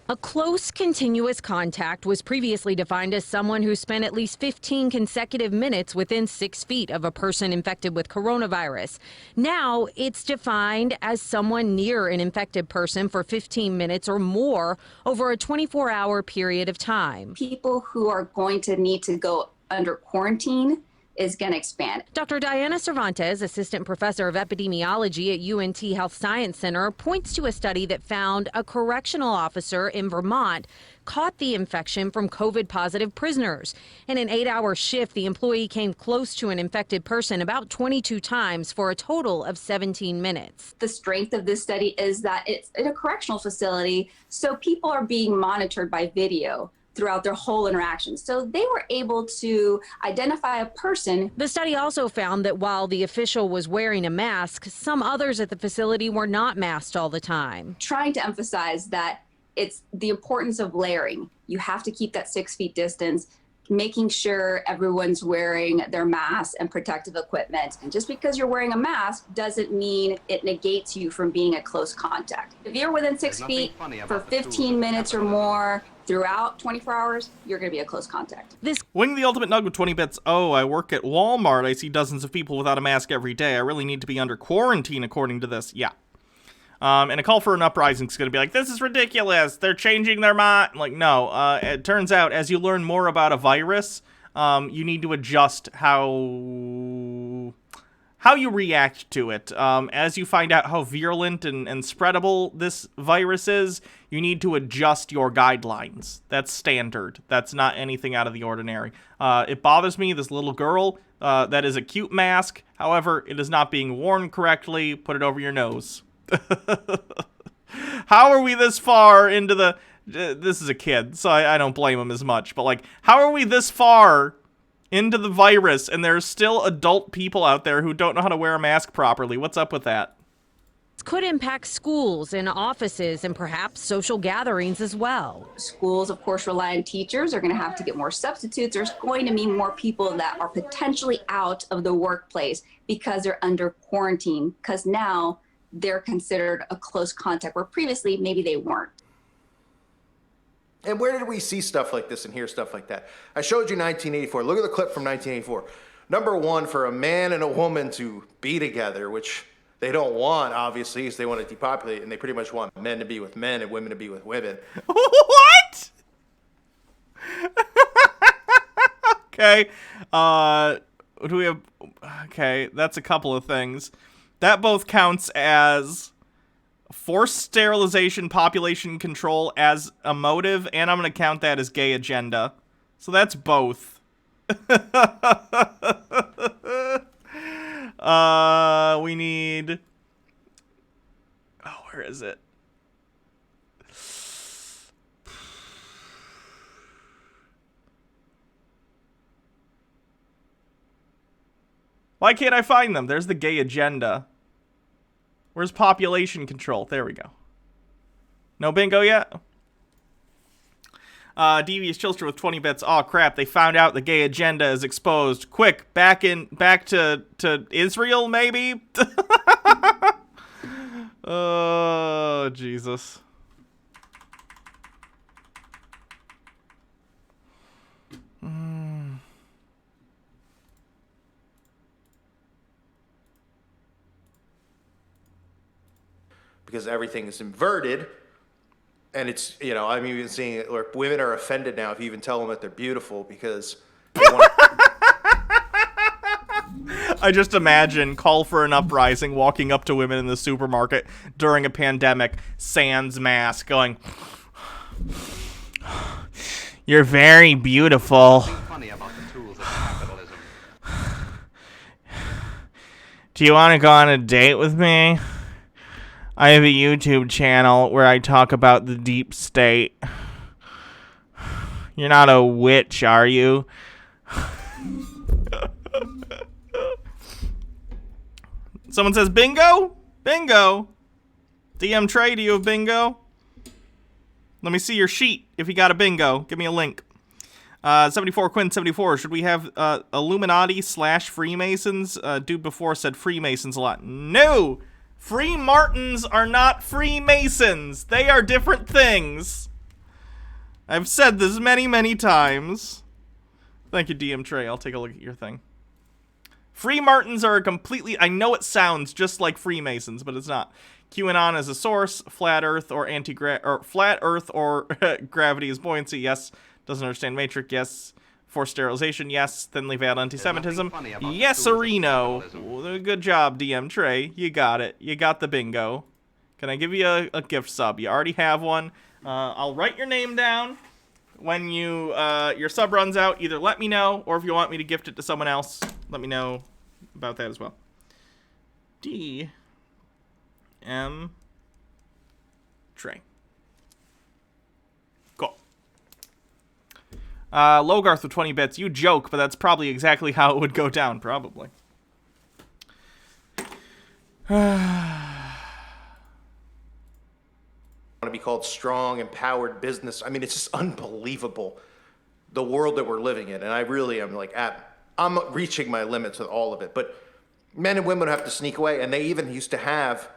Speaker 17: A close, continuous contact was previously defined as someone who spent at least 15 consecutive minutes within 6 feet of a person infected with coronavirus. Now, it's defined as someone near an infected person for 15 minutes or more over a 24-hour period of time.
Speaker 18: People who are going to need to go under quarantine is going to expand.
Speaker 17: Dr. Diana Cervantes, assistant professor of epidemiology at UNT Health Science Center, points to a study that found a correctional officer in Vermont caught the infection from COVID-positive prisoners. In an 8-hour shift, the employee came close to an infected person about 22 times for a total of 17 minutes.
Speaker 18: The strength of this study is that it's in a correctional facility, so people are being monitored by video throughout their whole interaction. So they were able to identify a person.
Speaker 17: The study also found that while the official was wearing a mask, some others at the facility were not masked all the time.
Speaker 18: Trying to emphasize that it's the importance of layering. You have to keep that 6 feet distance, making sure everyone's wearing their masks and protective equipment. And just because you're wearing a mask doesn't mean it negates you from being a close contact. If you're within 6 feet for 15 minutes or more, throughout 24 hours, you're going to be a close contact.
Speaker 2: Wing the Ultimate Nug with 20 bits. Oh, I work at Walmart. I see dozens of people without a mask every day. I really need to be under quarantine according to this. Yeah. And a call for an uprising is going to be like, this is ridiculous. They're changing their mind. Like, no. It turns out as you learn more about a virus, you need to adjust how you react to it. As you find out how virulent and spreadable this virus is, you need to adjust your guidelines. That's standard. That's not anything out of the ordinary. It bothers me, this little girl, that is a cute mask. However, it is not being worn correctly. Put it over your nose. How are we this far into the... this is a kid, so I don't blame him as much. But, like, how are we this far into the virus, and there's still adult people out there who don't know how to wear a mask properly? What's up with that?
Speaker 17: Could impact schools and offices and perhaps social gatherings as well.
Speaker 18: Schools, of course, rely on teachers. They're going to have to get more substitutes. There's going to be more people that are potentially out of the workplace because they're under quarantine, because now they're considered a close contact, where previously maybe they weren't.
Speaker 7: And where did we see stuff like this and hear stuff like that? I showed you 1984. Look at the clip from 1984. Number one, for a man and a woman to be together, which they don't want, obviously, because they want to depopulate, and they pretty much want men to be with men and women to be with women.
Speaker 2: What? Okay. Do we have... Okay, that's a couple of things. That both counts as forced sterilization, population control as a motive, and I'm going to count that as gay agenda. So that's both. We need... Oh, where is it? Why can't I find them? There's the gay agenda. Where's population control? There we go. No bingo yet? Devious Chilster with 20 bits. Oh crap, they found out the gay agenda is exposed. Quick, back to Israel, maybe? Oh, Jesus.
Speaker 7: Because everything is inverted, and it's, you know, I'm even seeing it where women are offended now if you even tell them that they're beautiful because they want
Speaker 2: I just imagine call for an uprising walking up to women in the supermarket during a pandemic, sans mask, going, "You're very beautiful. Do you want to go on a date with me? I have a YouTube channel where I talk about the deep state. You're not a witch, are you?" Someone says bingo? Bingo! DM Trey, do you have bingo? Let me see your sheet if you got a bingo. Give me a link. 74 Quinn 74. Should we have Illuminati / Freemasons? Dude before said Freemasons a lot. No! Freemartins are not Freemasons. They are different things. I've said this many, many times. Thank you, DM Trey. I'll take a look at your thing. Freemartins are a completely... I know it sounds just like Freemasons, but it's not. QAnon is a source. Flat Earth or flat Earth or gravity is buoyancy. Yes. Doesn't understand Matrix. Yes. Forced sterilization. Yes. Thinly veiled anti-Semitism. Yes, Areno. Good job, DM Trey. You got it. You got the bingo. Can I give you a gift sub? You already have one. I'll write your name down. When your sub runs out, either let me know, or if you want me to gift it to someone else, let me know about that as well. DM Trey. Cool. Logarth with 20 bits. You joke, but that's probably exactly how it would go down, probably.
Speaker 7: Want to be called strong, empowered business. I mean, it's just unbelievable, the world that we're living in. And I really am like, I'm reaching my limits with all of it. But men and women have to sneak away. And they even used to have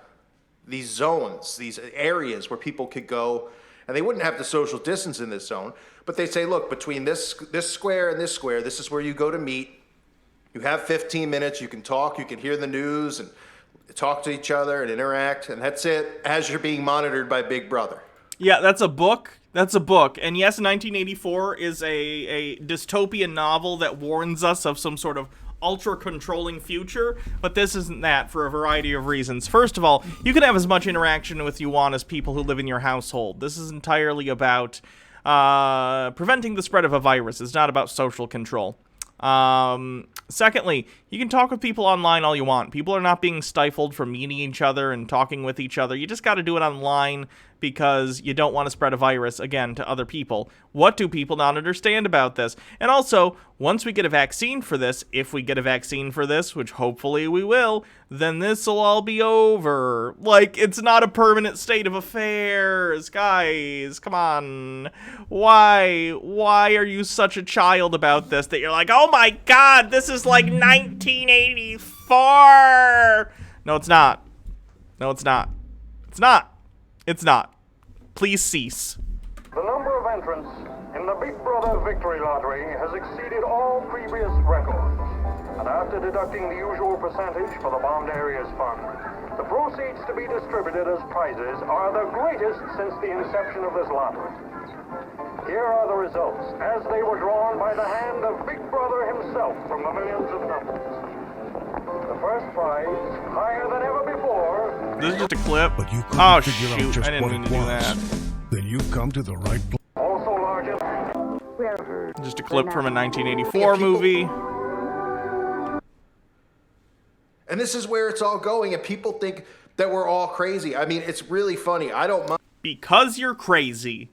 Speaker 7: these zones, these areas where people could go, and they wouldn't have the social distance in this zone. But they'd say, look, between this square and this square, this is where you go to meet. You have 15 minutes. You can talk. You can hear the news and talk to each other and interact, and that's it, as you're being monitored by Big Brother.
Speaker 2: Yeah, that's a book. That's a book. And yes, 1984 is a dystopian novel that warns us of some sort of ultra-controlling future, but this isn't that for a variety of reasons. First of all, you can have as much interaction with you want as people who live in your household. This is entirely about preventing the spread of a virus. It's not about social control. Secondly, you can talk with people online all you want. People are not being stifled from meeting each other and talking with each other. You just got to do it online because you don't want to spread a virus, again, to other people. What do people not understand about this? And also, once we get a vaccine for this, if we get a vaccine for this, which hopefully we will, then this will all be over. Like, it's not a permanent state of affairs. Guys, come on. Why are you such a child about this that you're like, oh my god, this is like 1984. No, it's not. No, it's not. It's not. It's not. Please cease.
Speaker 19: The number of entrants in the Big Brother Victory Lottery has exceeded all previous records. And after deducting the usual percentage for the Bombed Areas Fund, the proceeds to be distributed as prizes are the greatest since the inception of this lottery. Here are the results, as they were drawn by the hand of Big Brother himself from the millions of numbers. The first prize, higher than ever before.
Speaker 2: This is just a clip.
Speaker 16: But you
Speaker 2: oh
Speaker 16: figure out
Speaker 2: shoot!
Speaker 16: just
Speaker 2: I didn't
Speaker 16: what
Speaker 2: mean
Speaker 16: it
Speaker 2: to do
Speaker 16: was.
Speaker 2: that.
Speaker 16: Then you've come to the right place.
Speaker 19: Also largest.
Speaker 2: Just a clip from a 1984 movie.
Speaker 7: And this is where it's all going, and people think that we're all crazy. I mean, it's really funny. I don't mind.
Speaker 2: Because you're crazy.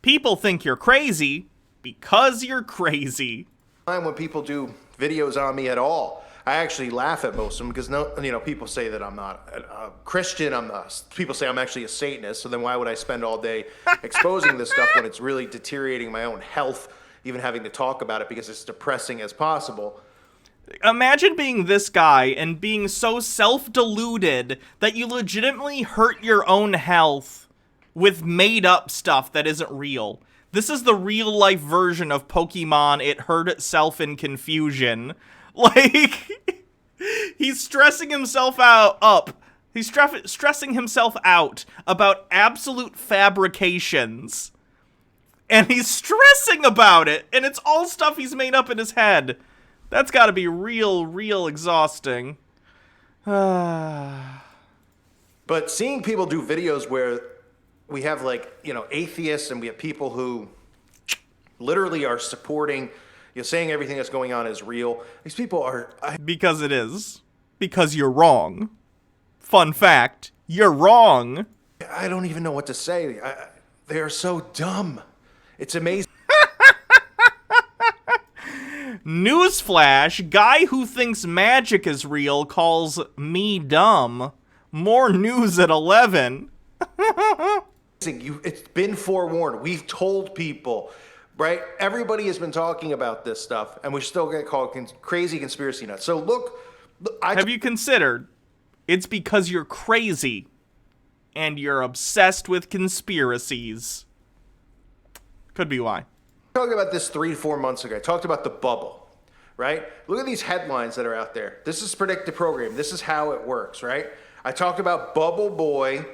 Speaker 2: People think you're crazy because you're crazy.
Speaker 7: When people do videos on me at all, I actually laugh at most of them because people say that I'm not a Christian. People say I'm actually a Satanist. So then why would I spend all day exposing this stuff when it's really deteriorating my own health, even having to talk about it because it's depressing as possible?
Speaker 2: Imagine being this guy and being so self-deluded that you legitimately hurt your own health with made-up stuff that isn't real. This is the real-life version of Pokemon It Hurt Itself in Confusion. Like, he's stressing himself out. He's stressing himself out about absolute fabrications. And he's stressing about it, and it's all stuff he's made up in his head. That's got to be real exhausting.
Speaker 7: But seeing people do videos where we have, atheists and we have people who literally are supporting, saying everything that's going on is real. These people are...
Speaker 2: Because it is. Because you're wrong. Fun fact, you're wrong.
Speaker 7: I don't even know what to say. They are so dumb. It's amazing.
Speaker 2: Newsflash, guy who thinks magic is real calls me dumb. More news at 11.
Speaker 7: It's been forewarned. We've told people, right? Everybody has been talking about this stuff, and we still get called crazy conspiracy nuts. So look,
Speaker 2: have you considered it's because you're crazy and you're obsessed with conspiracies? Could be why.
Speaker 7: I talked about this 3 to 4 months ago. I talked about the bubble, right? Look at these headlines that are out there. This is predictive programming. This is how it works, right? I talked about Bubble Boy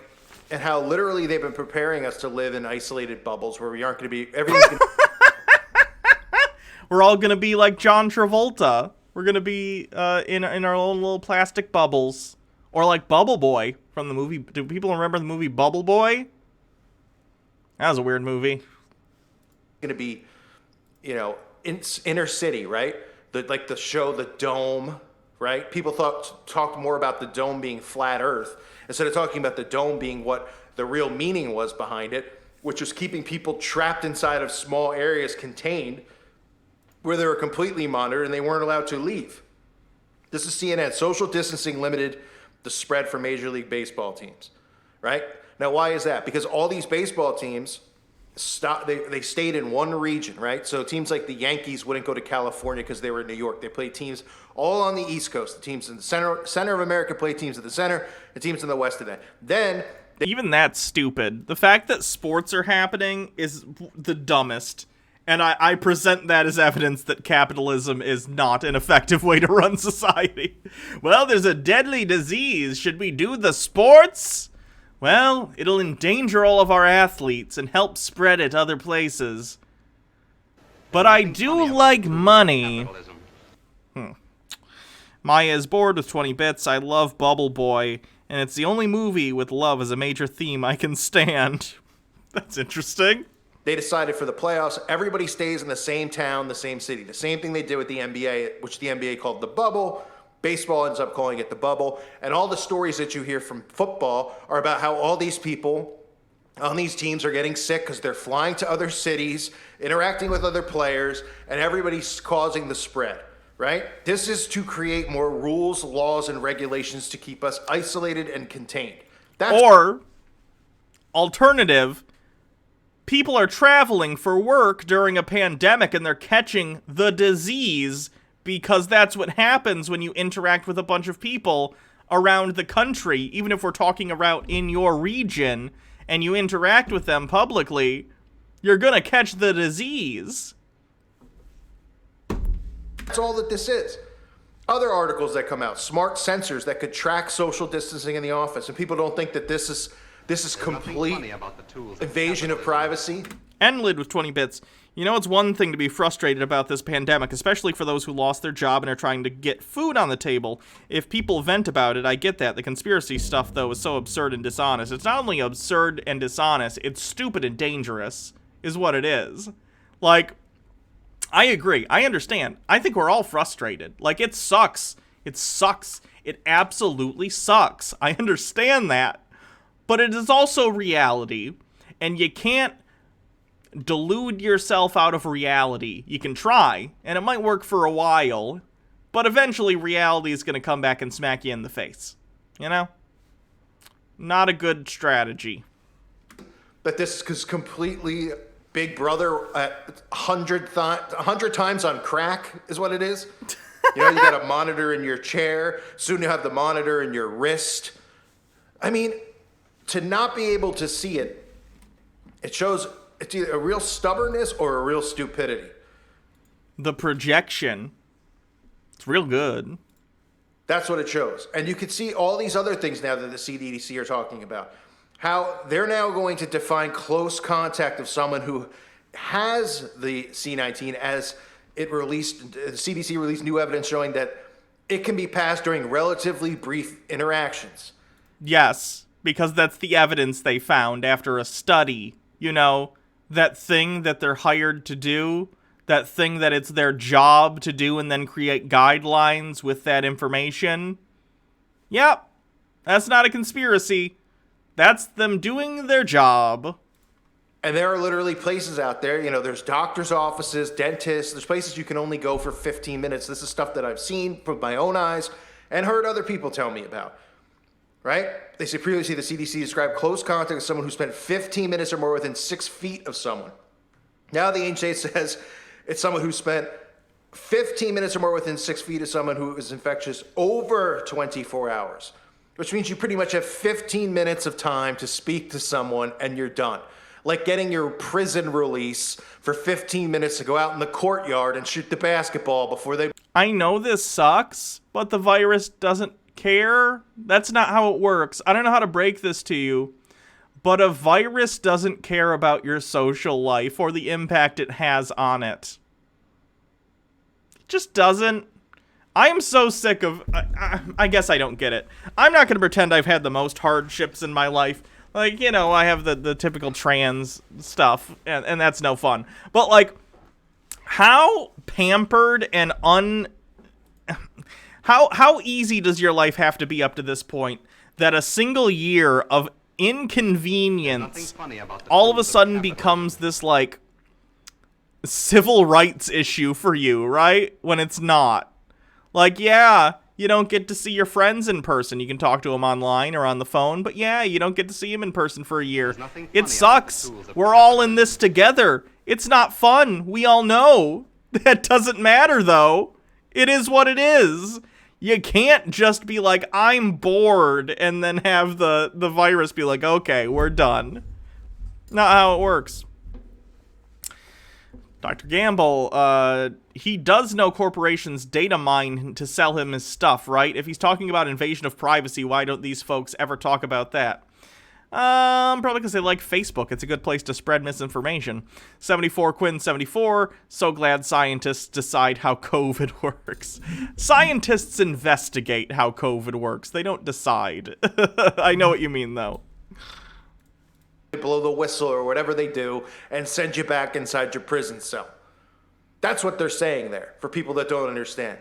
Speaker 7: and how literally they've been preparing us to live in isolated bubbles where we aren't going to be, everything's going to
Speaker 2: We're all going to be like John Travolta. We're going to be in our own little plastic bubbles. Or like Bubble Boy from the movie. Do people remember the movie Bubble Boy? That was a weird movie.
Speaker 7: going to be, inner city, right? Like the show, The Dome, right? People talked more about the dome being flat Earth instead of talking about the dome being what the real meaning was behind it, which was keeping people trapped inside of small areas contained where they were completely monitored and they weren't allowed to leave. This is CNN. Social distancing limited the spread for Major League Baseball teams, right? Now, why is that? Because all these baseball teams they stayed in one region, right? So teams like the Yankees wouldn't go to California because they were in New York. They played teams all on the East Coast. The teams in the center of America played teams at the center, the teams in the West of that. Then
Speaker 2: even that's stupid. The fact that sports are happening is the dumbest. And I present that as evidence that capitalism is not an effective way to run society. Well, there's a deadly disease. Should we do the sports? Well, it'll endanger all of our athletes and help spread it other places. But I do like money. Maya is bored with 20 bits. I love Bubble Boy, and it's the only movie with love as a major theme I can stand. That's interesting.
Speaker 7: They decided for the playoffs, everybody stays in the same town, the same city. The same thing they did with the NBA, which the NBA called the bubble. Baseball ends up calling it the bubble. And all the stories that you hear from football are about how all these people on these teams are getting sick because they're flying to other cities, interacting with other players, and everybody's causing the spread, right? This is to create more rules, laws, and regulations to keep us isolated and contained.
Speaker 2: Or, alternative, people are traveling for work during a pandemic and they're catching the disease because that's what happens when you interact with a bunch of people around the country. Even if we're talking about in your region and you interact with them publicly, you're gonna catch the disease.
Speaker 7: That's all that this is. Other articles that come out, smart sensors that could track social distancing in the office, and people don't think that this is complete invasion of privacy.
Speaker 2: Enlid with 20 bits. You know, it's one thing to be frustrated about this pandemic, especially for those who lost their job and are trying to get food on the table. If people vent about it, I get that. The conspiracy stuff, though, is so absurd and dishonest. It's not only absurd and dishonest, it's stupid and dangerous, is what it is. Like, I agree. I understand. I think we're all frustrated. Like, it sucks. It sucks. It absolutely sucks. I understand that. But it is also reality, and you can't delude yourself out of reality. You can try, and it might work for a while, but eventually reality is going to come back and smack you in the face. You know? Not a good strategy.
Speaker 7: But this is completely Big Brother 100 times on crack is what it is. You know, you got a monitor in your chair. Soon you'll have the monitor in your wrist. I mean, to not be able to see it, it shows it's either a real stubbornness or a real stupidity.
Speaker 2: The projection. It's real good.
Speaker 7: That's what it shows. And you can see all these other things now that the CDC are talking about. How they're now going to define close contact of someone who has the C19 as it released, the CDC released new evidence showing that it can be passed during relatively brief interactions.
Speaker 2: Yes, because that's the evidence they found after a study. You know, that thing that they're hired to do, that thing that it's their job to do and then create guidelines with that information. Yep, that's not a conspiracy. That's them doing their job.
Speaker 7: And there are literally places out there, you know, there's doctors' offices, dentists, there's places you can only go for 15 minutes. This is stuff that I've seen with my own eyes and heard other people tell me about. right? They say previously the CDC described close contact as someone who spent 15 minutes or more within 6 feet of someone. Now the HA says it's someone who spent 15 minutes or more within 6 feet of someone who is infectious over 24 hours, which means you pretty much have 15 minutes of time to speak to someone and you're done. Like getting your prison release for 15 minutes to go out in the courtyard and shoot the basketball before they...
Speaker 2: I know this sucks, but the virus doesn't care. That's not how it works. I don't know how to break this to you, but a virus doesn't care about your social life or the impact it has on it. It just doesn't. I am so sick of... I guess I don't get it. I'm not going to pretend I've had the most hardships in my life. Like, you know, I have the typical trans stuff, and that's no fun. But, like, how pampered and How easy does your life have to be up to this point that a single year of inconvenience all of a sudden becomes this, like, civil rights issue for you, right? When it's not. Like, yeah, you don't get to see your friends in person. You can talk to them online or on the phone, but yeah, you don't get to see them in person for a year. It sucks. We're all in this together. It's not fun. We all know. That doesn't matter, though. It is what it is. You can't just be like, I'm bored, and then have the virus be like, okay, we're done. Not how it works. Dr. Gamble, he does know corporations data mine to sell him his stuff, right? If he's talking about invasion of privacy, why don't these folks ever talk about that? Probably because they like Facebook. It's a good place to spread misinformation. 74 Quinn 74. So glad scientists decide how COVID works. Scientists investigate how COVID works. They don't decide. I know what you mean, though.
Speaker 7: Blow the whistle or whatever they do and send you back inside your prison cell. That's what they're saying there, for people that don't understand.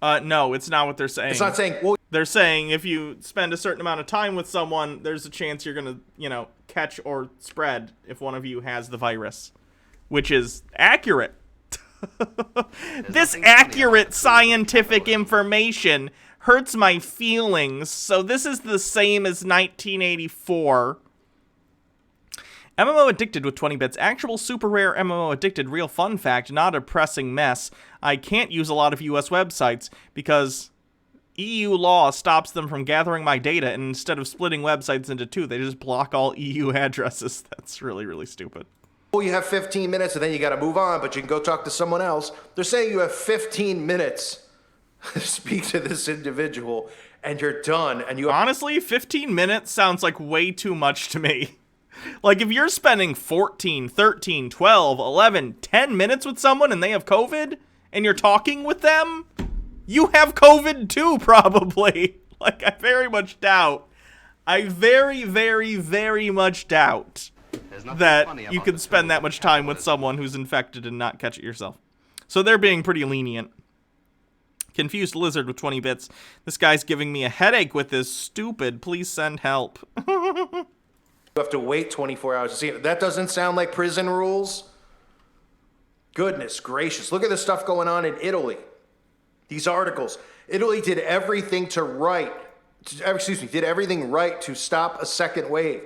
Speaker 2: No, it's not what they're saying.
Speaker 7: It's not saying, well,
Speaker 2: they're saying if you spend a certain amount of time with someone, there's a chance you're going to, catch or spread if one of you has the virus, which is accurate. This accurate scientific information hurts my feelings. So this is the same as 1984. MMO Addicted with 20 bits. Actual super rare MMO Addicted. Real fun fact, not a pressing mess. I can't use a lot of US websites because EU law stops them from gathering my data, and instead of splitting websites into two, they just block all EU addresses. That's really, really stupid.
Speaker 7: oh, you have 15 minutes and then you got to move on, but you can go talk to someone else. They're saying you have 15 minutes to speak to this individual and you're done. And you
Speaker 2: honestly, 15 minutes sounds like way too much to me. Like, if you're spending 14, 13, 12, 11, 10 minutes with someone and they have COVID and you're talking with them, you have COVID too, probably. Like, I very much doubt. I very, very, very much doubt that you can spend that much time with someone who's infected and not catch it yourself. So they're being pretty lenient. Confused Lizard with 20 bits. This guy's giving me a headache with this stupid. Please send help.
Speaker 7: You have to wait 24 hours to see it. That doesn't sound like prison rules. Goodness gracious. Look at the stuff going on in Italy. These articles. Italy did everything did everything right to stop a second wave.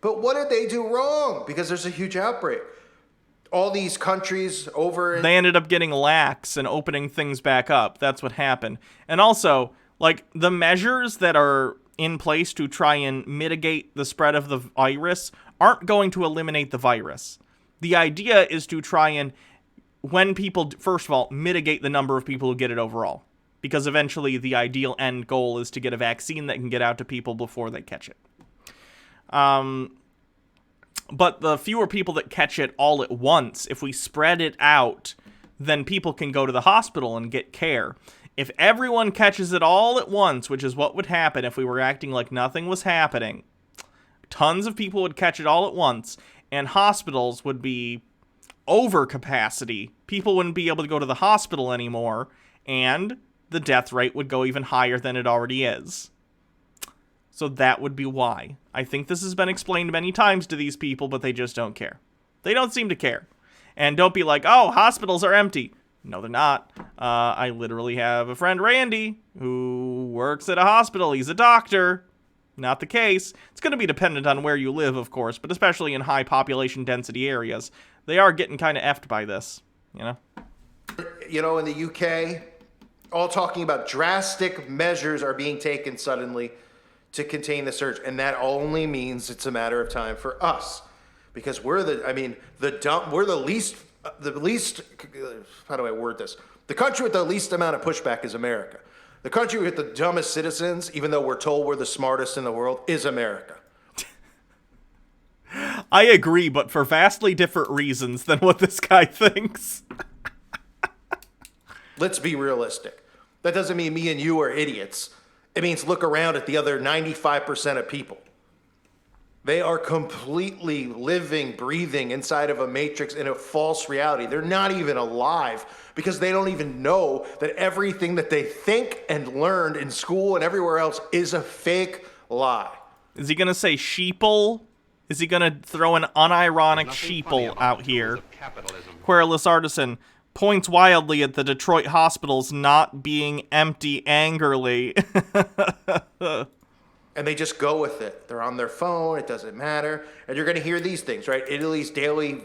Speaker 7: But what did they do wrong? Because there's a huge outbreak. All these countries over...
Speaker 2: They ended up getting lax and opening things back up. That's what happened. And also, like, the measures that are in place to try and mitigate the spread of the virus aren't going to eliminate the virus. The idea is to try and, when people, first of all, mitigate the number of people who get it overall. Because eventually the ideal end goal is to get a vaccine that can get out to people before they catch it. But the fewer people that catch it all at once, if we spread it out, then people can go to the hospital and get care. If everyone catches it all at once, which is what would happen if we were acting like nothing was happening, tons of people would catch it all at once, and hospitals would be over capacity. People wouldn't be able to go to the hospital anymore, and the death rate would go even higher than it already is. So that would be why. I think this has been explained many times to these people, but they just don't care. They don't seem to care. And don't be like, oh, hospitals are empty. No, they're not. I literally have a friend, Randy, who works at a hospital. He's a doctor. Not the case. It's going to be dependent on where you live, of course, but especially in high population density areas. They are getting kind of effed by this, you know?
Speaker 7: You know, in the UK, all talking about drastic measures are being taken suddenly to contain the surge, and that only means it's a matter of time for us, because we're the least, how do I word this? The country with the least amount of pushback is America. The country with the dumbest citizens, even though we're told we're the smartest in the world, is America.
Speaker 2: I agree, but for vastly different reasons than what this guy thinks.
Speaker 7: Let's be realistic. That doesn't mean me and you are idiots. It means look around at the other 95% of people. They are completely living, breathing inside of a matrix in a false reality. They're not even alive because they don't even know that everything that they think and learned in school and everywhere else is a fake lie.
Speaker 2: Is he going to say sheeple? Is he going to throw an unironic sheeple out here? Querulous Artisan points wildly at the Detroit hospitals not being empty angrily.
Speaker 7: And they just go with it. They're on their phone. It doesn't matter. And you're going to hear these things, right? Italy's daily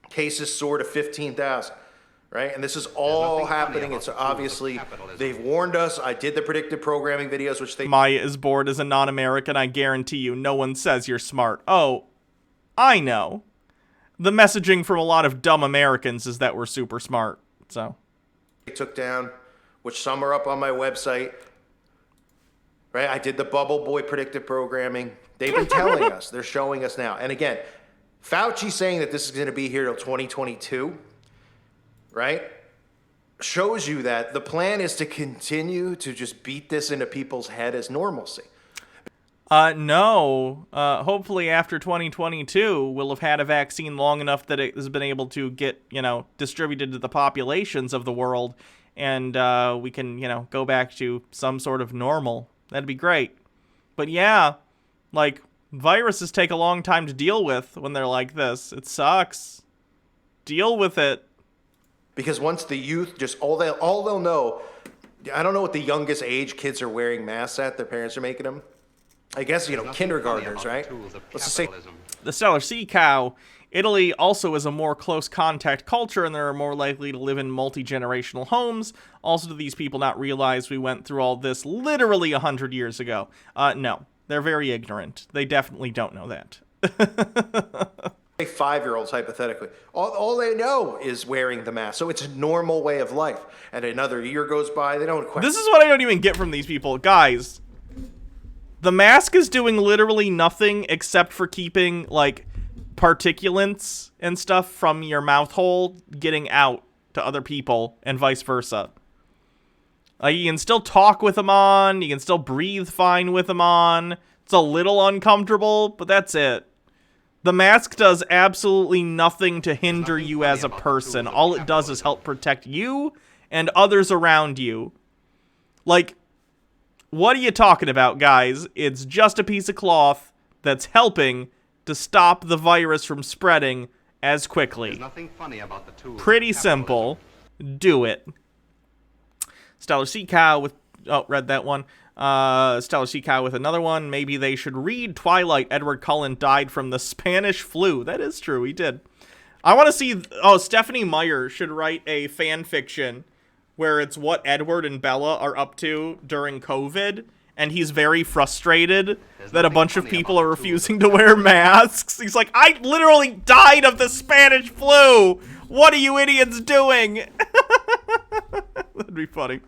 Speaker 7: cases soar to 15,000, right? And this is all happening. It's obviously, they've warned us. I did the predictive programming videos, which they...
Speaker 2: Maya is bored as a non-American. I guarantee you, no one says you're smart. Oh, I know. The messaging from a lot of dumb Americans is that we're super smart, so...
Speaker 7: They took down, which some are up on my website. Right? I did the Bubble Boy predictive programming. They've been telling us. They're showing us now. And again, Fauci saying that this is going to be here till 2022, right? Shows you that the plan is to continue to just beat this into people's head as normalcy.
Speaker 2: No. Hopefully after 2022, we'll have had a vaccine long enough that it has been able to get, distributed to the populations of the world, and we can, go back to some sort of normal. That'd be great. But yeah, viruses take a long time to deal with when they're like this. It sucks. Deal with it.
Speaker 7: Because once the youth, just all they'll know, I don't know what the youngest age kids are wearing masks at, their parents are making them. I guess, kindergartners, right? Let's just say...
Speaker 2: The Stellar Sea Cow. Italy also is a more close contact culture, and they're more likely to live in multi-generational homes. Also, do these people not realize we went through all this literally 100 years ago? No, they're very ignorant. They definitely don't know that.
Speaker 7: 5-year-olds, hypothetically. All they know is wearing the mask, so it's a normal way of life. And another year goes by, they don't question.
Speaker 2: This is what I don't even get from these people. Guys, the mask is doing literally nothing except for keeping, particulates and stuff from your mouth hole getting out to other people and vice versa. You can still talk with them on, you can still breathe fine with them on. It's a little uncomfortable, but that's it. The mask does absolutely nothing to hinder you as a person. All it does is help protect you and others around you. What are you talking about, guys? It's just a piece of cloth that's helping to stop the virus from spreading as quickly.
Speaker 3: There's nothing funny about the tools.
Speaker 2: Pretty simple. Do it. Stellar Sea Cow with... Oh, read that one. Stellar Sea Cow with another one. Maybe they should read Twilight. Edward Cullen died from the Spanish flu. That is true. He did. I want to see... Oh, Stephanie Meyer should write a fan fiction where it's what Edward and Bella are up to during COVID, and he's very frustrated that a bunch of people are refusing to wear masks. He's like, I literally died of the Spanish flu! What are you idiots doing? That'd be funny.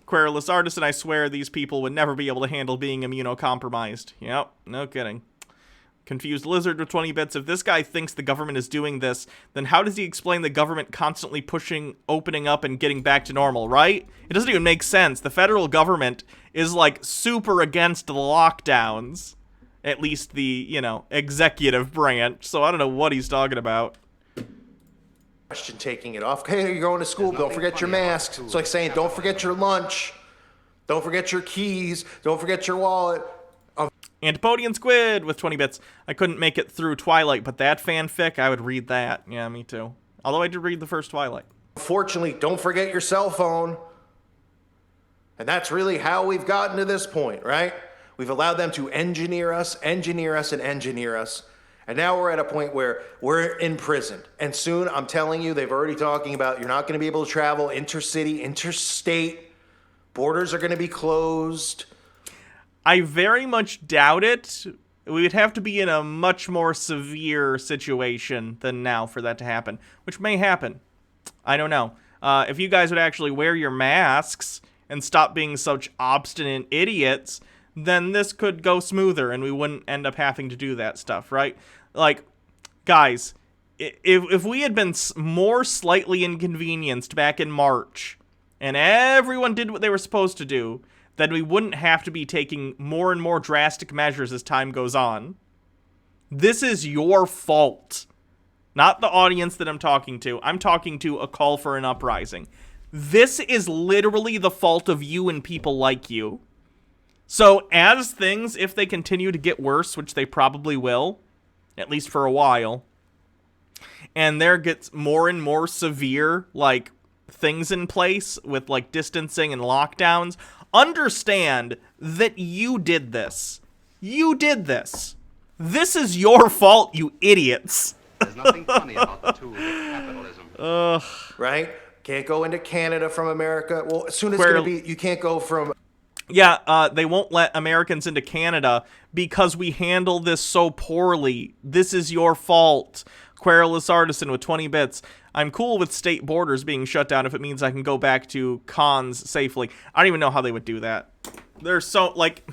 Speaker 2: Querulous Artisan, I swear these people would never be able to handle being immunocompromised. Yep, no kidding. Confused Lizard with 20 bits. If this guy thinks the government is doing this, then how does he explain the government constantly pushing, opening up, and getting back to normal, right? It doesn't even make sense. The federal government is, super against the lockdowns. At least the, executive branch. So I don't know what he's talking about.
Speaker 7: Question taking it off. Hey, you're going to school. Don't forget your masks. It's like saying, don't forget your lunch. Don't forget your keys. Don't forget your wallet.
Speaker 2: Antipodian Squid with 20 bits. I couldn't make it through Twilight, but that fanfic, I would read that. Yeah, me too. Although I did read the first Twilight.
Speaker 7: Unfortunately, don't forget your cell phone. And that's really how we've gotten to this point, right? We've allowed them to engineer us, and engineer us. And now we're at a point where we're imprisoned. And soon, I'm telling you, they've already talking about you're not going to be able to travel intercity, interstate. Borders are going to be closed.
Speaker 2: I very much doubt it. We would have to be in a much more severe situation than now for that to happen, which may happen. I don't know. If you guys would actually wear your masks and stop being such obstinate idiots, then this could go smoother and we wouldn't end up having to do that stuff, right? Like, guys, if we had been more slightly inconvenienced back in March and everyone did what they were supposed to do, then we wouldn't have to be taking more and more drastic measures as time goes on. This is your fault. Not the audience that I'm talking to. I'm talking to a call for an uprising. This is literally the fault of you and people like you. So as things, if they continue to get worse, which they probably will, at least for a while, and there gets more and more severe, like, things in place with, like, distancing and lockdowns, understand that you did this. You did this. This is your fault, you idiots.
Speaker 3: There's nothing funny about the tools of capitalism.
Speaker 7: Right? Can't go into Canada from America. Well, as soon as it's going to be, you can't go from...
Speaker 2: Yeah, they won't let Americans into Canada because we handle this so poorly. This is your fault. Querulous Artisan with 20 bits. I'm cool with state borders being shut down if it means I can go back to cons safely. I don't even know how they would do that. They're so, like...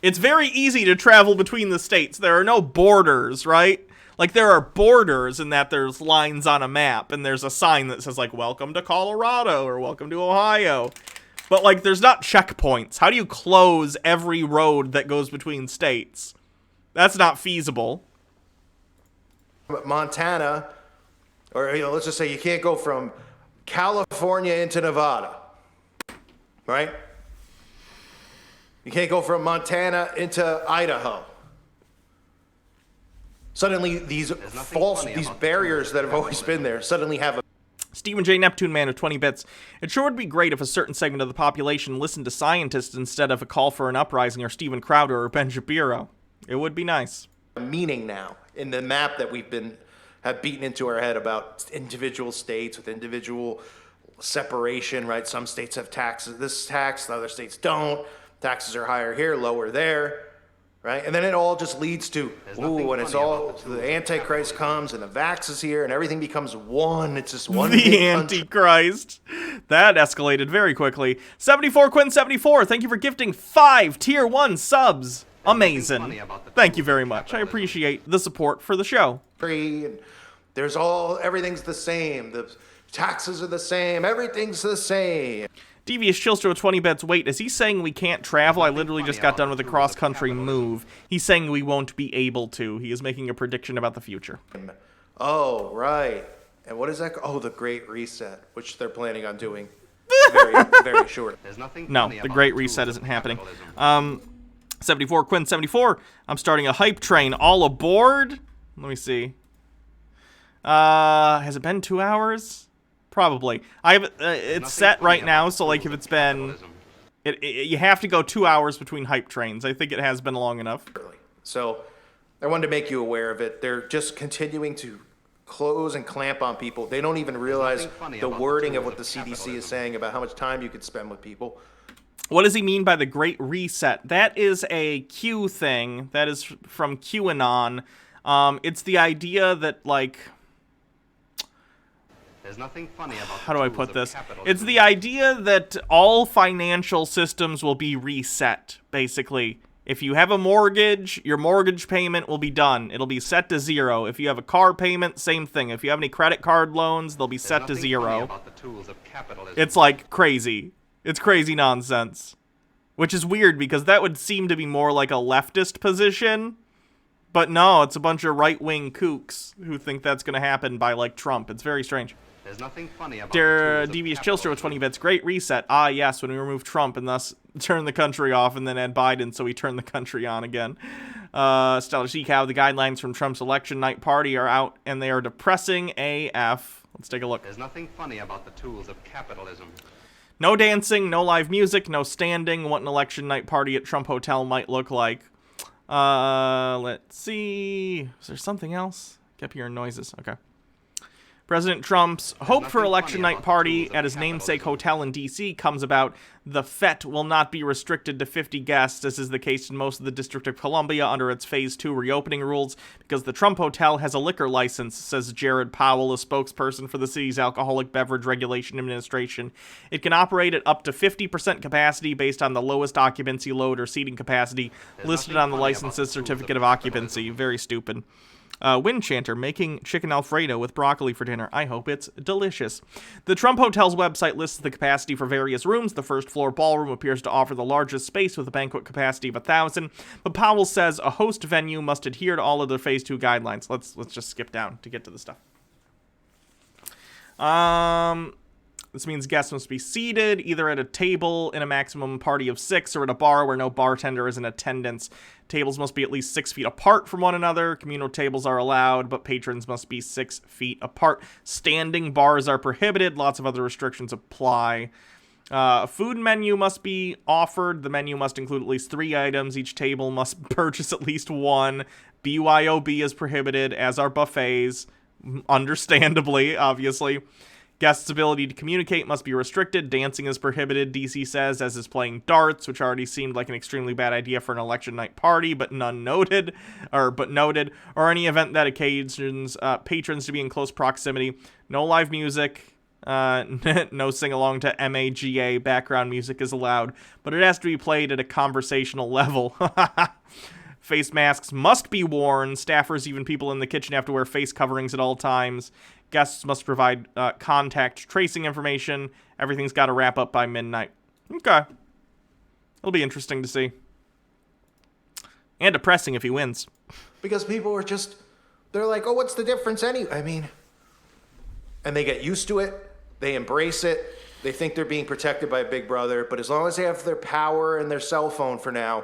Speaker 2: It's very easy to travel between the states. There are no borders, right? Like, there are borders in that there's lines on a map, and there's a sign that says, like, welcome to Colorado, or welcome to Ohio. But, like, there's not checkpoints. How do you close every road that goes between states? That's not feasible.
Speaker 7: Montana, or let's just say you can't go from California into Nevada, right? You can't go from Montana into Idaho. Suddenly, these barriers that have always been there suddenly have a...
Speaker 2: Stephen J. Neptune Man of 20 bits. It sure would be great if a certain segment of the population listened to scientists instead of a call for an uprising or Steven Crowder or Ben Shapiro. It would be nice.
Speaker 7: Meaning now in the map that have beaten into our head about individual states with individual separation, right? Some states have taxes, this tax, the other states don't. Taxes are higher here, lower there, right? And then it all just leads to, when it's all, the Antichrist comes and the vax is here and everything becomes one. It's just one.
Speaker 2: The Antichrist. That escalated very quickly. 74 Quinn 74, thank you for gifting 5 tier 1 subs. Amazing. Thank you very much. I appreciate the support for the show.
Speaker 7: There's everything's the same. The taxes are the same. Everything's the same.
Speaker 2: Devious Chillster with 20 bets. Wait, is he saying we can't travel? I literally just got done with a cross-country move. He's saying we won't be able to. He is making a prediction about the future.
Speaker 7: Oh, right. And what is that? Oh, the Great Reset, which they're planning on doing very, very short.
Speaker 2: No, the Great Reset isn't happening. 74 Quinn 74. I'm starting a hype train. All aboard? Let me see. Has it been 2 hours? Probably. It's set right now, so like if it's been... you have to go 2 hours between hype trains. I think it has been long enough.
Speaker 7: So I wanted to make you aware of it. They're just continuing to close and clamp on people. They don't even realize the wording of what the CDC is saying about how much time you could spend with people.
Speaker 2: What does he mean by the Great Reset? That is a Q thing. That is from QAnon. It's the idea that, like...
Speaker 3: There's nothing funny about
Speaker 2: how do I put this? It's the idea that all financial systems will be reset, basically. If you have a mortgage, your mortgage payment will be done. It'll be set to 0. If you have a car payment, same thing. If you have any credit card loans, they'll be set to 0. It's like crazy. It's crazy nonsense. Which is weird because that would seem to be more like a leftist position. But no, it's a bunch of right-wing kooks who think that's going to happen by, like, Trump. It's very strange.
Speaker 3: There's nothing funny about
Speaker 2: Devious Chillster with 20 bits. Great Reset. Ah, yes, when we remove Trump and thus turn the country off and then add Biden so we turn the country on again. Stellar Sea Cow, the guidelines from Trump's election night party are out and they are depressing AF. Let's take a look.
Speaker 3: There's nothing funny about the tools of capitalism.
Speaker 2: No dancing, no live music, no standing. What an election night party at Trump Hotel might look like. Let's see. Is there something else? Kept hearing noises. Okay. President Trump's hope for election night party at his namesake hotel in D.C. comes about. The fete will not be restricted to 50 guests, as is the case in most of the District of Columbia under its Phase 2 reopening rules, because the Trump Hotel has a liquor license, says Jared Powell, a spokesperson for the city's Alcoholic Beverage Regulation Administration. It can operate at up to 50% capacity based on the lowest occupancy load or seating capacity listed on the license's certificate of occupancy. Very stupid. Wind Chanter, making chicken Alfredo with broccoli for dinner. I hope it's delicious. The Trump Hotel's website lists the capacity for various rooms. The first floor ballroom appears to offer the largest space with a banquet capacity of 1,000, but Powell says a host venue must adhere to all of their Phase 2 guidelines. Let's just skip down to get to the stuff. This means guests must be seated either at a table in a maximum party of 6 or at a bar where no bartender is in attendance. Tables must be at least 6 feet apart from one another. Communal tables are allowed, but patrons must be 6 feet apart. Standing bars are prohibited. Lots of other restrictions apply. Food menu must be offered. The menu must include at least 3 items. Each table must purchase at least 1. BYOB is prohibited, as are buffets. Understandably, obviously. Guests' ability to communicate must be restricted. Dancing is prohibited, DC says, as is playing darts, which already seemed like an extremely bad idea for an election night party, but noted, or any event that occasions patrons to be in close proximity. No live music, no sing-along to MAGA background music is allowed, but it has to be played at a conversational level. Face masks must be worn. Staffers, even people in the kitchen, have to wear face coverings at all times. Guests must provide contact tracing information. Everything's got to wrap up by midnight. Okay. It'll be interesting to see. And depressing if he wins.
Speaker 7: Because people are just, they're like, oh, what's the difference anyway? I mean, and they get used to it. They embrace it. They think they're being protected by Big Brother. But as long as they have their power and their cell phone for now,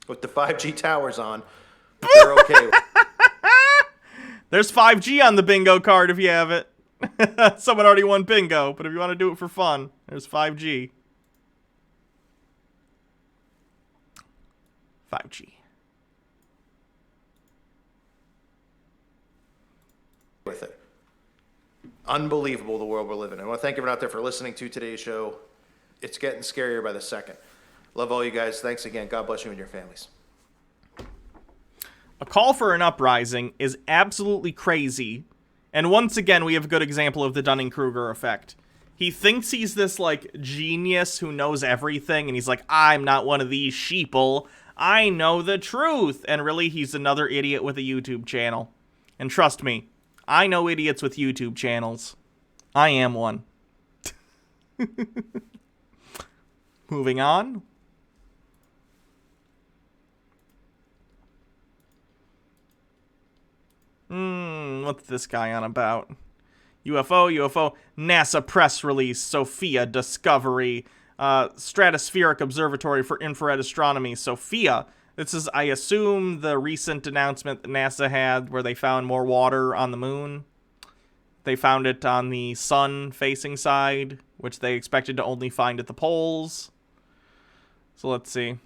Speaker 7: with the 5G towers on, they're okay.
Speaker 2: There's 5G on the bingo card if you have it. Someone already won bingo, but if you want to do it for fun, there's 5G. 5G.
Speaker 7: With it. Unbelievable the world we're living in. I want to thank everyone out there for listening to today's show. It's getting scarier by the second. Love all you guys. Thanks again. God bless you and your families.
Speaker 2: A call for an uprising is absolutely crazy. And once again, we have a good example of the Dunning-Kruger effect. He thinks he's this, like, genius who knows everything, and he's like, I'm not one of these sheeple. I know the truth. And really, he's another idiot with a YouTube channel. And trust me, I know idiots with YouTube channels. I am one. Moving on. What's this guy on about? UFO, NASA press release, Sophia discovery, stratospheric observatory for infrared astronomy, Sophia. This is, I assume, the recent announcement that NASA had where they found more water on the moon. They found it on the sun-facing side, which they expected to only find at the poles. So let's see.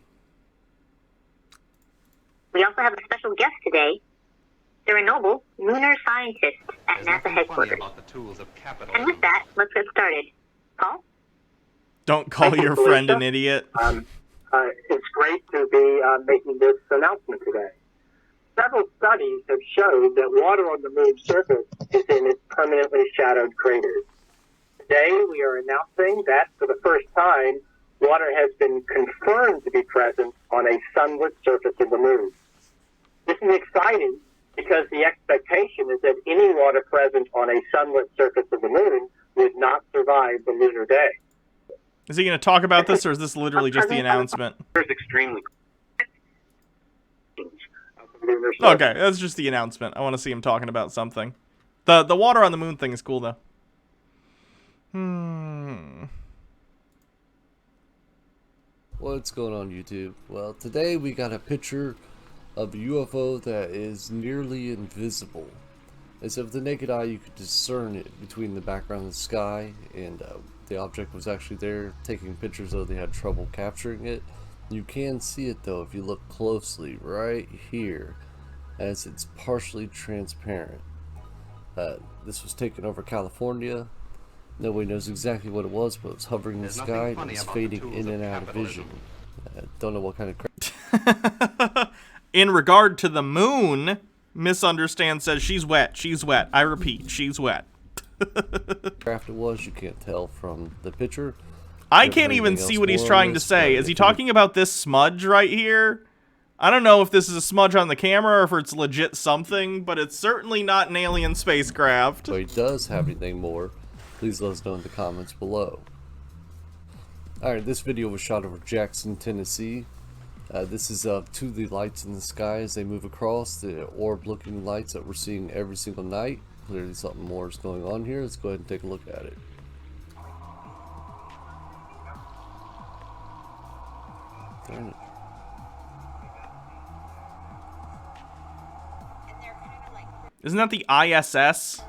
Speaker 20: We also have a special guest today. They're a noble lunar scientist at NASA headquarters. And with that, let's get started. Paul?
Speaker 2: Don't call your friend an idiot.
Speaker 21: It's great to be making this announcement today. Several studies have showed that water on the moon's surface is in its permanently shadowed craters. Today, we are announcing that for the first time, water has been confirmed to be present on a sunlit surface of the moon. This is exciting because the expectation is that any water present on a sunlit surface of the moon would not survive the lunar day.
Speaker 2: Is he going to talk about this, or is this literally just the announcement?
Speaker 21: It's extremely.
Speaker 2: Okay, that's just the announcement. I want to see him talking about something. The water on the moon thing is cool, though.
Speaker 22: What's going on, YouTube? Well, today we got a picture of a UFO that is nearly invisible. As if the naked eye you could discern it between the background of the sky and the object was actually there, taking pictures though they had trouble capturing it. You can see it though if you look closely right here, as it's partially transparent. This was taken over California. Nobody knows exactly what it was, but it was hovering in the sky and it's fading in and out of vision. Don't know what kind of
Speaker 2: In regard to the moon, Misunderstand says she's wet. She's wet. I repeat, she's wet.
Speaker 22: craft it was, you can't tell from the picture.
Speaker 2: I can't even see what he's trying to say. Is he talking about this smudge right here? I don't know if this is a smudge on the camera or if it's legit something, but it's certainly not an alien spacecraft.
Speaker 22: So he does have anything more, please let us know in the comments below. Alright, this video was shot over Jackson, Tennessee. This is to the lights in the sky as they move across, the orb-looking lights that we're seeing every single night. Clearly something more is going on here. Let's go ahead and take a look at it. Darn it.
Speaker 2: Isn't that the ISS?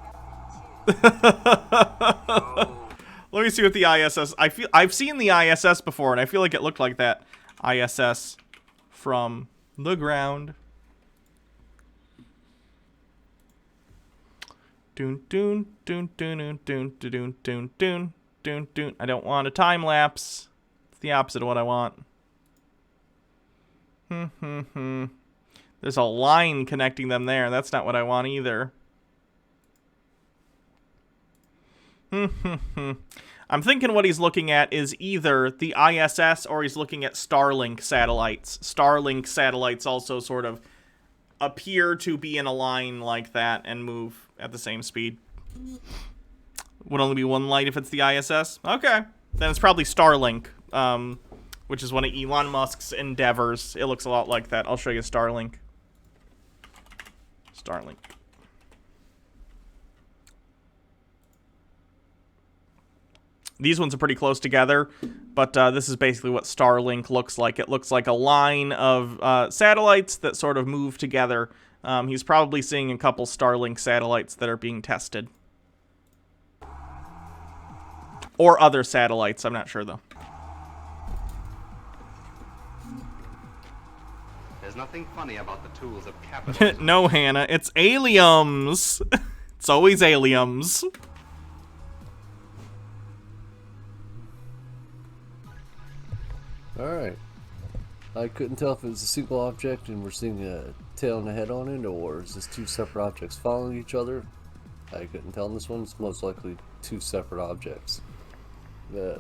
Speaker 2: Let me see what the ISS. I've seen the ISS before, and I feel like it looked like that ISS from the ground. Doon doon doon doon doon doon doon doon doon doon. I don't want a time lapse. It's the opposite of what I want. There's a line connecting them there. That's not what I want either. I'm thinking what he's looking at is either the ISS or he's looking at Starlink satellites. Starlink satellites also sort of appear to be in a line like that and move at the same speed. Would only be one light if it's the ISS? Okay. Then it's probably Starlink, which is one of Elon Musk's endeavors. It looks a lot like that. I'll show you Starlink. Starlink. These ones are pretty close together, but this is basically what Starlink looks like. It looks like a line of satellites that sort of move together. He's probably seeing a couple Starlink satellites that are being tested. Or other satellites, I'm not sure though.
Speaker 3: There's nothing funny about the tools of capitalism.
Speaker 2: No, Hannah, it's aliens. It's always aliens.
Speaker 22: Alright. I couldn't tell if it was a single object and we're seeing a tail and a head on it, or is this two separate objects following each other? I couldn't tell in this one. It's most likely two separate objects.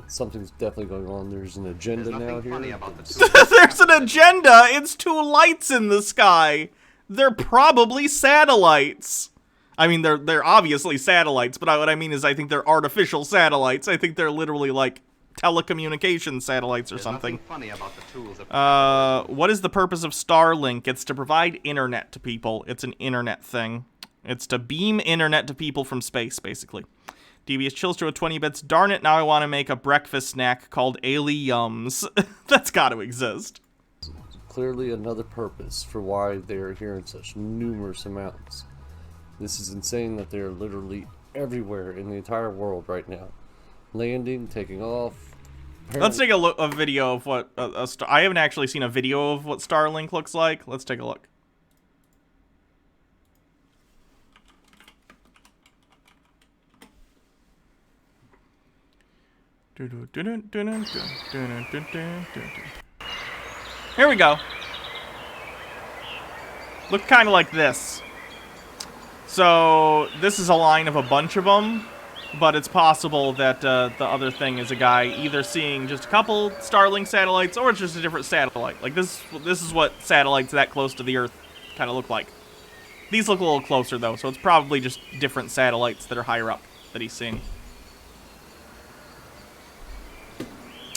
Speaker 22: Something's definitely going on. There's an agenda now here.
Speaker 2: There's an agenda! It's two lights in the sky! They're probably satellites! I mean, they're obviously satellites, but what I mean is I think they're artificial satellites. I think they're literally like telecommunication satellites or something.
Speaker 3: Funny about the tools of
Speaker 2: what is the purpose of Starlink? It's to provide internet to people. It's an internet thing. It's to beam internet to people from space, basically. Devious chills to a 20 bits. Darn it, now I want to make a breakfast snack called Ali-Yums. That's got to exist.
Speaker 22: Clearly another purpose for why they're here in such numerous amounts. This is insane that they're literally everywhere in the entire world right now. Landing, taking off.
Speaker 2: Let's take a video of what I haven't actually seen a video of what Starlink looks like. Let's take a look. Here we go. Look kind of like this. So this is a line of a bunch of them. But it's possible that the other thing is a guy either seeing just a couple Starlink satellites or it's just a different satellite. Like this is what satellites that close to the Earth kind of look like. These look a little closer though, so it's probably just different satellites that are higher up that he's seeing.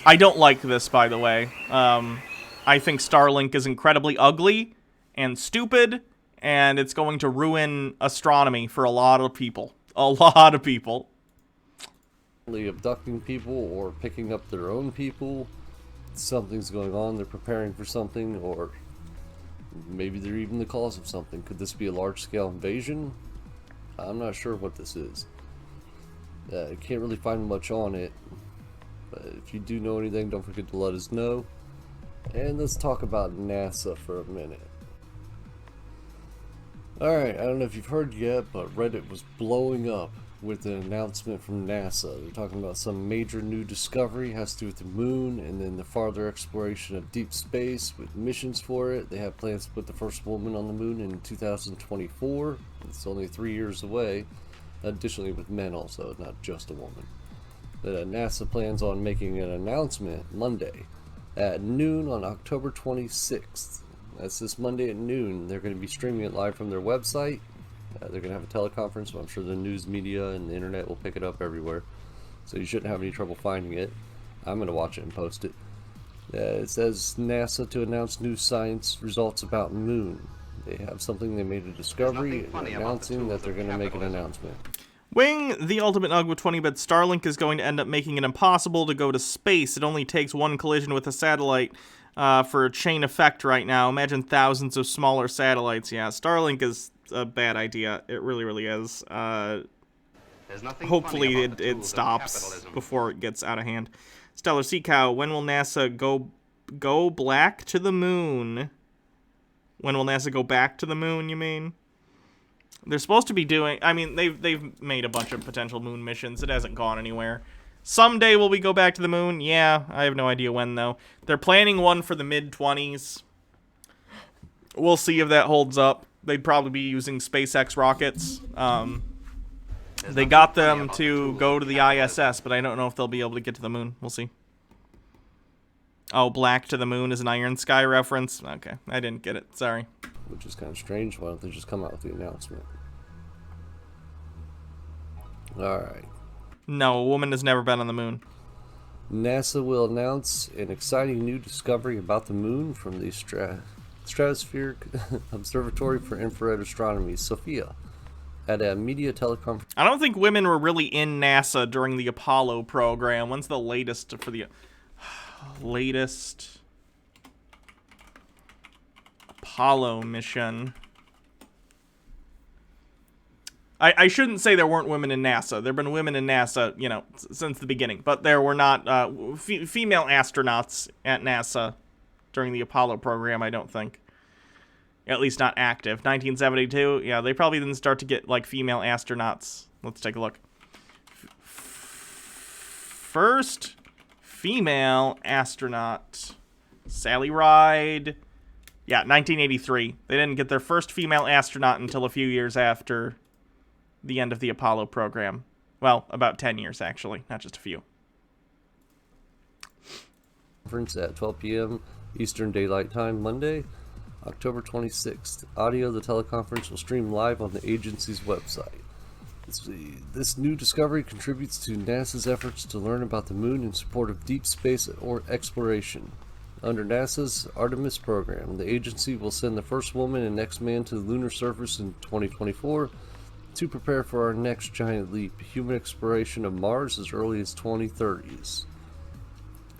Speaker 2: I don't like this, by the way. I think Starlink is incredibly ugly and stupid, and it's going to ruin astronomy for a lot of people. A lot of people.
Speaker 22: Abducting people or picking up their own people. Something's going on. They're preparing for something, or maybe they're even the cause of something. Could this be a large-scale invasion? I'm not sure what this is. I can't really find much on it. But if you do know anything, don't forget to let us know. And let's talk about NASA for a minute. Alright, I don't know if you've heard yet, but Reddit was blowing up with an announcement from NASA. They're talking about some major new discovery, has to do with the moon, and then the farther exploration of deep space with missions for it. They have plans to put the first woman on the moon in 2024. It's only 3 years away. Additionally with men also, not just a woman. But NASA plans on making an announcement Monday at noon on October 26th. That's this Monday at noon. They're going to be streaming it live from their website. They're going to have a teleconference, so I'm sure the news media and the internet will pick it up everywhere. So you shouldn't have any trouble finding it. I'm going to watch it and post it. It says NASA to announce new science results about moon. They have something, they made a discovery, and announcing that they're going to make an announcement.
Speaker 2: Wing, the ultimate UG with 20 bits. Starlink is going to end up making it impossible to go to space. It only takes one collision with a satellite for a chain effect right now. Imagine thousands of smaller satellites. Yeah, Starlink is a bad idea. It really, really is. Hopefully it stops before it gets out of hand. Stellar Sea Cow, when will NASA go black to the moon? When will NASA go back to the moon, you mean? They're supposed to be doing... I mean, they've made a bunch of potential moon missions. It hasn't gone anywhere. Someday will we go back to the moon? Yeah, I have no idea when, though. They're planning one for the mid-20s. We'll see if that holds up. They'd probably be using SpaceX rockets. They got them to go to the ISS, but I don't know if they'll be able to get to the moon. We'll see. Oh, Black to the Moon is an Iron Sky reference? Okay, I didn't get it. Sorry.
Speaker 22: Which is kind of strange. Why don't they just come out with the announcement? Alright.
Speaker 2: No, a woman has never been on the moon.
Speaker 22: NASA will announce an exciting new discovery about the moon from the Stratospheric Observatory for Infrared Astronomy, SOFIA, at a media teleconference.
Speaker 2: I don't think women were really in NASA during the Apollo program. When's the latest for the... latest Apollo mission? I shouldn't say there weren't women in NASA. There have been women in NASA, you know, since the beginning. But there were not female astronauts at NASA during the Apollo program, I don't think. At least not active. 1972, yeah, they probably didn't start to get, like, female astronauts. Let's take a look. First female astronaut, Sally Ride. Yeah, 1983. They didn't get their first female astronaut until a few years after the end of the Apollo program. Well, about 10 years, actually, not just a few.
Speaker 22: Conference at 12 p.m. Eastern Daylight Time, Monday, October 26th. Audio of the teleconference will stream live on the agency's website. This new discovery contributes to NASA's efforts to learn about the moon in support of deep space or exploration. Under NASA's Artemis program, the agency will send the first woman and next man to the lunar surface in 2024 to prepare for our next giant leap, human exploration of Mars as early as 2030s.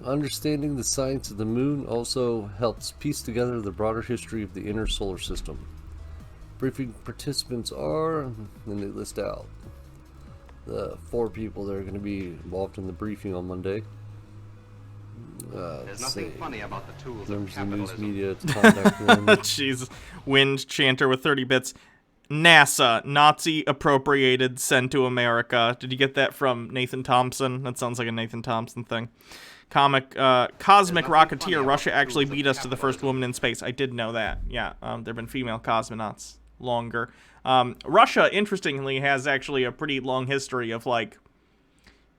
Speaker 22: Understanding the science of the moon also helps piece together the broader history of the inner solar system. Briefing participants are, and they list out the 4 people that are going to be involved in the briefing on Monday.
Speaker 3: There's nothing funny about the tools
Speaker 22: Members
Speaker 3: of
Speaker 22: of the news
Speaker 3: capitalism.
Speaker 22: media to contact them.
Speaker 2: Jeez. Wind Chanter with 30 bits. NASA, Nazi appropriated, sent to America. Did you get that from Nathan Thompson? That sounds like a Nathan Thompson thing. Cosmic Rocketeer, Russia actually beat us to the first woman in space. I did know that. Yeah, there have been female cosmonauts longer. Russia, interestingly, has actually a pretty long history of, like,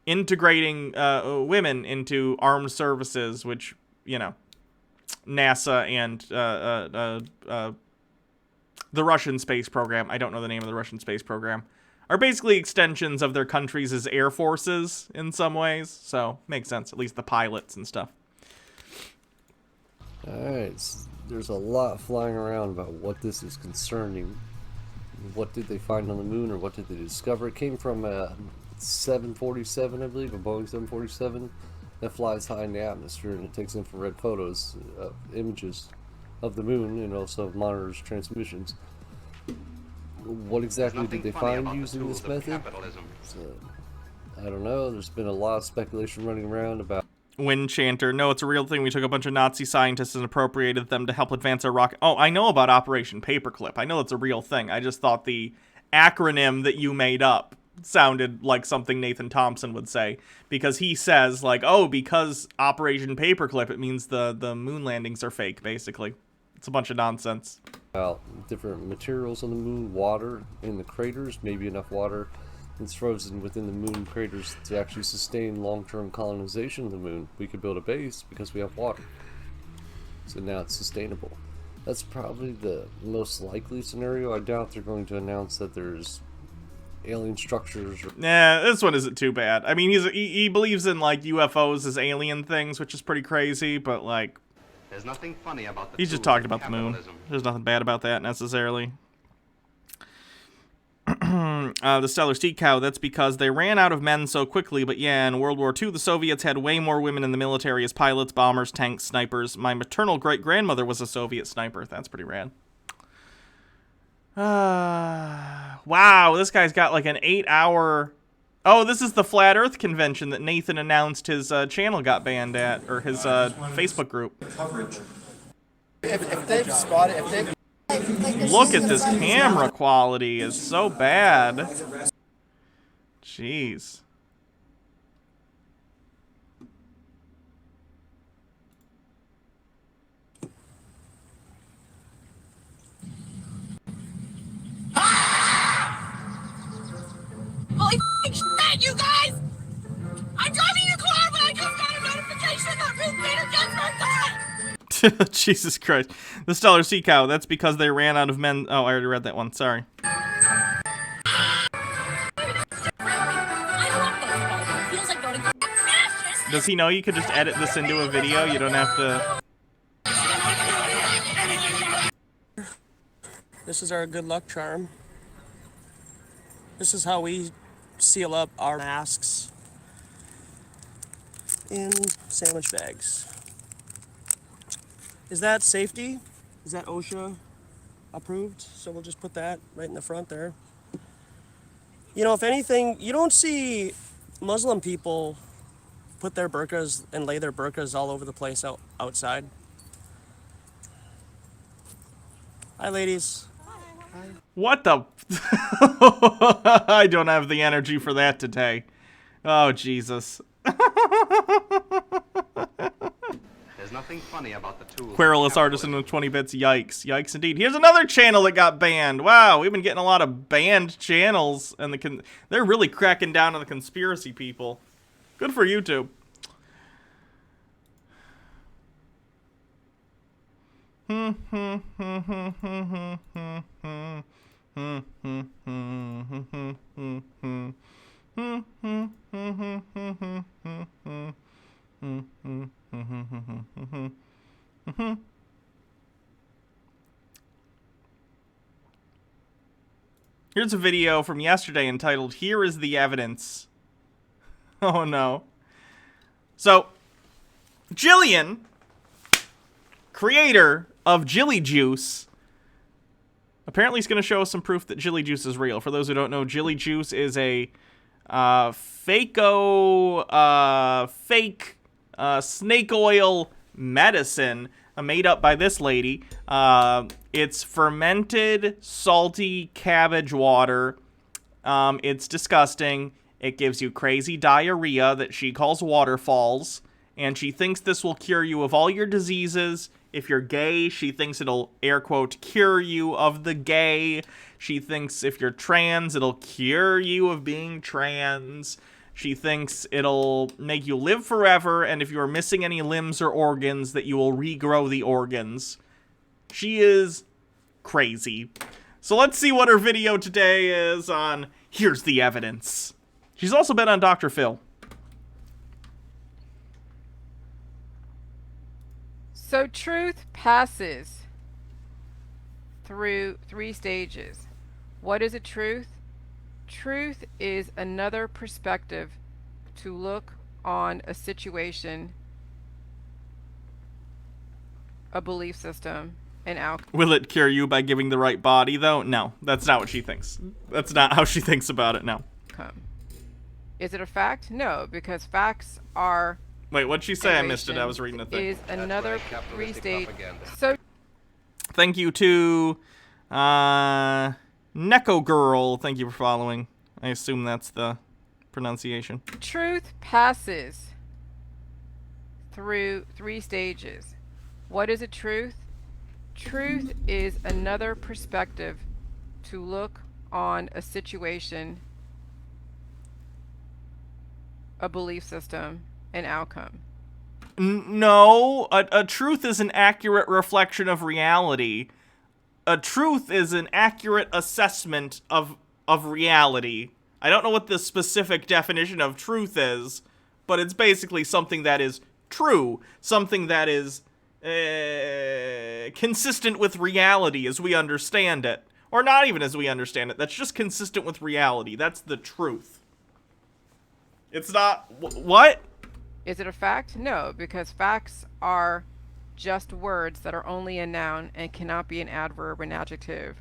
Speaker 2: integrating women into armed services, which, you know, NASA and the Russian space program, I don't know the name of the Russian space program, are basically extensions of their countries as air forces in some ways. So, makes sense, at least the pilots and stuff.
Speaker 22: Alright, there's a lot flying around about what this is concerning. What did they find on the moon, or what did they discover? It came from a 747, I believe, a Boeing 747 that flies high in the atmosphere, and it takes infrared photos, images of the moon, and also monitors transmissions. What exactly did they find using this method? It's I don't know. There's been a lot of speculation running around about.
Speaker 2: Wind Chanter. No, it's a real thing. We took a bunch of Nazi scientists and appropriated them to help advance our rocket. Oh, I know about Operation Paperclip. I know it's a real thing. I just thought the acronym that you made up sounded like something Nathan Thompson would say. Because he says, like, oh, because Operation Paperclip, it means the moon landings are fake, basically. It's a bunch of nonsense.
Speaker 22: About different materials on the moon, water in the craters, maybe enough water that's frozen within the moon craters to actually sustain long-term colonization of the moon. We could build a base because we have water. So now it's sustainable. That's probably the most likely scenario. I doubt they're going to announce that there's alien structures.
Speaker 2: Nah, this one isn't too bad. I mean, he believes in, like, UFOs as alien things, which is pretty crazy, but, like...
Speaker 3: There's nothing funny about the
Speaker 2: He's just talking about the moon. There's nothing bad about that, necessarily. The Stellar Sea Cow, that's because they ran out of men so quickly, but yeah, in World War II, the Soviets had way more women in the military as pilots, bombers, tanks, snipers. My maternal great-grandmother was a Soviet sniper. That's pretty rad. Wow, this guy's got like an 8-hour... Oh, this is the Flat Earth Convention that Nathan announced his channel got banned at, or his Facebook group.
Speaker 10: If they've spotted... If they've...
Speaker 2: Look at this camera quality. It's so bad. Jeez.
Speaker 11: Holy shit, you guys! I'm driving your car, but I just got a notification that Ruth Bader Ginsburg died!
Speaker 2: Jesus Christ. The Stellar Sea Cow, that's because they ran out of men. Oh, I already read that one. Sorry. Does he know you could just edit this into a video? You don't have to...
Speaker 10: This is our good luck charm. This is how we seal up our masks in sandwich bags. Is that safety? Is that OSHA approved? So we'll just put that right in the front there. You know, if anything, you don't see Muslim people put their burqas and lay their burqas all over the place outside. Hi, ladies.
Speaker 2: What the... I don't have the energy for that today. Oh, Jesus.
Speaker 3: There's nothing funny about the tools.
Speaker 2: Querulous Artisan with 20 bits. Yikes. Yikes indeed. Here's another channel that got banned. Wow, we've been getting a lot of banned channels, and they're really cracking down on the conspiracy people. Good for YouTube. Here's a video from yesterday entitled, "Here is the Evidence." Oh no. So, Jillian, creator of Jilly Juice, apparently is going to show us some proof that Jilly Juice is real. For those who don't know, Jilly Juice is a fake snake oil medicine made up by this lady. It's fermented, salty cabbage water. It's disgusting. It gives you crazy diarrhea that she calls waterfalls. And she thinks this will cure you of all your diseases. If you're gay, she thinks it'll, air quote, cure you of the gay. She thinks if you're trans, it'll cure you of being trans. She thinks it'll make you live forever, and if you are missing any limbs or organs, that you will regrow the organs. She is crazy. So let's see what her video today is on Here's the Evidence. She's also been on Dr. Phil.
Speaker 1: So truth passes through 3 stages. What is a truth? Truth is another perspective to look on a situation, a belief system, an outcome.
Speaker 2: Will it cure you by giving the right body, though? No, that's not what she thinks. That's not how she thinks about it, no.
Speaker 1: Is it a fact? No, because facts are...
Speaker 2: Wait, what'd she say? I missed it. I was reading the thing.
Speaker 1: Is another three-stage... So...
Speaker 2: Thank you to Neko Girl. Thank you for following. I assume that's the pronunciation.
Speaker 1: Truth passes through 3 stages. What is a truth? Truth is another perspective to look on a situation, a belief system, an outcome.
Speaker 2: No, a truth is an accurate reflection of reality. A truth is an accurate assessment of reality. I don't know what the specific definition of truth is, but it's basically something that is true, something that is consistent with reality as we understand it. Or not even as we understand it, that's just consistent with reality. That's the truth. It's not... What?
Speaker 1: Is it a fact? No, because facts are just words that are only a noun and cannot be an adverb, an adjective,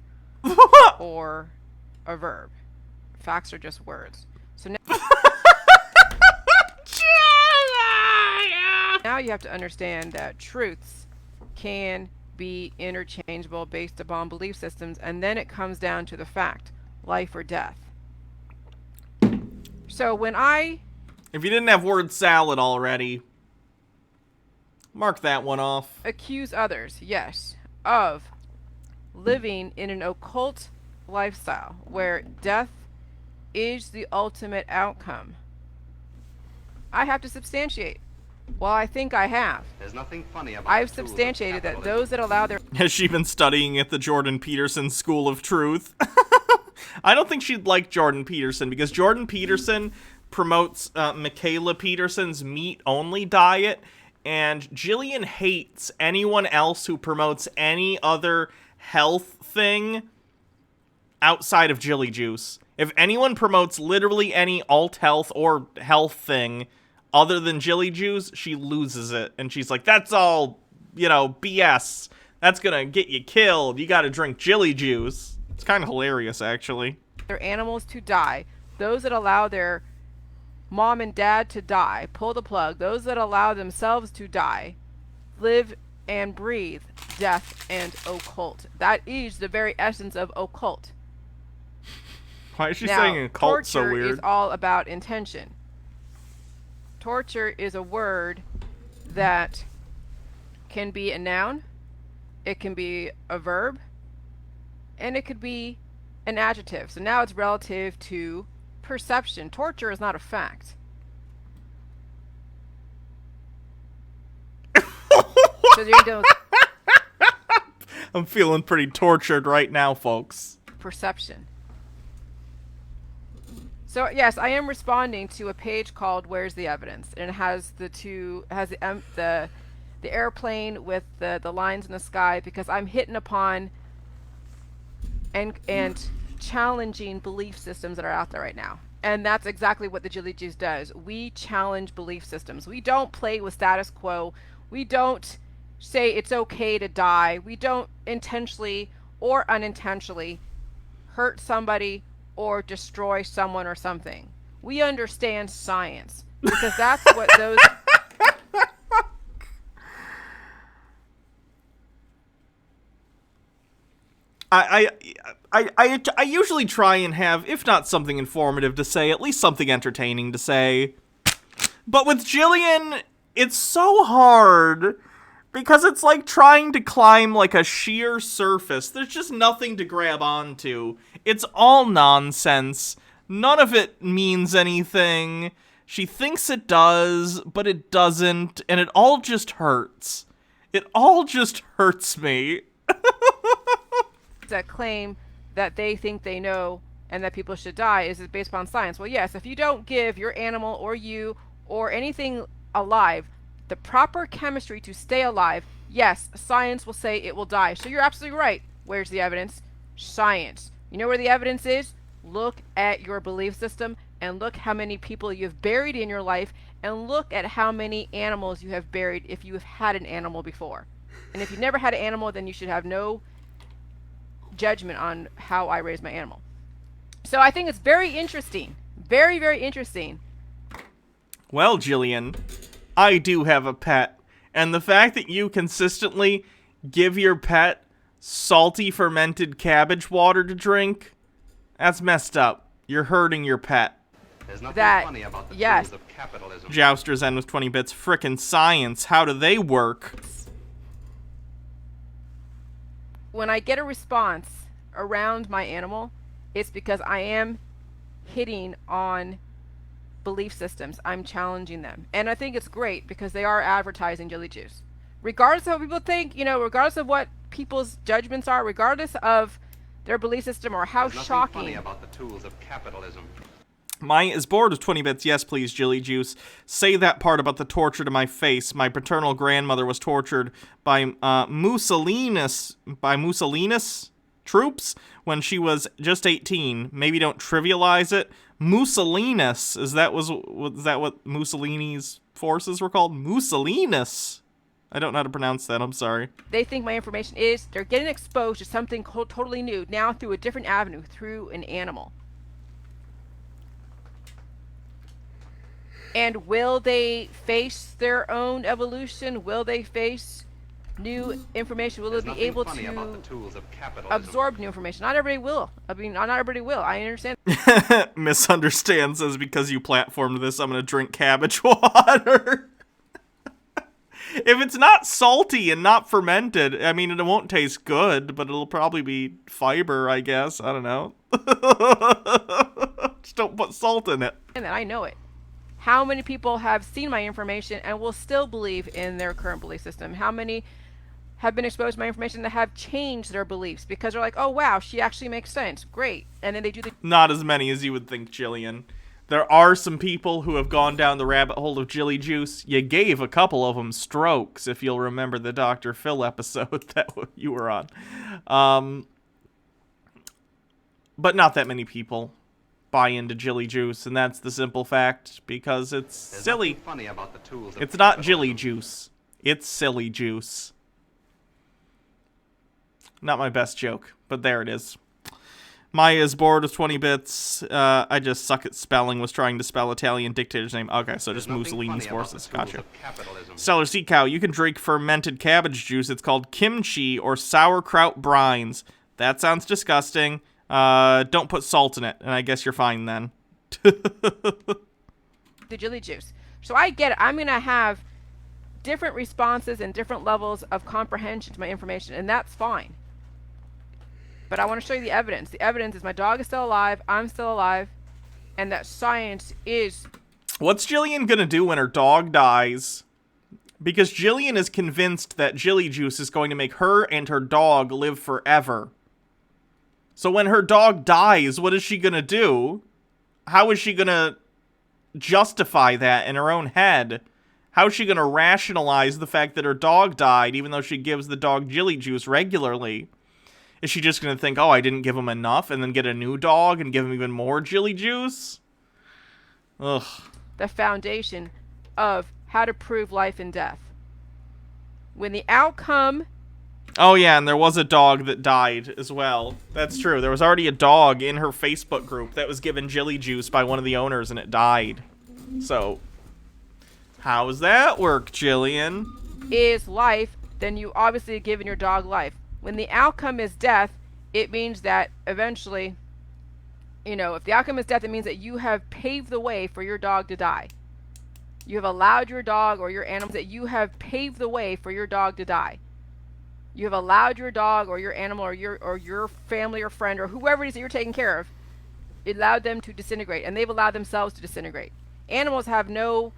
Speaker 1: or a verb. Facts are just words. So now you have to understand that truths can be interchangeable based upon belief systems, and then it comes down to the fact, life or death. So when I...
Speaker 2: If you didn't have word salad already, mark that one off.
Speaker 1: Accuse others, yes, of living in an occult lifestyle where death is the ultimate outcome, I have to substantiate. Well, I think I have.
Speaker 3: There's nothing funny about
Speaker 1: I've substantiated that those that allow their...
Speaker 2: Has she been studying at the Jordan Peterson School of Truth? I don't think she'd like Jordan Peterson, because Jordan Peterson promotes Michaela Peterson's meat-only diet, and Jillian hates anyone else who promotes any other health thing outside of Jilly Juice. If anyone promotes literally any alt-health or health thing other than Jilly Juice, she loses it. And she's like, that's all, you know, BS. That's gonna get you killed. You gotta drink Jilly Juice. It's kind of hilarious, actually.
Speaker 1: Their animals to die. Those that allow their mom and dad to die, pull the plug. Those that allow themselves to die, live and breathe death and occult. That is the very essence of occult.
Speaker 2: Why is she saying occult so weird?
Speaker 1: Torture is all about intention. Torture is a word that can be a noun, it can be a verb, and it could be an adjective. So now it's relative to perception. Torture is not a fact. So you're doing
Speaker 2: I'm feeling pretty tortured right now, folks.
Speaker 1: Perception. So yes, I am responding to a page called "Where's the Evidence?" and it has the airplane with the lines in the sky, because I'm hitting upon and challenging belief systems that are out there right now. And that's exactly what the Jilly Juice does. We challenge belief systems. We don't play with status quo. We don't say it's okay to die. We don't intentionally or unintentionally hurt somebody or destroy someone or something. We understand science, because that's what those...
Speaker 2: I usually try and have, if not something informative to say, at least something entertaining to say. But with Jillian, it's so hard, because it's like trying to climb like a sheer surface. There's just nothing to grab onto. It's all nonsense. None of it means anything. She thinks it does, but it doesn't, and it all just hurts. It all just hurts me.
Speaker 1: that claim that they think they know and that people should die is based upon science. Well, yes, if you don't give your animal or you or anything alive the proper chemistry to stay alive, yes, science will say it will die. So you're absolutely right. Where's the evidence? Science. You know where the evidence is? Look at your belief system and look how many people you've buried in your life, and look at how many animals you have buried if you have had an animal before. And if you've never had an animal, then you should have no judgment on how I raise my animal. So I think it's very interesting, very, very interesting
Speaker 2: Well, Jillian, I do have a pet, and the fact that you consistently give your pet salty fermented cabbage water to drink, that's messed up. You're hurting your pet.
Speaker 3: There's nothing
Speaker 1: That-
Speaker 3: funny about the
Speaker 1: yes.
Speaker 3: tools of capitalism.
Speaker 2: Jouster's End with 20 bits. Frickin' science. How do they work?
Speaker 1: When I get a response around my animal, it's because I am hitting on belief systems. I'm challenging them. And I think it's great because they are advertising Jilly Juice. Regardless of what people think, regardless of what people's judgments are, regardless of their belief system or how
Speaker 3: There's nothing
Speaker 1: shocking.
Speaker 3: funny about the tools of capitalism.
Speaker 2: Maya is bored with 20 bits. Yes, please, Jilly Juice. Say that part about the torture to my face. My paternal grandmother was tortured by Mussolini's troops when she was just 18. Maybe don't trivialize it. Mussolini's. Was that what Mussolini's forces were called? Mussolini's. I don't know how to pronounce that. I'm sorry.
Speaker 1: They think my information is, they're getting exposed to something totally new, now through a different avenue, through an animal. And will they face their own evolution? Will they face new information? Will
Speaker 3: There's
Speaker 1: they be
Speaker 3: nothing
Speaker 1: able
Speaker 3: funny
Speaker 1: to
Speaker 3: about the tools of capitalism.
Speaker 1: absorb new information? Not everybody will. Not everybody will. I understand.
Speaker 2: Misunderstand says, because you platformed this, I'm going to drink cabbage water. If it's not salty and not fermented, I mean, it won't taste good, but it'll probably be fiber, I guess. I don't know. Just don't put salt in it.
Speaker 1: And that I know it. How many people have seen my information and will still believe in their current belief system? How many have been exposed to my information that have changed their beliefs because they're like, oh wow, she actually makes sense. Great. And then they do the...
Speaker 2: Not as many as you would think, Jillian. There are some people who have gone down the rabbit hole of Jilly Juice. You gave a couple of them strokes, if you'll remember the Dr. Phil episode that you were on. But not that many people buy into Jilly Juice, and that's the simple fact, because it's
Speaker 3: There's
Speaker 2: silly.
Speaker 3: nothing funny about the tools of
Speaker 2: It's not
Speaker 3: capitalism.
Speaker 2: Jilly Juice. It's silly juice. Not my best joke, but there it is. Maya is bored with 20 bits. I just suck at spelling. Was trying to spell Italian dictator's name. Okay, so just
Speaker 3: There's nothing
Speaker 2: Mussolini's
Speaker 3: funny about the
Speaker 2: forces.
Speaker 3: tools
Speaker 2: Gotcha.
Speaker 3: of capitalism.
Speaker 2: Stellar Sea Cow, you can drink fermented cabbage juice. It's called kimchi or sauerkraut brines. That sounds disgusting. Don't put salt in it, and I guess you're fine then.
Speaker 1: the Jilly Juice. So I get it. I'm going to have different responses and different levels of comprehension to my information, and that's fine. But I want to show you the evidence. The evidence is my dog is still alive, I'm still alive, and that science is...
Speaker 2: What's Jillian gonna do when her dog dies? Because Jillian is convinced that Jilly Juice is going to make her and her dog live forever. So when her dog dies, what is she gonna do? How is she gonna justify that in her own head? How is she gonna rationalize the fact that her dog died, even though she gives the dog Jilly Juice regularly? Is she just going to think, oh, I didn't give him enough, and then get a new dog and give him even more Jilly Juice? Ugh.
Speaker 1: the foundation of how to prove life and death. When the outcome...
Speaker 2: Oh, yeah, and there was a dog that died as well. That's true. There was already a dog in her Facebook group that was given Jilly Juice by one of the owners, and it died. So, how's that work, Jillian?
Speaker 1: is life, then you obviously have given your dog life. When the outcome is death, it means that eventually, if the outcome is death, it means that you have paved the way for your dog to die. You have allowed your dog or your animal, that you have paved the way for your dog to die. You have allowed your dog or your animal or your family or friend or whoever it is that you're taking care of, it allowed them to disintegrate, and they've allowed themselves to disintegrate. Animals have no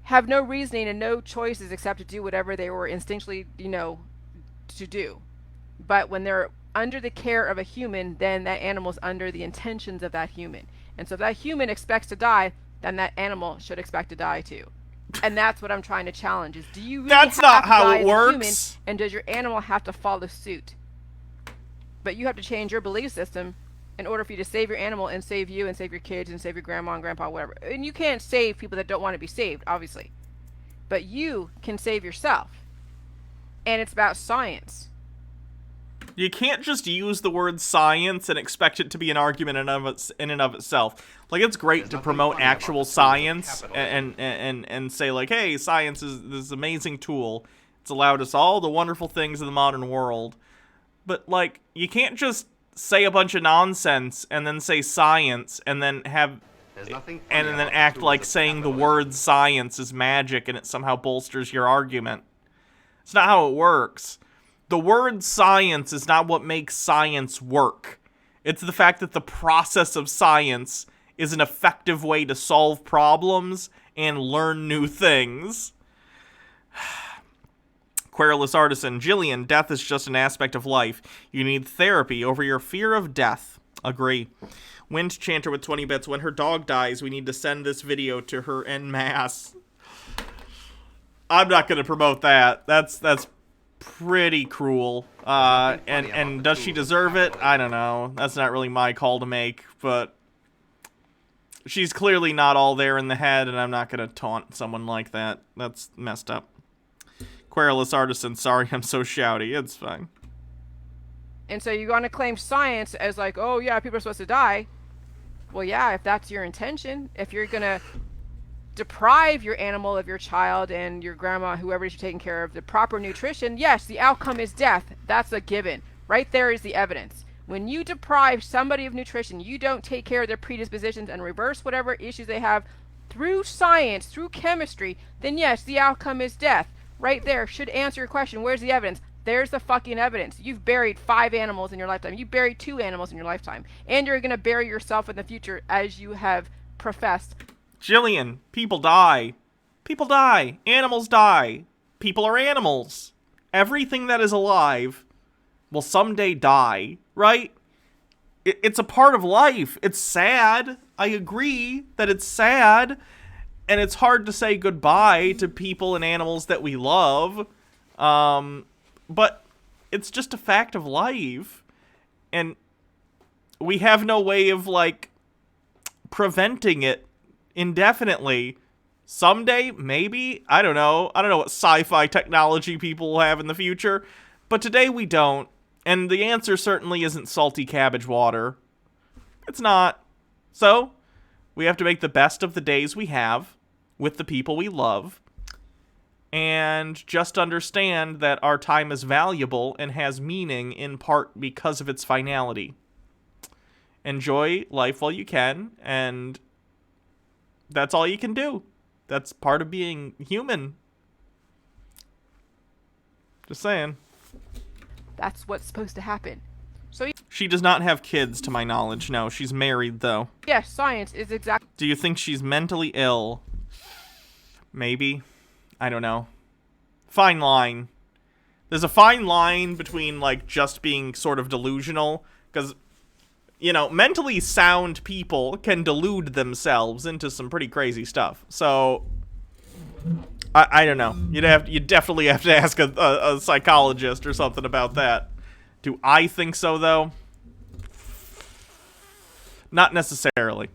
Speaker 1: reasoning and no choices except to do whatever they were instinctually, to do. But when they're under the care of a human, then that animal's under the intentions of that human. And so if that human expects to die, then that animal should expect to die too. And that's what I'm trying to challenge is, do you really
Speaker 2: That's
Speaker 1: have
Speaker 2: not
Speaker 1: to
Speaker 2: how
Speaker 1: die
Speaker 2: it
Speaker 1: as a
Speaker 2: works.
Speaker 1: human, and does your animal have to follow suit? But you have to change your belief system in order for you to save your animal and save you and save your kids and save your grandma and grandpa, whatever. And you can't save people that don't want to be saved, obviously. But you can save yourself. And it's about science.
Speaker 2: You can't just use the word science and expect it to be an argument in and of itself. Like, it's great to promote actual science and say, like, hey, science is this amazing tool. It's allowed us all the wonderful things of the modern world. But, like, you can't just say a bunch of nonsense and then say science and then have... and then act like saying the word science is magic and it somehow bolsters your argument. It's not how it works. The word science is not what makes science work. It's the fact that the process of science is an effective way to solve problems and learn new things. Querulous Artisan, Jillian, death is just an aspect of life. You need therapy over your fear of death. Agree. Wind Chanter with 20 bits. When her dog dies, we need to send this video to her en masse. I'm not going to promote that. That's pretty cruel. And does she deserve it? I don't know. That's not really my call to make, but she's clearly not all there in the head, and I'm not going to taunt someone like that. That's messed up. Querulous Artisan, sorry I'm so shouty. It's fine.
Speaker 1: And so you're going to claim science as like, oh yeah, people are supposed to die. Well, yeah, if that's your intention, if you're going to deprive your animal of your child and your grandma, whoever you're taking care of, the proper nutrition, yes, the outcome is death. That's a given. Right there is the evidence. When you deprive somebody of nutrition, you don't take care of their predispositions and reverse whatever issues they have through science, through chemistry, then yes, the outcome is death. Right there should answer your question. Where's the evidence? There's the fucking evidence. You've buried 5 animals in your lifetime. You buried 2 animals in your lifetime. And you're going to bury yourself in the future as you have professed.
Speaker 2: Jillian, people die. People die. Animals die. People are animals. Everything that is alive will someday die, right? It's a part of life. It's sad. I agree that it's sad. And it's hard to say goodbye to people and animals that we love. But it's just a fact of life. And we have no way of, like, preventing it indefinitely. Someday, maybe. I don't know. I don't know what sci-fi technology people will have in the future. But today we don't. And the answer certainly isn't salty cabbage water. It's not. So, we have to make the best of the days we have with the people we love. And just understand that our time is valuable and has meaning in part because of its finality. Enjoy life while you can, and that's all you can do. That's part of being human. Just saying.
Speaker 1: That's what's supposed to happen. So
Speaker 2: she does not have kids, to my knowledge. No, she's married, though.
Speaker 1: yes, science is exactly...
Speaker 2: Do you think she's mentally ill? Maybe. I don't know. Fine line. There's a fine line between, like, just being sort of delusional, because, you know, mentally sound people can delude themselves into some pretty crazy stuff. So, I don't know. You definitely have to ask a psychologist or something about that. Do I think so, though? Not necessarily.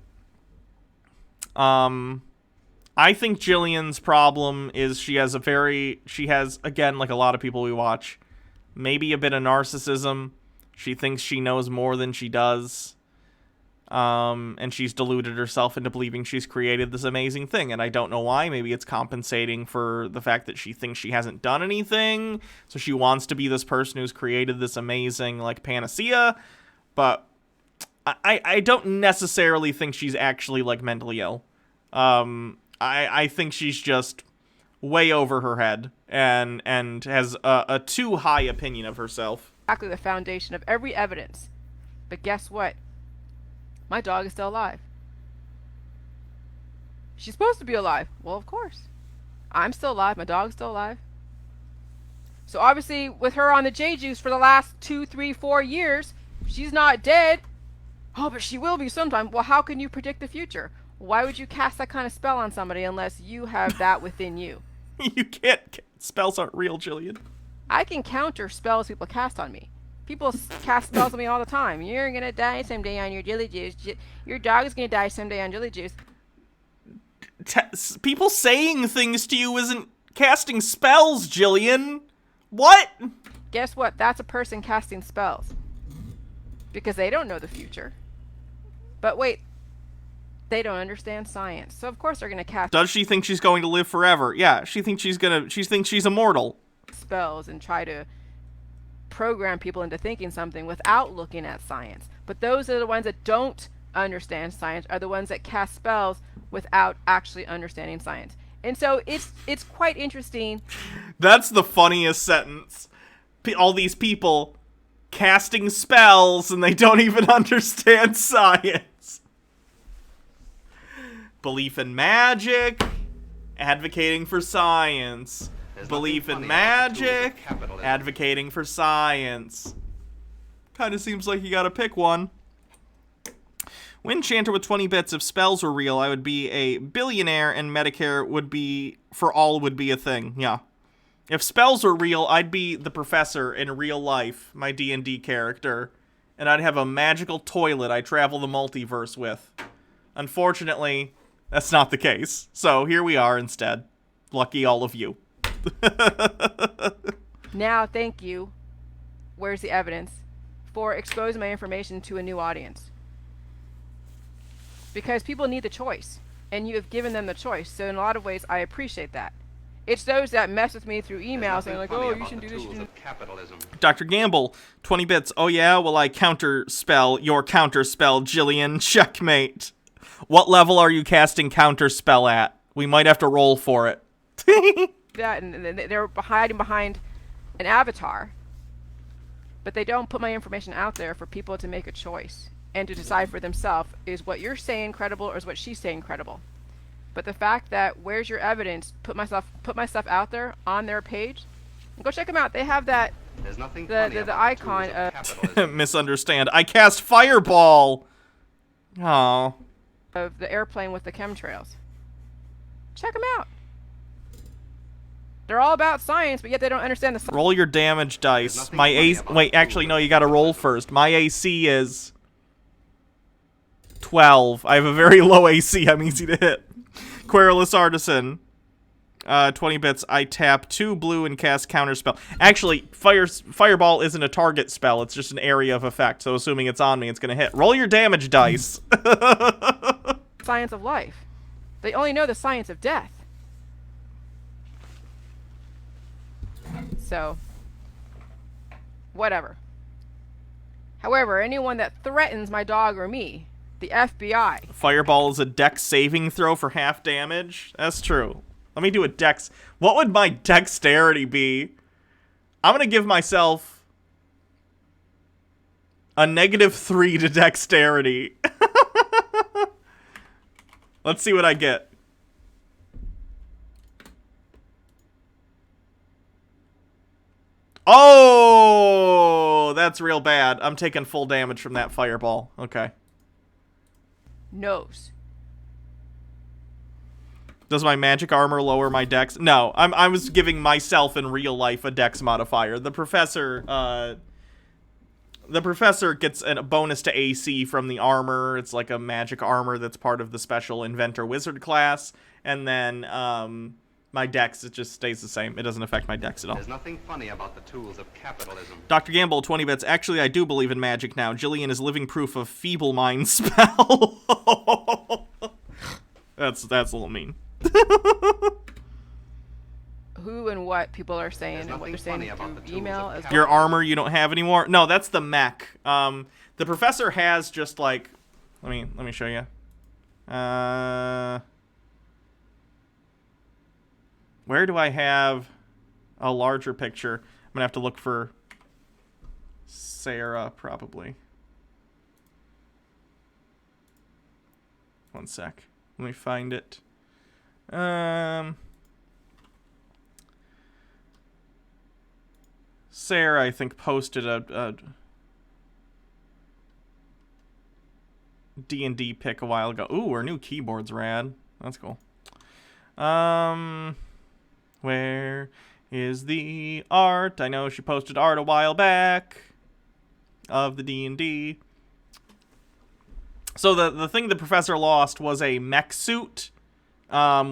Speaker 2: I think Jillian's problem is she has, again, like a lot of people we watch, maybe a bit of narcissism. She thinks she knows more than she does. And she's deluded herself into believing she's created this amazing thing. And I don't know why. Maybe it's compensating for the fact that she thinks she hasn't done anything. So she wants to be this person who's created this amazing, like, panacea. But I don't necessarily think she's actually, like, mentally ill. I think she's just way over her head and has a too high opinion of herself.
Speaker 1: Exactly the foundation of every evidence. But guess what? My dog is still alive. She's supposed to be alive. Well, of course. I'm still alive. My dog's still alive. So obviously, with her on the J-Juice for the last 2, 3, 4 years, she's not dead. Oh, but she will be sometime. Well, how can you predict the future? Why would you cast that kind of spell on somebody unless you have that within you?
Speaker 2: You can't. Spells aren't real, Jillian.
Speaker 1: I can counter spells people cast on me. People cast spells on me all the time. You're gonna die someday on your jelly juice. Your dog is gonna die someday on jelly juice.
Speaker 2: People saying things to you isn't casting spells, Jillian. What?
Speaker 1: Guess what? That's a person casting spells. Because they don't know the future. But wait, they don't understand science. So of course they're going to cast
Speaker 2: Does she think she's going to live forever? Yeah, she thinks she's immortal.
Speaker 1: spells and try to program people into thinking something without looking at science. But those are the ones that don't understand science, are the ones that cast spells without actually understanding science. And so it's quite interesting.
Speaker 2: That's the funniest sentence. All these people casting spells and they don't even understand science. Belief in magic, advocating for science. Belief in magic, advocating for science. Kind of seems like you gotta pick one. Winchanter with 20 bits. If spells were real, I would be a billionaire and Medicare would be, for all, would be a thing. Yeah. If spells were real, I'd be the professor in real life, my D&D character. And I'd have a magical toilet I travel the multiverse with. Unfortunately, that's not the case. So here we are instead. Lucky all of you.
Speaker 1: Now, thank you. Where's the evidence? For exposing my information to a new audience. Because people need the choice. And you have given them the choice. So in a lot of ways, I appreciate that. It's those that mess with me through emails saying like, oh, you shouldn't do this, you shouldn't.
Speaker 2: Dr. Gamble, 20 bits. Oh yeah, well I counterspell your counterspell, Jillian. Checkmate. What level are you casting counterspell at? We might have to roll for it.
Speaker 1: That, and they're hiding behind an avatar. But they don't put my information out there for people to make a choice and to decide for themselves, is what you're saying credible or is what she's saying credible. But the fact that, where's your evidence, put my stuff out there on their page, and go check them out. They have that, the icon of
Speaker 2: Misunderstand. I cast Fireball. Oh.
Speaker 1: Of the airplane with the chemtrails. Check them out. They're all about science, but yet they don't understand the science.
Speaker 2: Roll your damage dice. My AC. Wait, actually, no, you gotta roll first. My AC is 12. I have a very low AC. I'm easy to hit. Querulous Artisan. 20 bits. I tap 2 blue and cast counterspell. Actually, Fireball isn't a target spell. It's just an area of effect. So assuming it's on me, it's gonna hit. Roll your damage dice.
Speaker 1: Science of life. They only know the science of death. So, whatever. However, anyone that threatens my dog or me, the FBI.
Speaker 2: Fireball is a dex saving throw for half damage. That's true. Let me do a dex. What would my dexterity be? I'm going to give myself a -3 to dexterity. Let's see what I get. Oh, that's real bad. I'm taking full damage from that fireball. Okay.
Speaker 1: Knows.
Speaker 2: Does my magic armor lower my dex? No, I was giving myself in real life a dex modifier. The professor gets a bonus to AC from the armor. It's like a magic armor that's part of the special inventor wizard class. And then my dex, it just stays the same. It doesn't affect my dex at all.
Speaker 3: There's nothing funny about the tools of capitalism.
Speaker 2: Dr. Gamble, 20 bits. Actually, I do believe in magic now. Jillian is living proof of feeble mind spell. That's a little mean.
Speaker 1: Who and what people are saying and what they're saying through email as well.
Speaker 2: Your armor you don't have anymore? No, that's the mech. The professor has just like, let me show you. Where do I have a larger picture? I'm gonna have to look for Sarah probably. One sec. Let me find it. Sarah, I think, posted a D&D pic a while ago. Ooh, our new keyboard's rad. That's cool. Where is the art? I know she posted art a while back of the D&D. So the thing the professor lost was a mech suit,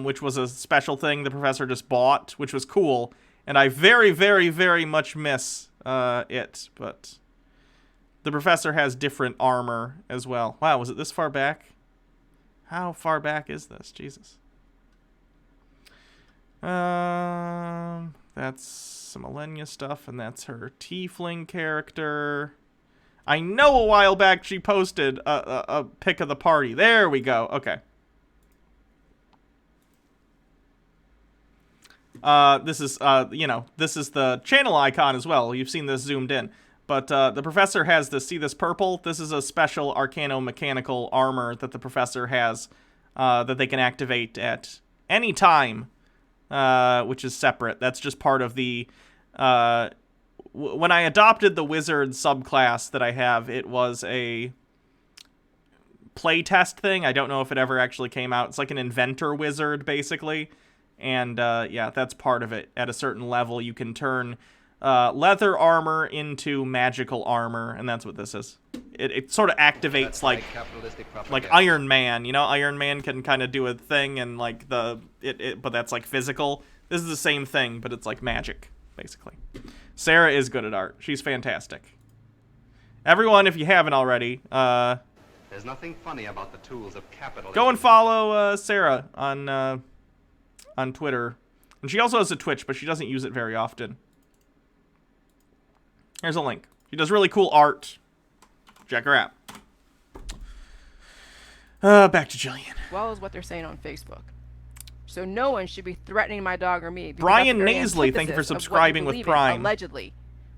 Speaker 2: which was a special thing the professor just bought, which was cool. And I very, very, very much miss it, but the professor has different armor as well. Wow, was it this far back? How far back is this? Jesus. That's some Millennia stuff, and that's her tiefling character. I know a while back she posted a pic of the party. There we go. Okay. This is, you know, this is the channel icon as well. You've seen this zoomed in. But the professor has this, see this purple? This is a special arcano-mechanical armor that the professor has that they can activate at any time, which is separate. That's just part of the... when I adopted the wizard subclass that I have, it was a playtest thing. I don't know if it ever actually came out. It's like an inventor wizard, basically. And, yeah, that's part of it. At a certain level, you can turn leather armor into magical armor, and that's what this is. It sort of activates like Iron Man. You know, Iron Man can kind of do a thing, and like but that's like physical. This is the same thing, but it's like magic, basically. Sarah is good at art. She's fantastic. Everyone, if you haven't already,
Speaker 3: there's nothing funny about the tools of capitalism.
Speaker 2: Go and follow Sarah on Twitter. And she also has a Twitch, but she doesn't use it very often. Here's a link. She does really cool art. Check her out. Back to Jillian.
Speaker 1: Well, is what they're saying on Facebook. So no one should be threatening my dog or me.
Speaker 2: Brian Naisley, thank you for subscribing with Prime.
Speaker 1: Allegedly.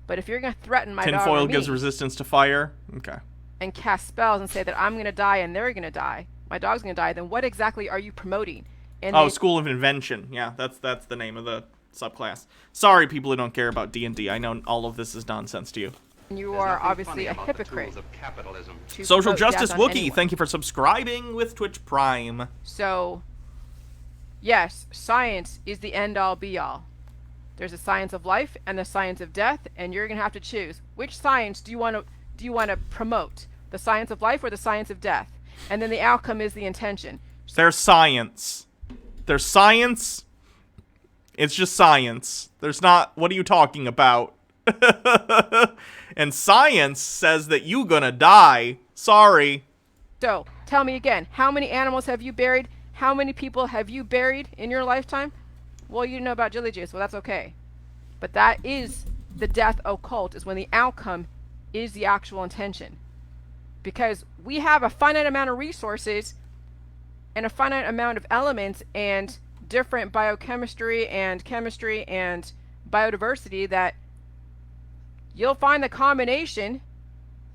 Speaker 1: But if you're going to threaten my dog or
Speaker 2: Tinfoil
Speaker 1: me...
Speaker 2: gives resistance to fire. Okay.
Speaker 1: ...and cast spells and say that I'm going to die and they're going to die, my dog's going to die, then what exactly are you promoting? And
Speaker 2: School of Invention. Yeah, that's the name of the subclass. Sorry, people who don't care about D&D. I know all of this is nonsense to you.
Speaker 1: You are obviously a hypocrite.
Speaker 2: Social Justice Wookie, thank you for subscribing with Twitch Prime.
Speaker 1: So, yes, science is the end-all be-all. There's a science of life and the science of death, and you're gonna have to choose which science do you want to promote, the science of life or the science of death, and then the outcome is the intention.
Speaker 2: There's science. There's science. It's just science. There's not. What are you talking about? And science says that you gonna die. Sorry.
Speaker 1: So, tell me again, how many animals have you buried? How many people have you buried in your lifetime? Well, you know about Jilly Juice, well, that's okay. But that is the death occult, is when the outcome is the actual intention. Because we have a finite amount of resources and a finite amount of elements and different biochemistry and chemistry and biodiversity that you'll find the combination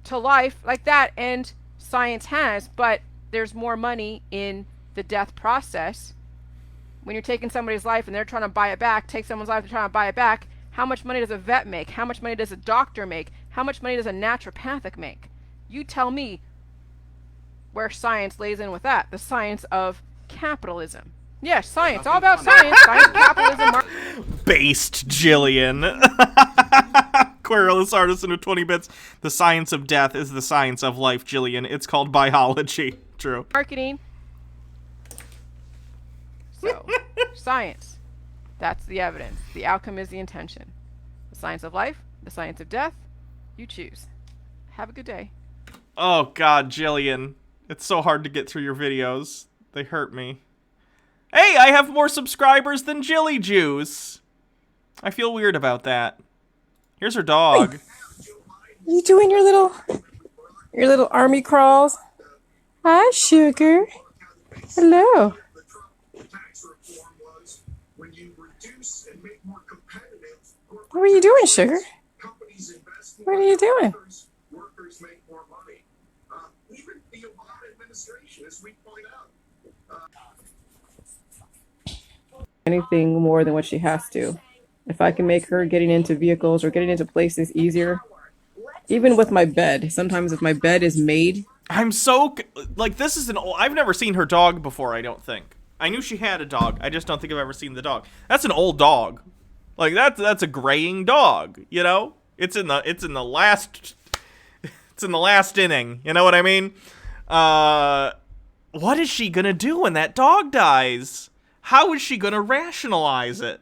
Speaker 1: to life like that, and science has, but there's more money in the death process. When you're taking somebody's life and they're trying to buy it back, take someone's life and trying to buy it back, how much money does a vet make? How much money does a doctor make? How much money does a naturopathic make? You tell me where science lays in with that. The science of capitalism. Yes, science. All about science. Science, capitalism.
Speaker 2: Based Jillian. Querulous artisan with 20 bits. The science of death is the science of life, Jillian. It's called biology. True.
Speaker 1: Marketing. So, science. That's the evidence. The outcome is the intention. The science of life, the science of death, you choose. Have a good day.
Speaker 2: Oh, God, Jillian. It's so hard to get through your videos. They hurt me. Hey, I have more subscribers than Jilly Juice. I feel weird about that. Here's her dog.
Speaker 4: You doing your little army crawls? Hi, sugar. Hello. What are you doing, sugar? What are you doing? Anything more than what she has to. If I can make her getting into vehicles or getting into places easier, even with my bed. Sometimes if my bed is made,
Speaker 2: I'm so like, this is I've never seen her dog before. I don't think. I knew she had a dog. I just don't think I've ever seen the dog. That's an old dog. Like that's a graying dog. You know, it's in the last inning. You know what I mean? What is she gonna do when that dog dies? How is she gonna rationalize it?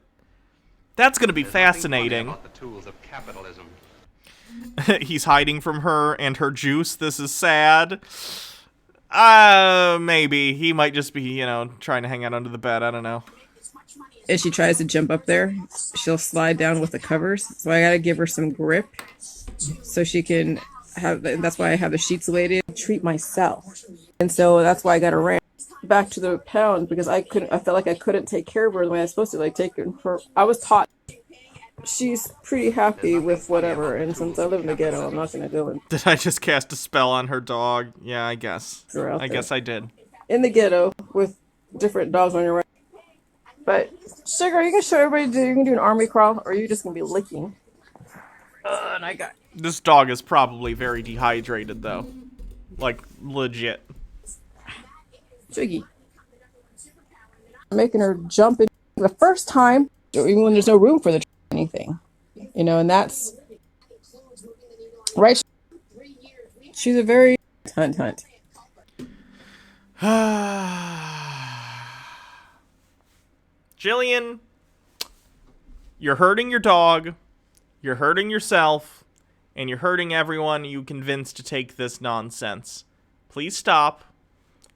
Speaker 2: That's gonna be fascinating.
Speaker 3: About the tools of capitalism.
Speaker 2: He's hiding from her and her juice. This is sad. Maybe. He might just be, trying to hang out under the bed. I don't know.
Speaker 4: If she tries to jump up there, she'll slide down with the covers. So I gotta give her some grip so she can have, that's why I have the sheets weighted, treat myself. And so that's why I got her ran back to the pound, because I felt like I couldn't take care of her the way I was supposed to, like taking her. I was taught she's pretty happy with whatever, and since I live in the ghetto, I'm not gonna go in.
Speaker 2: Did I just cast a spell on her dog? Yeah, I guess. I guess I did.
Speaker 4: In the ghetto with different dogs on your right. But Sugar, you can show everybody you can do an army crawl, or are you just gonna be licking? And I got
Speaker 2: this dog is probably very dehydrated though, like legit.
Speaker 4: Jiggy. Making her jump in the first time, even when there's no room for anything, and that's right. She's a very hunt.
Speaker 2: Jillian, you're hurting your dog, you're hurting yourself, and you're hurting everyone you convinced to take this nonsense. Please stop.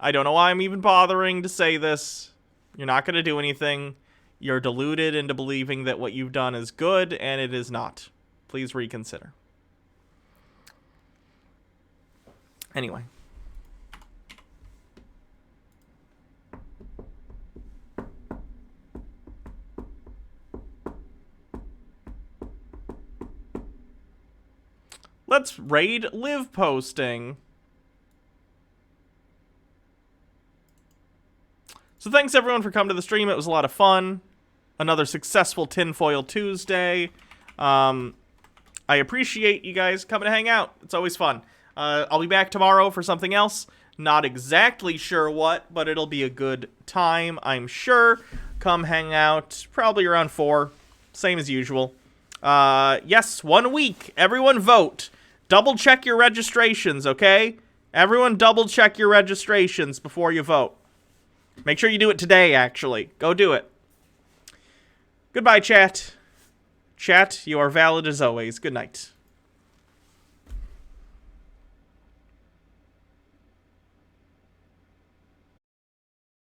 Speaker 2: I don't know why I'm even bothering to say this. You're not going to do anything. You're deluded into believing that what you've done is good, and it is not. Please reconsider. Anyway. Let's raid live posting. So thanks everyone for coming to the stream. It was a lot of fun. Another successful Tinfoil Tuesday. I appreciate you guys coming to hang out. It's always fun. I'll be back tomorrow for something else. Not exactly sure what, but it'll be a good time, I'm sure. Come hang out probably around 4. Same as usual. Yes, 1 week. Everyone vote. Double check your registrations, okay? Everyone double check your registrations before you vote. Make sure you do it today, actually. Go do it. Goodbye, chat. Chat, you are valid as always. Good night.